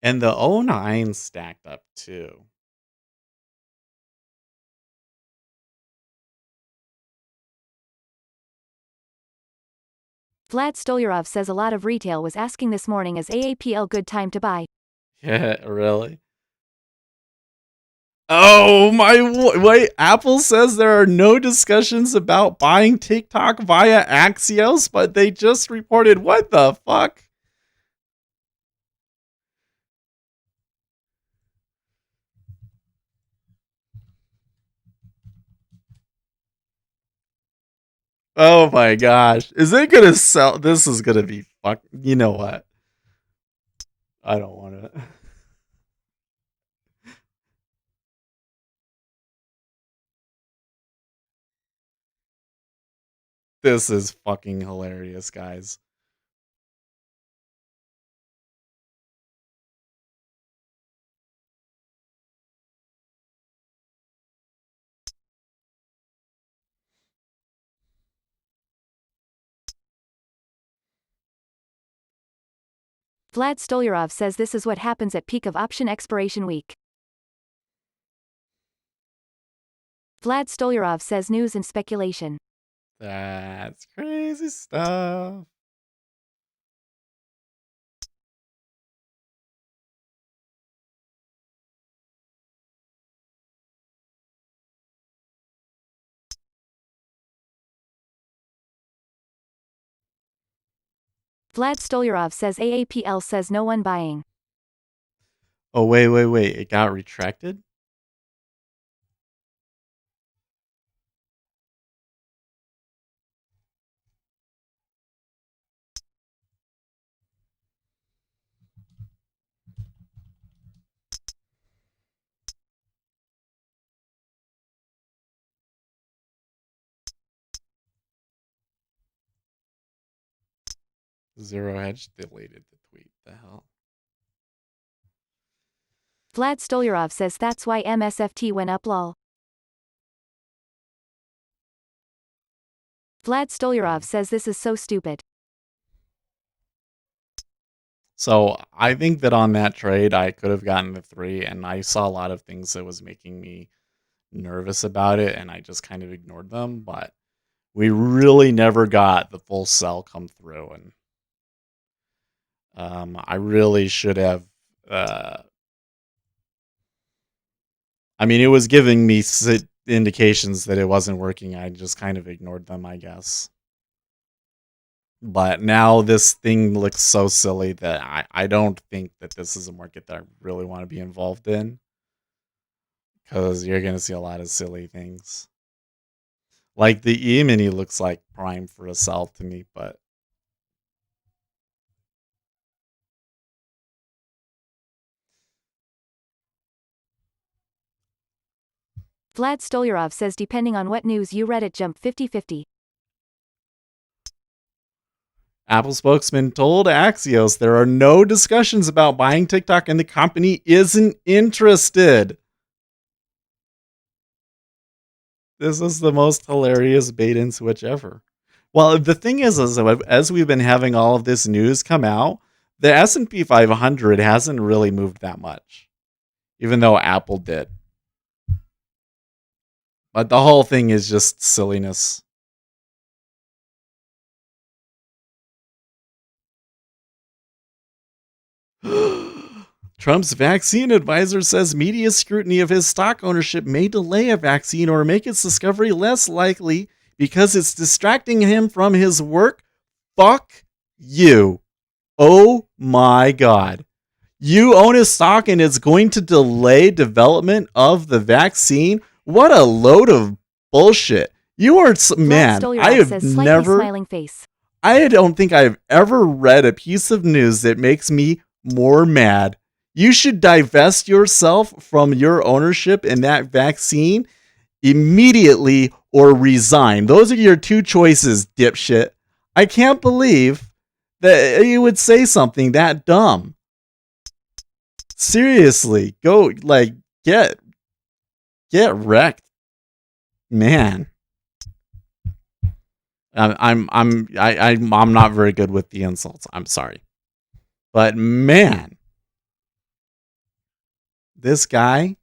And the 09 stacked up too. Vlad Stolyarov says a lot of retail was asking this morning is AAPL good time to buy. Yeah, really? Oh my, wait, Apple says there are no discussions about buying TikTok via Axios, but they just reported, what the fuck? Oh my gosh. Is it gonna sell? This is gonna be fuck. You know what? I don't want to. This is fucking hilarious, guys. Vlad Stolyarov says this is what happens at peak of option expiration week. Vlad Stolyarov says news and speculation. That's crazy stuff. Vlad Stolyarov says AAPL says no one buying. Oh, wait. It got retracted? Zero Hedge deleted the tweet. The hell? Vlad Stolyarov says that's why MSFT went up lol. Vlad Stolyarov says this is so stupid. So I think that on that trade, I could have gotten the 3, and I saw a lot of things that was making me nervous about it, and I just kind of ignored them. But we really never got the full sell come through, and I really should have. I mean, it was giving me indications that it wasn't working. I just kind of ignored them, I guess. But now this thing looks so silly that I don't think that this is a market that I really want to be involved in. Because you're going to see a lot of silly things. Like the E-mini looks like prime for a sell to me, but... Vlad Stolyarov says depending on what news you read it jump 50-50. Apple spokesman told Axios there are no discussions about buying TikTok and the company isn't interested. This is the most hilarious bait and switch ever. Well, the thing is as we've been having all of this news come out, the S&P 500 hasn't really moved that much, even though Apple did. But the whole thing is just silliness. Trump's vaccine advisor says media scrutiny of his stock ownership may delay a vaccine or make its discovery less likely because it's distracting him from his work. Fuck you. Oh my God. You own a stock and it's going to delay development of the vaccine? What a load of bullshit. You are, man, I have never, smiling face. I don't think I've ever read a piece of news that makes me more mad. You should divest yourself from your ownership in that vaccine immediately or resign. Those are your two choices, dipshit. I can't believe that you would say something that dumb. Seriously, go get wrecked, man. I'm not very good with the insults. I'm sorry, but man, this guy,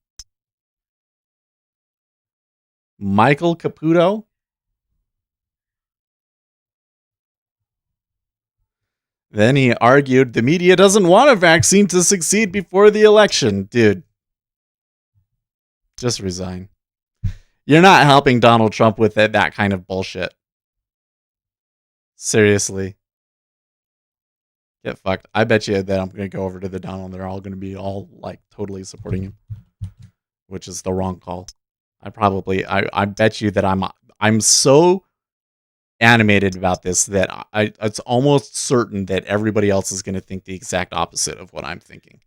Michael Caputo. Then he argued the media doesn't want a vaccine to succeed before the election. Dude, just resign. You're not helping Donald Trump with that kind of bullshit. Seriously. Get fucked. I bet you that I'm going to go over to the Donald and they're all going to be all like totally supporting him, which is the wrong call. I bet you that I'm so animated about this that it's almost certain that everybody else is going to think the exact opposite of what I'm thinking.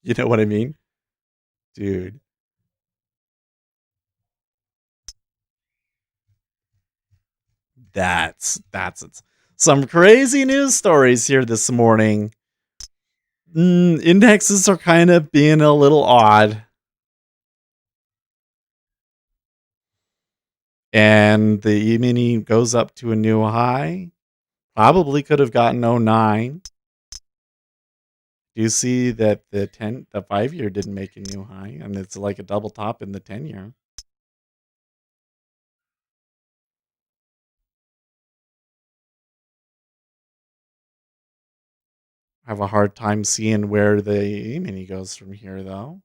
You know what I mean? Dude. That's it. Some crazy news stories here this morning. Indexes are kind of being a little odd. And the E-mini goes up to a new high. Probably could have gotten 09. Do you see that the 5-year didn't make a new high, and it's like a double top in the 10-year? I have a hard time seeing where the E-mini goes from here, though.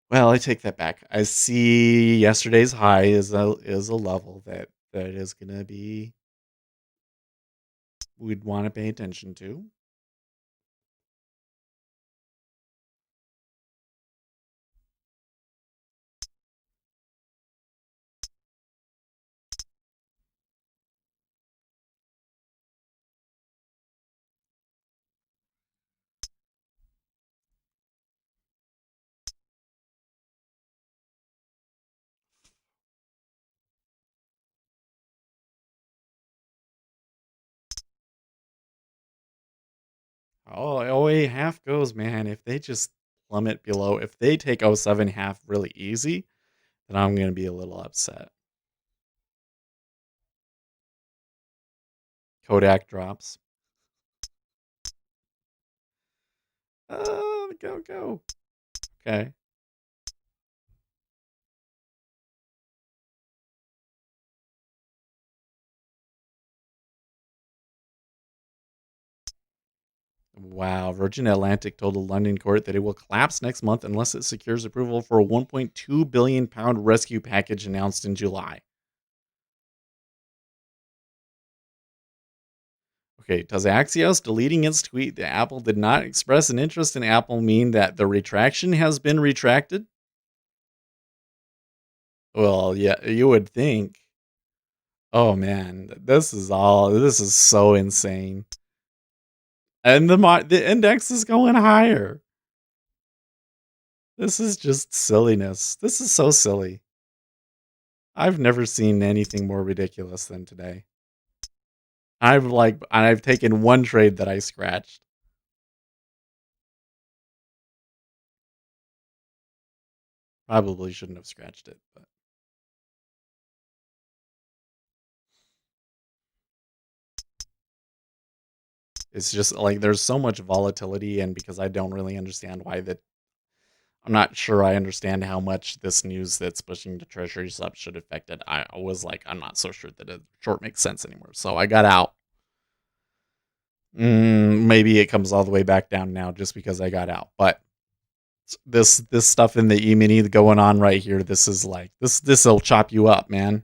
Well, I take that back. I see yesterday's high is a level that is gonna be we'd want to pay attention to. Oh, OA half goes, man. If they just plummet below, if they take 07 half really easy, then I'm gonna be a little upset. Kodak drops. Go. Okay. Wow. Virgin Atlantic told a London court that it will collapse next month unless it secures approval for a £1.2 billion rescue package announced in July. Okay, does Axios deleting its tweet that Apple did not express an interest in Apple mean that the retraction has been retracted? Well, yeah, you would think. Oh man, this is so insane. And the index is going higher. This is just silliness. This is so silly. I've never seen anything more ridiculous than today. I've taken one trade that I scratched. Probably shouldn't have scratched it, but it's just like there's so much volatility, and because I don't really understand why that, I'm not sure I understand how much this news that's pushing the treasuries up should affect it. I was like, I'm not so sure that a short makes sense anymore. So I got out. Maybe it comes all the way back down now just because I got out. But this stuff in the E-mini going on right here, this is like, this'll chop you up, man.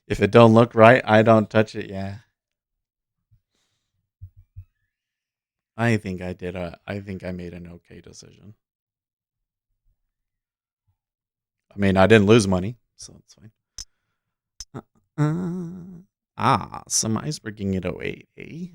If it don't look right, I don't touch it. Yeah. I think I made an okay decision. I mean, I didn't lose money, so it's fine. Some iceberging at 08, eh?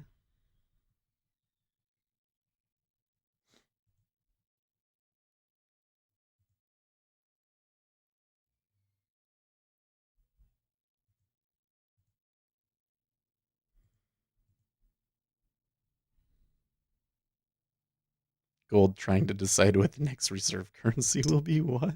Gold trying to decide what the next reserve currency will be. What?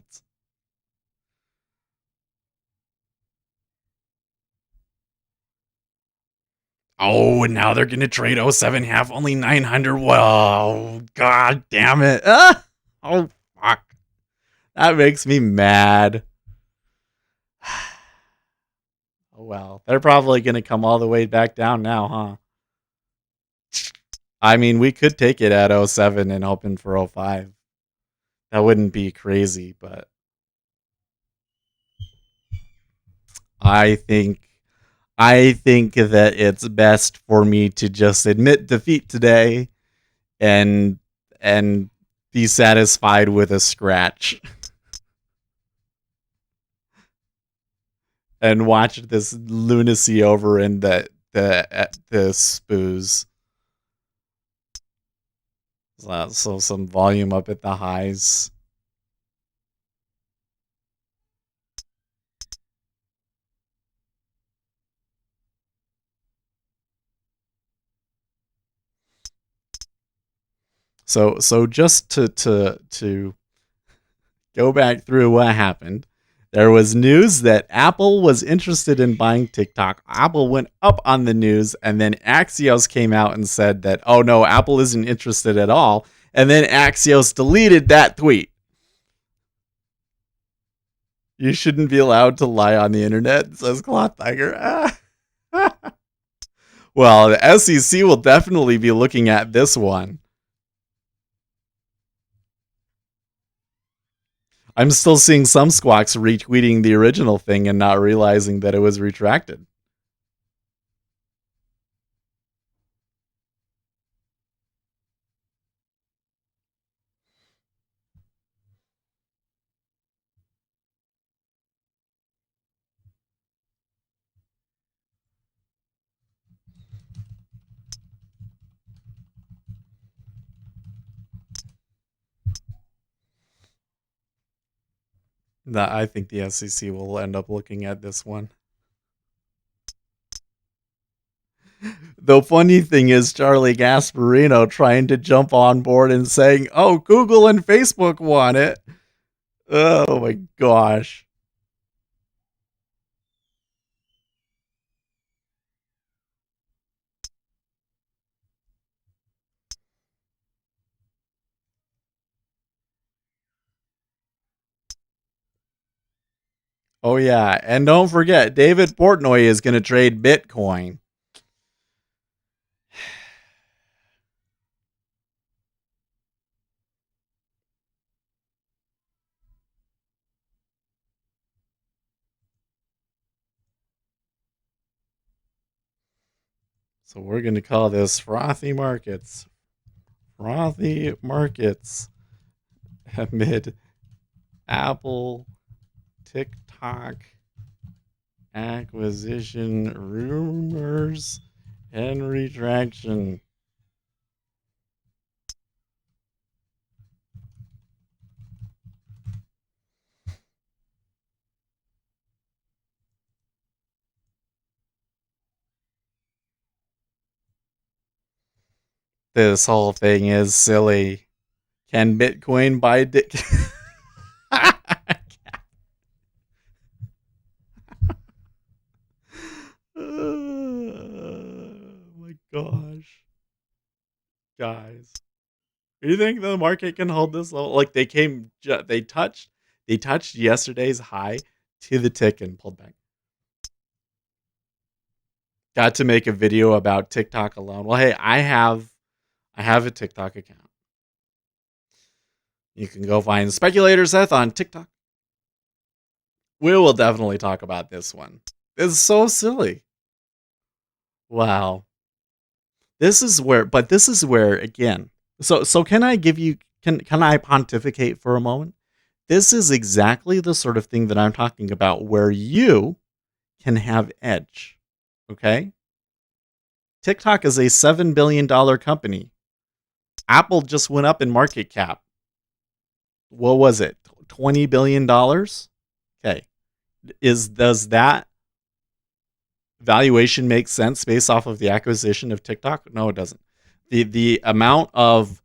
Oh, and now they're going to trade 07 half only 900. Whoa, god damn it. Oh, fuck. That makes me mad. Oh, well. They're probably going to come all the way back down now, huh? I mean, we could take it at 07 and open for 05. That wouldn't be crazy, but I think that it's best for me to just admit defeat today and be satisfied with a scratch. And watch this lunacy over in the spoos. So some volume up at the highs. So just to go back through what happened. There was news that Apple was interested in buying TikTok. Apple went up on the news, and then Axios came out and said that, oh no, Apple isn't interested at all. And then Axios deleted that tweet. You shouldn't be allowed to lie on the internet, says Cloth Tiger. Well, the SEC will definitely be looking at this one. I'm still seeing some squawks retweeting the original thing and not realizing that it was retracted. I think the SEC will end up looking at this one. The funny thing is Charlie Gasparino trying to jump on board and saying, oh, Google and Facebook want it. Oh my gosh. Oh yeah, and don't forget, David Portnoy is going to trade Bitcoin. So we're going to call this Frothy Markets. Frothy Markets amid Apple TikTok acquisition rumors and retraction. This whole thing is silly. Can Bitcoin buy dick? Oh my gosh. Guys. Do you think the market can hold this level? Like they touched yesterday's high to the tick and pulled back. Got to make a video about TikTok alone. Well, hey, I have a TikTok account. You can go find Speculator Seth on TikTok. We will definitely talk about this one. It's so silly. Wow. This is where again. So can I give you can I pontificate for a moment? This is exactly the sort of thing that I'm talking about where you can have edge. Okay? TikTok is a $7 billion company. Apple just went up in market cap. What was it? $20 billion? Okay. Does that valuation make sense based off of the acquisition of TikTok? No, it doesn't. The amount of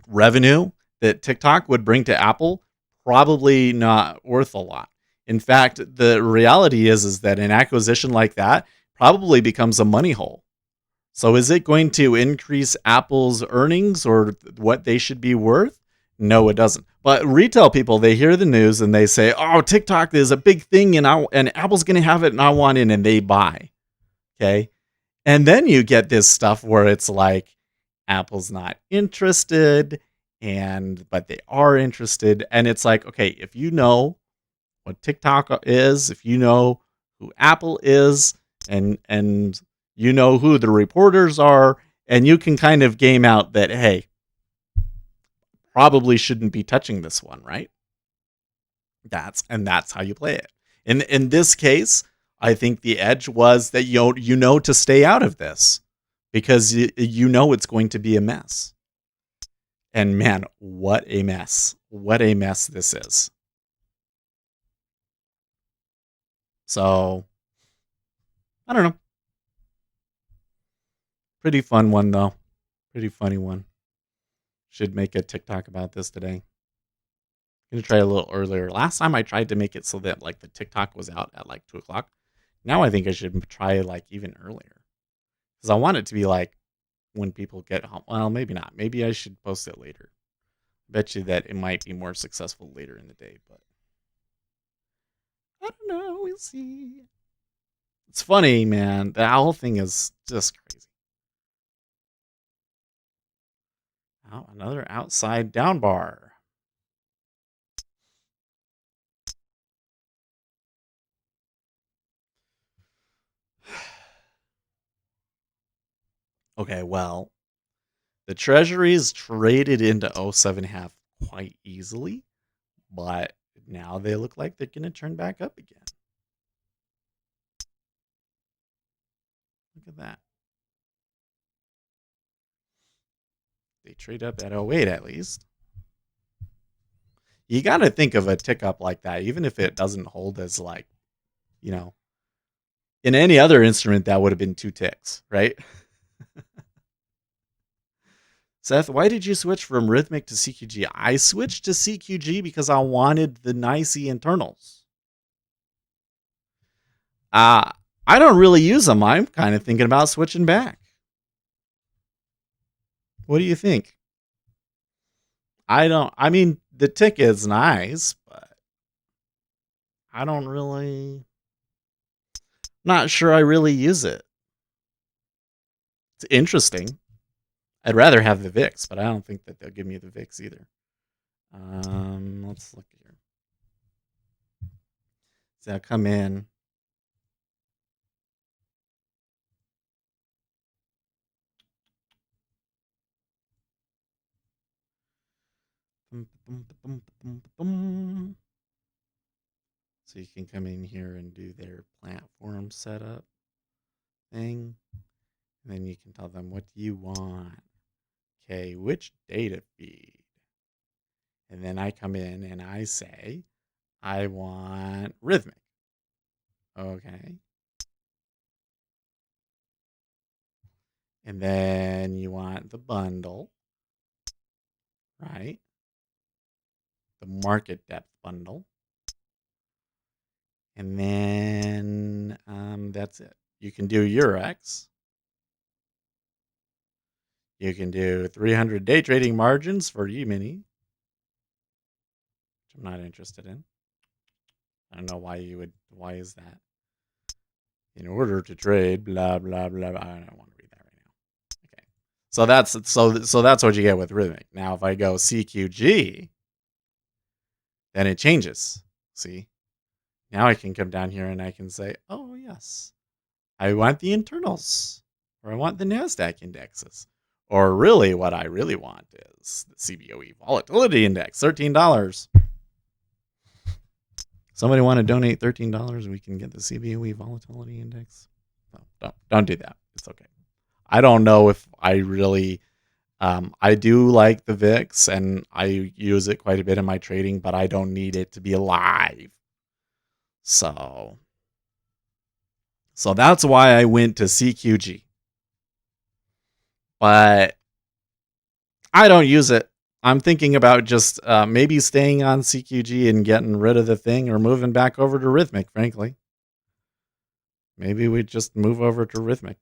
revenue that TikTok would bring to Apple, probably not worth a lot. In fact, the reality is that an acquisition like that probably becomes a money hole. So is it going to increase Apple's earnings or what they should be worth? No, it doesn't. But retail people, they hear the news and they say, oh, TikTok is a big thing and Apple's going to have it and I want it, and they buy. Okay. And then you get this stuff where it's like, Apple's not interested, but they are interested. And it's like, okay, if you know what TikTok is, if you know who Apple is, and you know who the reporters are, and you can kind of game out that, hey, probably shouldn't be touching this one, right? That's how you play it. In this case, I think the edge was that you know to stay out of this because you know it's going to be a mess. And man, what a mess. What a mess this is. So, I don't know. Pretty fun one, though. Pretty funny one. Should make a TikTok about this today. I'm gonna try a little earlier. Last time I tried to make it so that like the TikTok was out at like 2 o'clock. Now I think I should try like even earlier because I want it to be like when people get home. Well, maybe not. Maybe I should post it later. Bet you that it might be more successful later in the day, but I don't know. We'll see. It's funny, man. The owl thing is just crazy. Oh, another outside down bar. Okay, well, the treasuries traded into 07.5 quite easily, but now they look like they're going to turn back up again. Look at that. They trade up at 08 at least. You got to think of a tick up like that, even if it doesn't hold as like, you know, in any other instrument that would have been 2 ticks, right? Seth, why did you switch from Rhythmic to CQG? I switched to CQG because I wanted the nicey internals. I don't really use them. I'm kind of thinking about switching back. What do you think? I mean, the tick is nice, but I don't really, not sure I really use it. It's interesting. I'd rather have the VIX, but I don't think that they'll give me the VIX either. Let's look here. So I'll come in. So you can come in here and do their platform setup thing. And then you can tell them, what do you want? Okay, which data feed? And then I come in and I say, I want Rhythmic. Okay. And then you want the bundle, right? The market depth bundle. And then that's it. You can do Eurex. You can do 300 day trading margins for E-mini, which I'm not interested in. I don't know why you would. Why is that? In order to trade, blah blah blah. I don't want to read that right now. Okay, so that's what you get with Rhythmic. Now, if I go CQG, then it changes. See, now I can come down here and I can say, oh yes, I want the internals, or I want the Nasdaq indexes, or really, what I really want is the CBOE volatility index, $13. Somebody want to donate $13? We can get the CBOE volatility index. No, don't do that. It's okay. I don't know if I really. I do like the VIX and I use it quite a bit in my trading, but I don't need it to be alive. So that's why I went to CQG. But I don't use it. I'm thinking about just maybe staying on CQG and getting rid of the thing or moving back over to Rhythmic, frankly. Maybe we just move over to Rhythmic.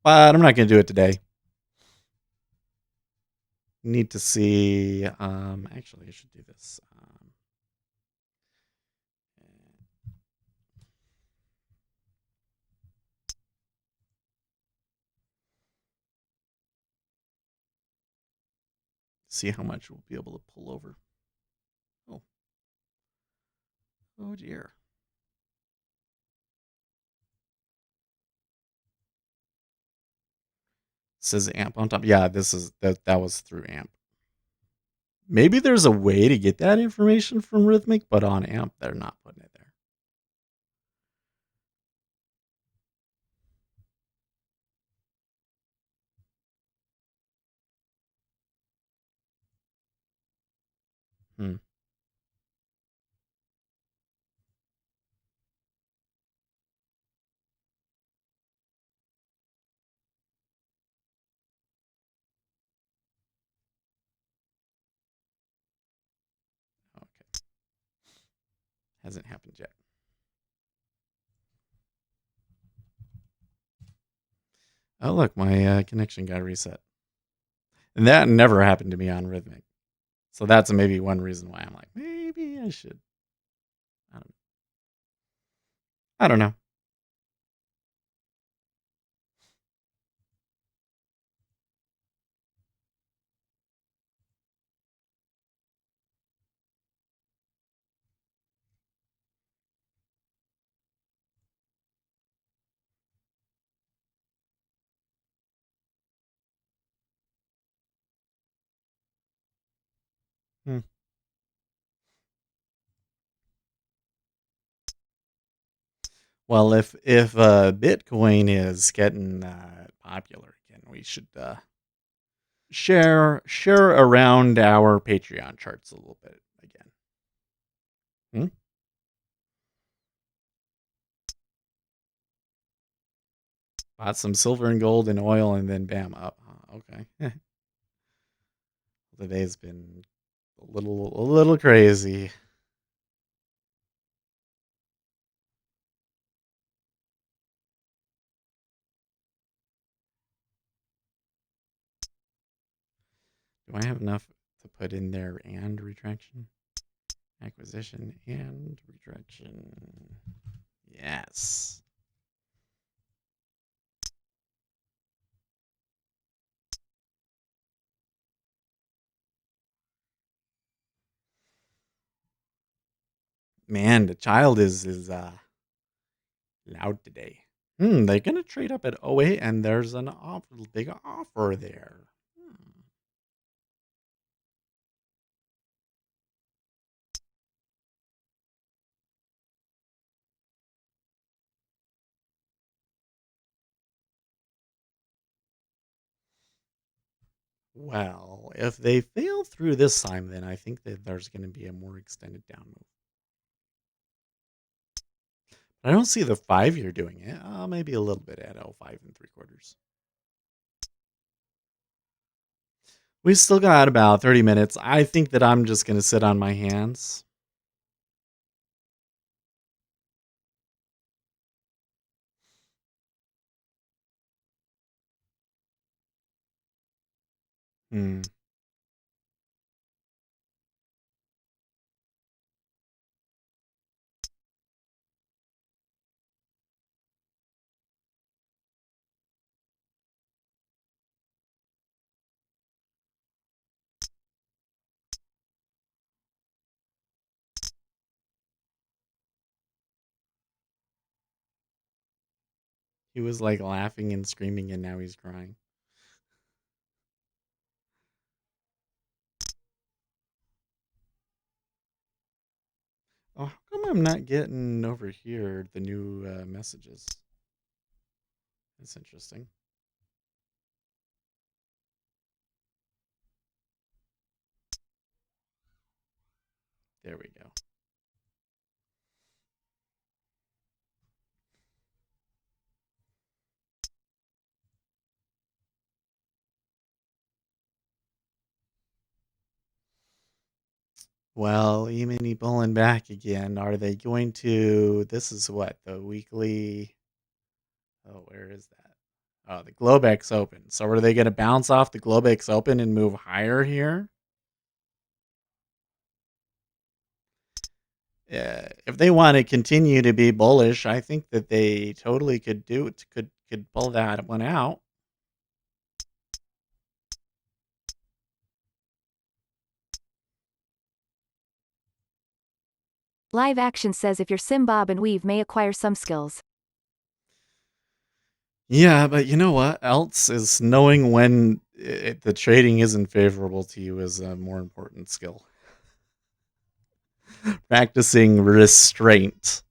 But I'm not going to do it today. Need to see. Actually, I should do this. See how much we'll be able to pull over. Oh dear. Says AMP on top. Yeah, this is that was through AMP. Maybe there's a way to get that information from Rhythmic, but on AMP they're not putting it there. Hmm. Hasn't happened yet. Oh, look, my connection got reset. And that never happened to me on Rhythmic. So that's maybe one reason why I'm like, maybe I should. I don't know. Hmm. Well, if Bitcoin is getting popular again, we should share around our Patreon charts a little bit again. Hmm? Bought some silver and gold and oil, and then bam, up. Okay. The day's been a little crazy. Do I have enough to put in there and retraction? Acquisition and retraction. Yes. Man, the child is loud today. They're gonna trade up at 08, and there's an big offer there. Well, if they fail through this time, then I think that there's going to be a more extended down move. I don't see the 5-year doing it. Maybe a little bit at 05 3/4. We still got about 30 minutes. I think that I'm just going to sit on my hands. Hmm. He was like laughing and screaming, and now he's crying. Oh, how come I'm not getting over here the new messages? That's interesting. There we go. Well, E-mini pulling back again. Are they going to? This is what the weekly. Oh, where is that? Oh, the Globex Open. So are they going to bounce off the Globex Open and move higher here? If they want to continue to be bullish, I think that they totally could do it. Could pull that one out. Live Action says if your sim bob and weave may acquire some skills. Yeah, but you know what else is knowing when the trading isn't favorable to you is a more important skill. Practicing restraint.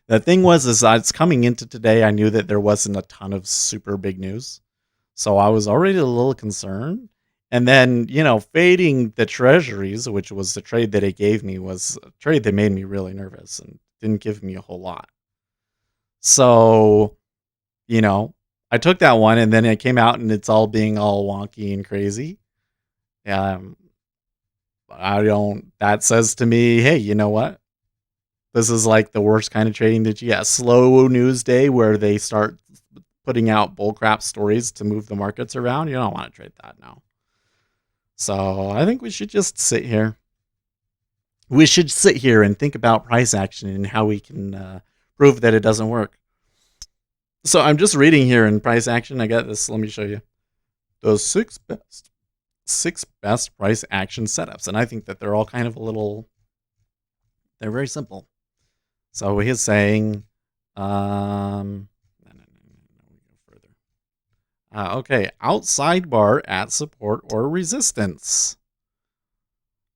The thing was, is it's coming into today, I knew that there wasn't a ton of super big news. So I was already a little concerned. And then, fading the treasuries, which was the trade that it gave me, was a trade that made me really nervous and didn't give me a whole lot. So, I took that one, and then it came out and it's all being all wonky and crazy. That says to me, hey, you know what? This is like the worst kind of trading that you get. Slow news day where they start putting out bullcrap stories to move the markets around. You don't want to trade that now. So I think we should just sit here. We should sit here and think about price action and how we can prove that it doesn't work. So I'm just reading here in price action. I got this. Let me show you. Those six best price action setups. And I think that they're all kind of they're very simple. So he's saying, okay, outside bar at support or resistance.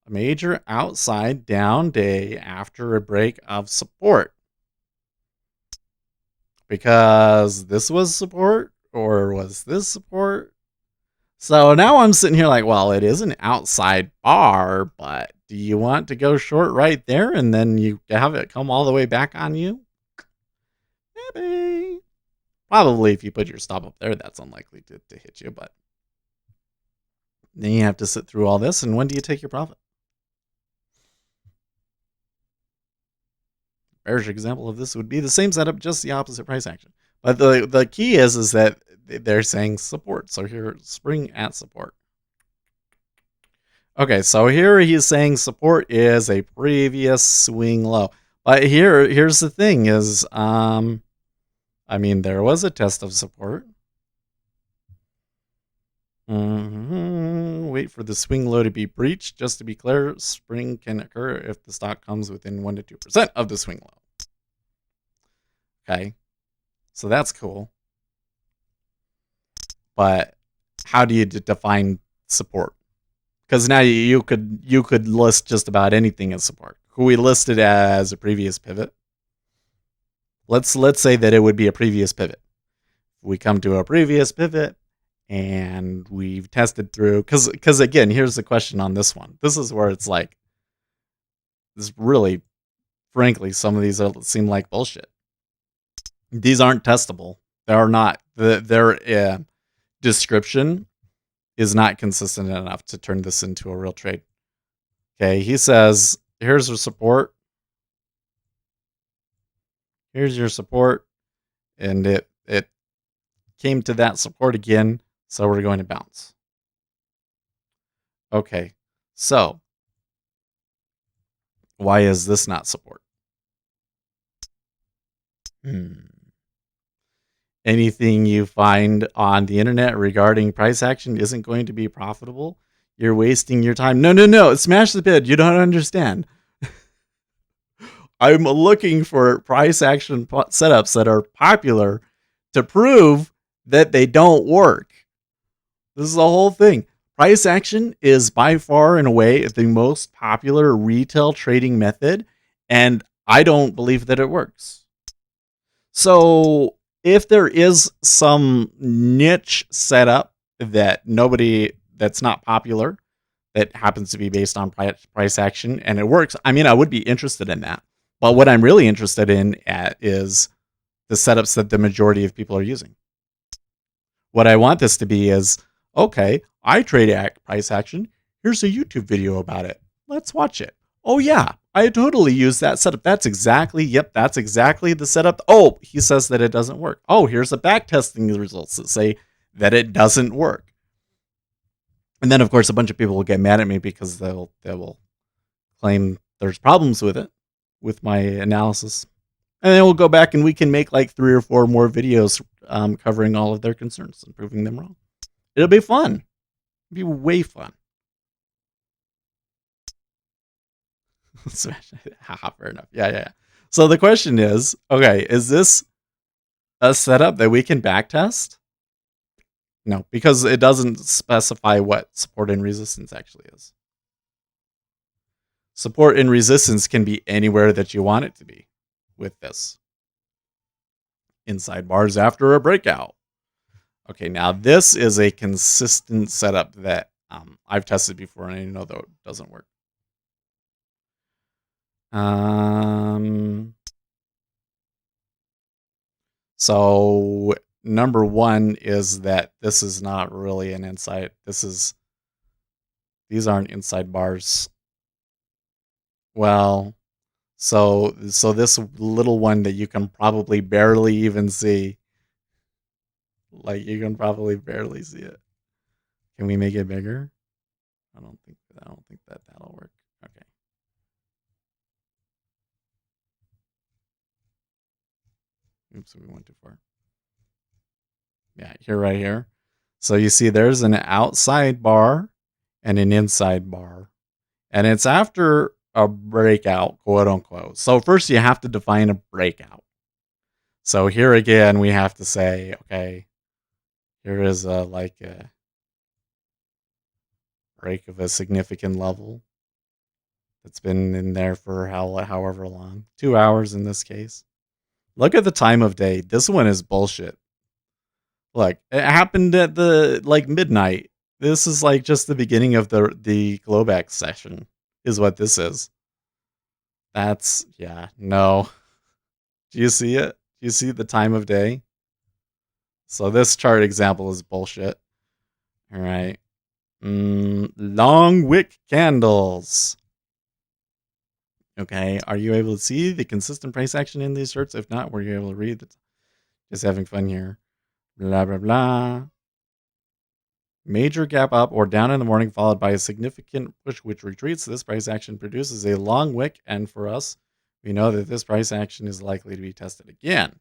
A major outside down day after a break of support. Because this was support, or was this support? So now I'm sitting here like, well, it is an outside bar, but do you want to go short right there and then you have it come all the way back on you? Maybe. Probably if you put your stop up there, that's unlikely to hit you, but then you have to sit through all this, and when do you take your profit? Bearish example of this would be the same setup, just the opposite price action. But the key is that they're saying support. So here, spring at support. Okay, so here he's saying support is a previous swing low. But here's the thing is, I mean, there was a test of support. Wait for the swing low to be breached. Just to be clear, spring can occur if the stock comes within 1 to 2% of the swing low. Okay, so that's cool. But how do you define support? Because now you could list just about anything as support. Could we list it as a previous pivot? Let's say that it would be a previous pivot. We come to a previous pivot and we've tested through, because again, here's the question on this one. This is where it's like, this really, frankly, some of these seem like bullshit. These aren't testable. They are not. Their description is not consistent enough to turn this into a real trade. Okay, he says, here's your support. Here's your support. And it came to that support again, so we're going to bounce. Okay, so why is this not support? Anything you find on the internet regarding price action isn't going to be profitable. You're wasting your time. No. Smash the bid. You don't understand. I'm looking for price action setups that are popular to prove that they don't work. This is the whole thing. Price action is by far and away the most popular retail trading method, and I don't believe that it works. So if there is some niche setup that's not popular, that happens to be based on price action and it works, I mean, I would be interested in that. But what I'm really interested in is the setups that the majority of people are using. What I want this to be is, okay, I trade price action. Here's a YouTube video about it. Let's watch it. Oh yeah, I totally use that setup. That's exactly the setup. Oh, he says that it doesn't work. Oh, here's the back testing results that say that it doesn't work. And then of course a bunch of people will get mad at me because they will claim there's problems with it, with my analysis. And then we'll go back and we can make like 3 or 4 more videos covering all of their concerns and proving them wrong. It'll be fun. It'll be way fun. Fair enough. Yeah. So the question is, okay, is this a setup that we can backtest? No, because it doesn't specify what support and resistance actually is. Support and resistance can be anywhere that you want it to be with this. Inside bars after a breakout. Okay, now this is a consistent setup that I've tested before, and I know that it doesn't work. So number one is that this is not really an inside. These aren't inside bars. Well, So this little one that you can probably barely even see, like you can probably barely see it. Can we make it bigger? I don't think that'll work. Okay. Oops, we went too far. Yeah, right here. So you see there's an outside bar and an inside bar. And it's after a breakout, quote unquote. So first you have to define a breakout. So here again, we have to say, okay, here is a break of a significant level that's been in there for however long. 2 hours in this case. Look at the time of day. This one is bullshit. Look, it happened at the midnight. This is just the beginning of the Globex session is what this is. That's no. Do you see it? Do you see the time of day? So this chart example is bullshit. All right. Long wick candles. Okay. Are you able to see the consistent price action in these charts? If not, were you able to read it? Just having fun here. Blah, blah, blah. Major gap up or down in the morning, followed by a significant push which retreats. This price action produces a long wick, and for us, we know that this price action is likely to be tested again.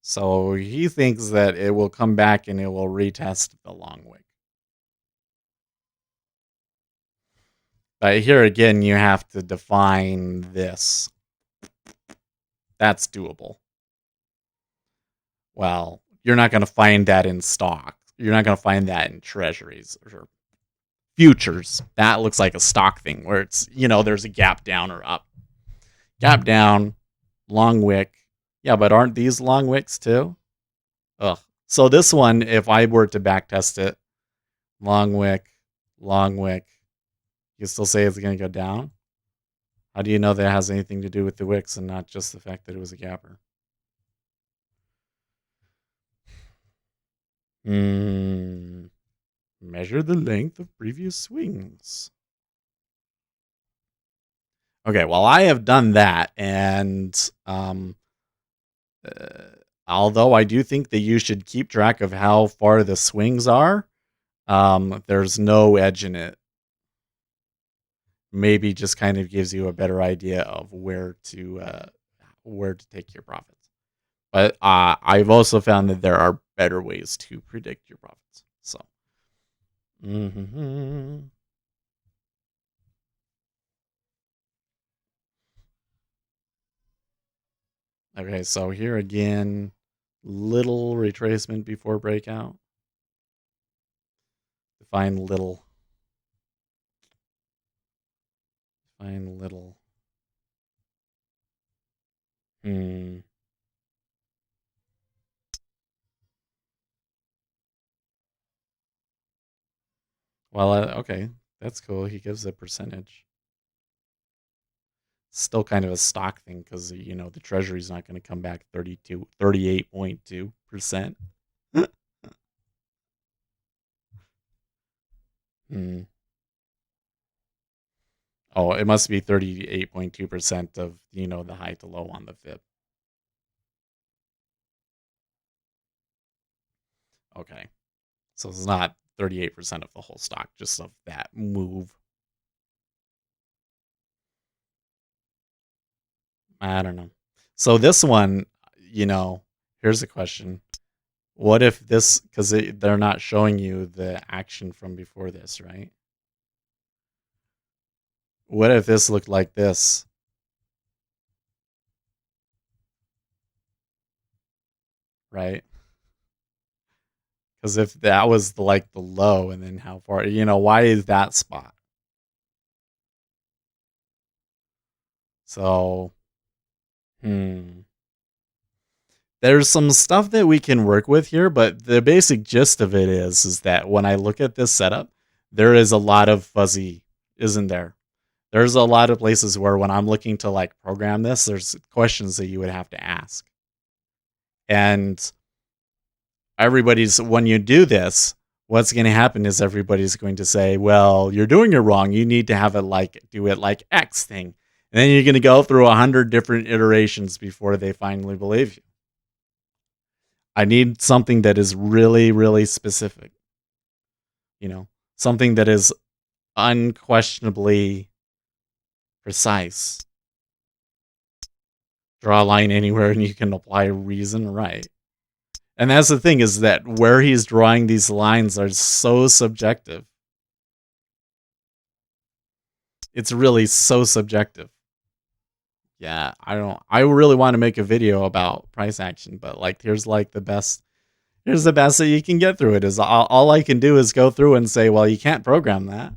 So he thinks that it will come back and it will retest the long wick. But here again, you have to define this. That's doable. Well, you're not going to find that in stock. You're not going to find that in treasuries or futures. That looks like a stock thing where it's, there's a gap down or up. Gap down, long wick. Yeah, but aren't these long wicks too? Ugh. So this one, if I were to backtest it, long wick, you still say it's going to go down? How do you know that has anything to do with the wicks and not just the fact that it was a gapper? Measure the length of previous swings. Okay, well, I have done that, and although I do think that you should keep track of how far the swings are, there's no edge in it. Maybe just kind of gives you a better idea of where to take your profits. But I've also found that there are better ways to predict your profits. So, okay, so here again, little retracement before breakout. Define little. Well, okay, that's cool. He gives a percentage. Still kind of a stock thing because the treasury's not going to come back 38.2%. Oh, it must be 38.2% of the high to low on the fib. Okay, so it's not 38% of the whole stock, just of that move. I don't know. So this one, here's a question. What if this, because they're not showing you the action from before this, right? What if this looked like this? Right? Because if that was the low, and then how far, why is that spot? So, there's some stuff that we can work with here, but the basic gist of it is that when I look at this setup, there is a lot of fuzzy, isn't there? There's a lot of places where when I'm looking to program this, there's questions that you would have to ask. And when you do this, what's going to happen is everybody's going to say, well, you're doing it wrong. You need to have it do it like X thing. And then you're going to go through 100 different iterations before they finally believe you. I need something that is really, really specific. Something that is unquestionably precise. Draw a line anywhere and you can apply reason, right? And that's the thing, is that where he's drawing these lines are so subjective. It's really so subjective. Yeah, I really want to make a video about price action, but here's the best that you can get through it. Is all I can do is go through and say, well, you can't program that.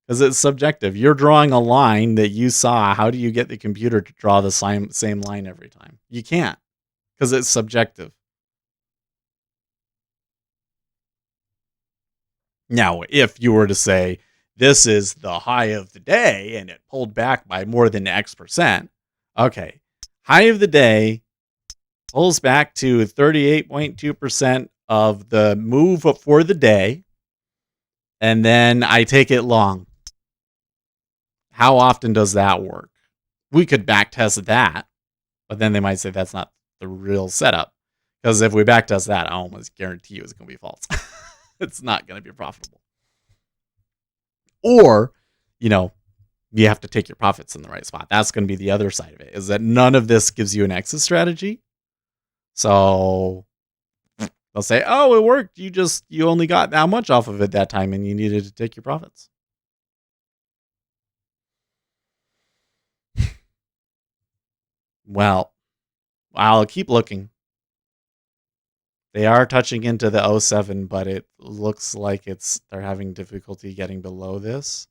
Because it's subjective. You're drawing a line that you saw. How do you get the computer to draw the same line every time? You can't, because it's subjective. Now, if you were to say, this is the high of the day, and it pulled back by more than X%, okay, high of the day pulls back to 38.2% of the move for the day, and then I take it long. How often does that work? We could backtest that, but then they might say that's not the real setup. Because if we backtest that, I almost guarantee you it's going to be false. It's not going to be profitable. Or, you have to take your profits in the right spot. That's going to be the other side of it, is that none of this gives you an exit strategy. So they'll say, oh, it worked. You only got that much off of it that time and you needed to take your profits. Well, I'll keep looking. They are touching into the 07, but it looks like they're having difficulty getting below this.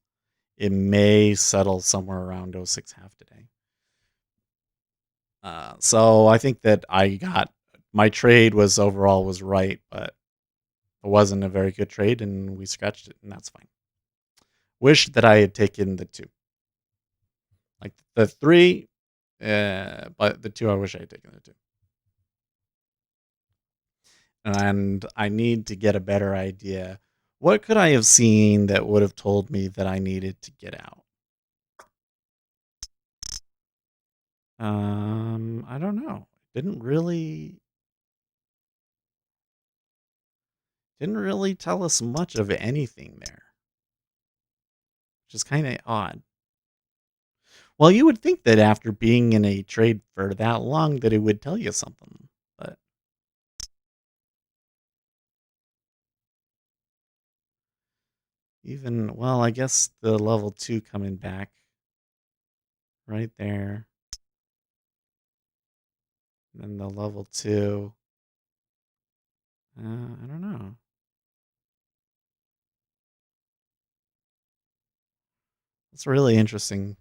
It may settle somewhere around 06 half today. So I think that my trade was right, but it wasn't a very good trade, and we scratched it, and that's fine. Wish that I had taken the 2. Like the 3, but the 2, I wish I had taken the 2. And I need to get a better idea. What could I have seen that would have told me that I needed to get out? I don't know. Didn't really tell us much of anything there. Which is kind of odd. Well, you would think that after being in a trade for that long that it would tell you something, but I guess the level 2 coming back right there. And then the level 2. I don't know. It's really interesting.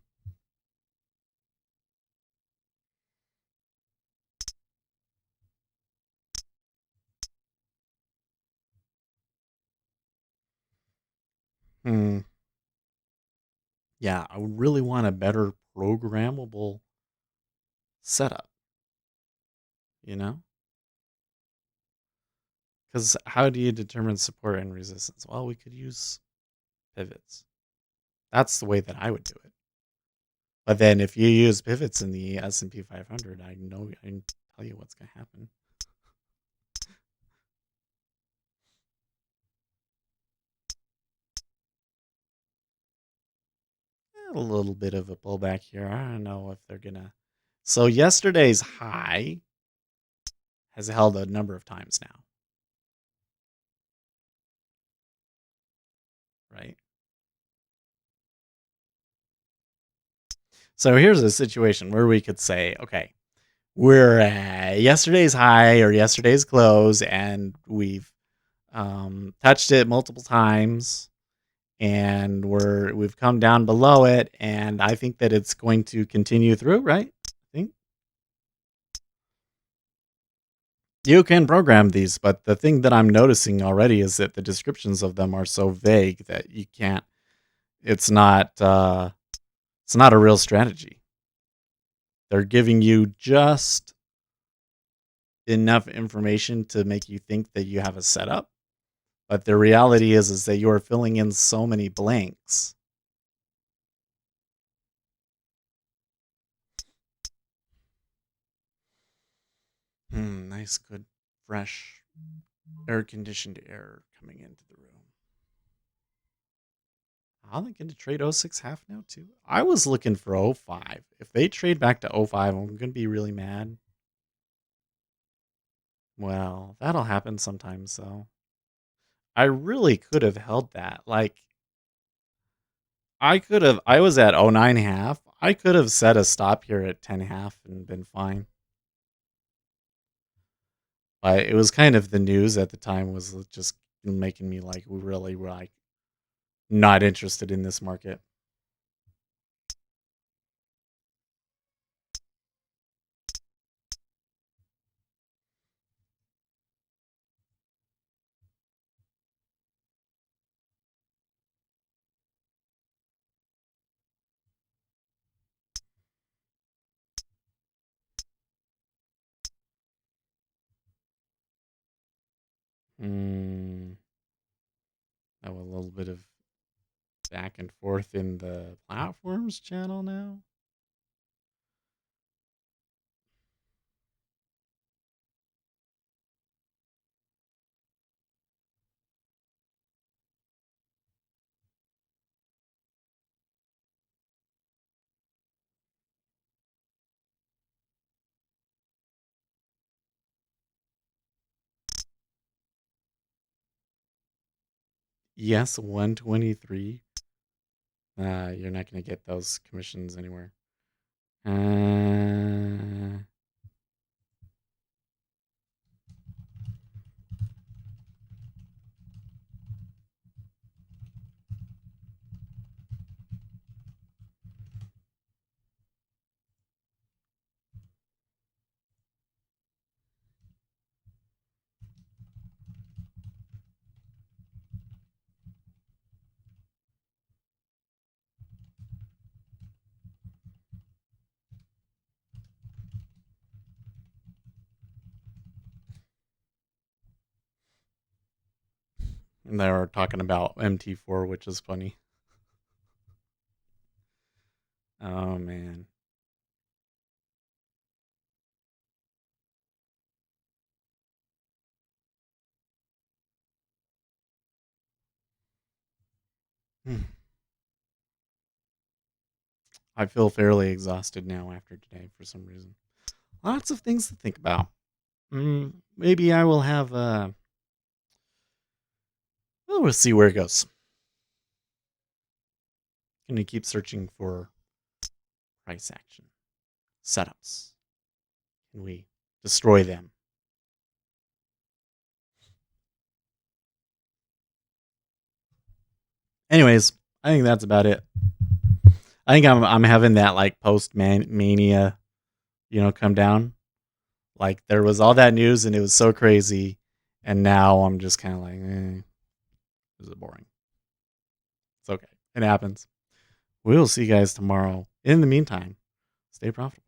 Yeah, I would really want a better programmable setup. Because how do you determine support and resistance? Well, we could use pivots. That's the way that I would do it. But then if you use pivots in the S&P 500, I can tell you what's going to happen. A little bit of a pullback here. I don't know if they're going to. So yesterday's high has held a number of times now. Right? So here's a situation where we could say, okay, we're at yesterday's high or yesterday's close, and we've touched it multiple times, and we've come down below it, and I think that it's going to continue through, right? I think you can program these, but the thing that I'm noticing already is that the descriptions of them are so vague that you can't. It's not a real strategy. They're giving you just enough information to make you think that you have a setup. But the reality is that you are filling in so many blanks. Nice, good, fresh, air-conditioned air coming into the room. I'm going to trade 06 half now, too. I was looking for 05. If they trade back to 05, I'm going to be really mad. Well, that'll happen sometimes, though. I really could have held that. Like, I was at 09 half. I could have set a stop here at 10 half and been fine. But it was kind of the news at the time was just making me like really like not interested in this market. Oh, a little bit of back and forth in the platforms channel now. Yes, 123. You're not going to get those commissions anywhere. And they were talking about MT4, which is funny. Oh, man. I feel fairly exhausted now after today for some reason. Lots of things to think about. Maybe I will have well, we'll see where it goes. Gonna keep searching for price action setups. Can we destroy them? Anyways, I think that's about it. I think I'm having that like post mania, come down. Like there was all that news and it was so crazy, and now I'm just kind of like, this is boring. It's okay. It happens. We'll see you guys tomorrow. In the meantime, stay profitable.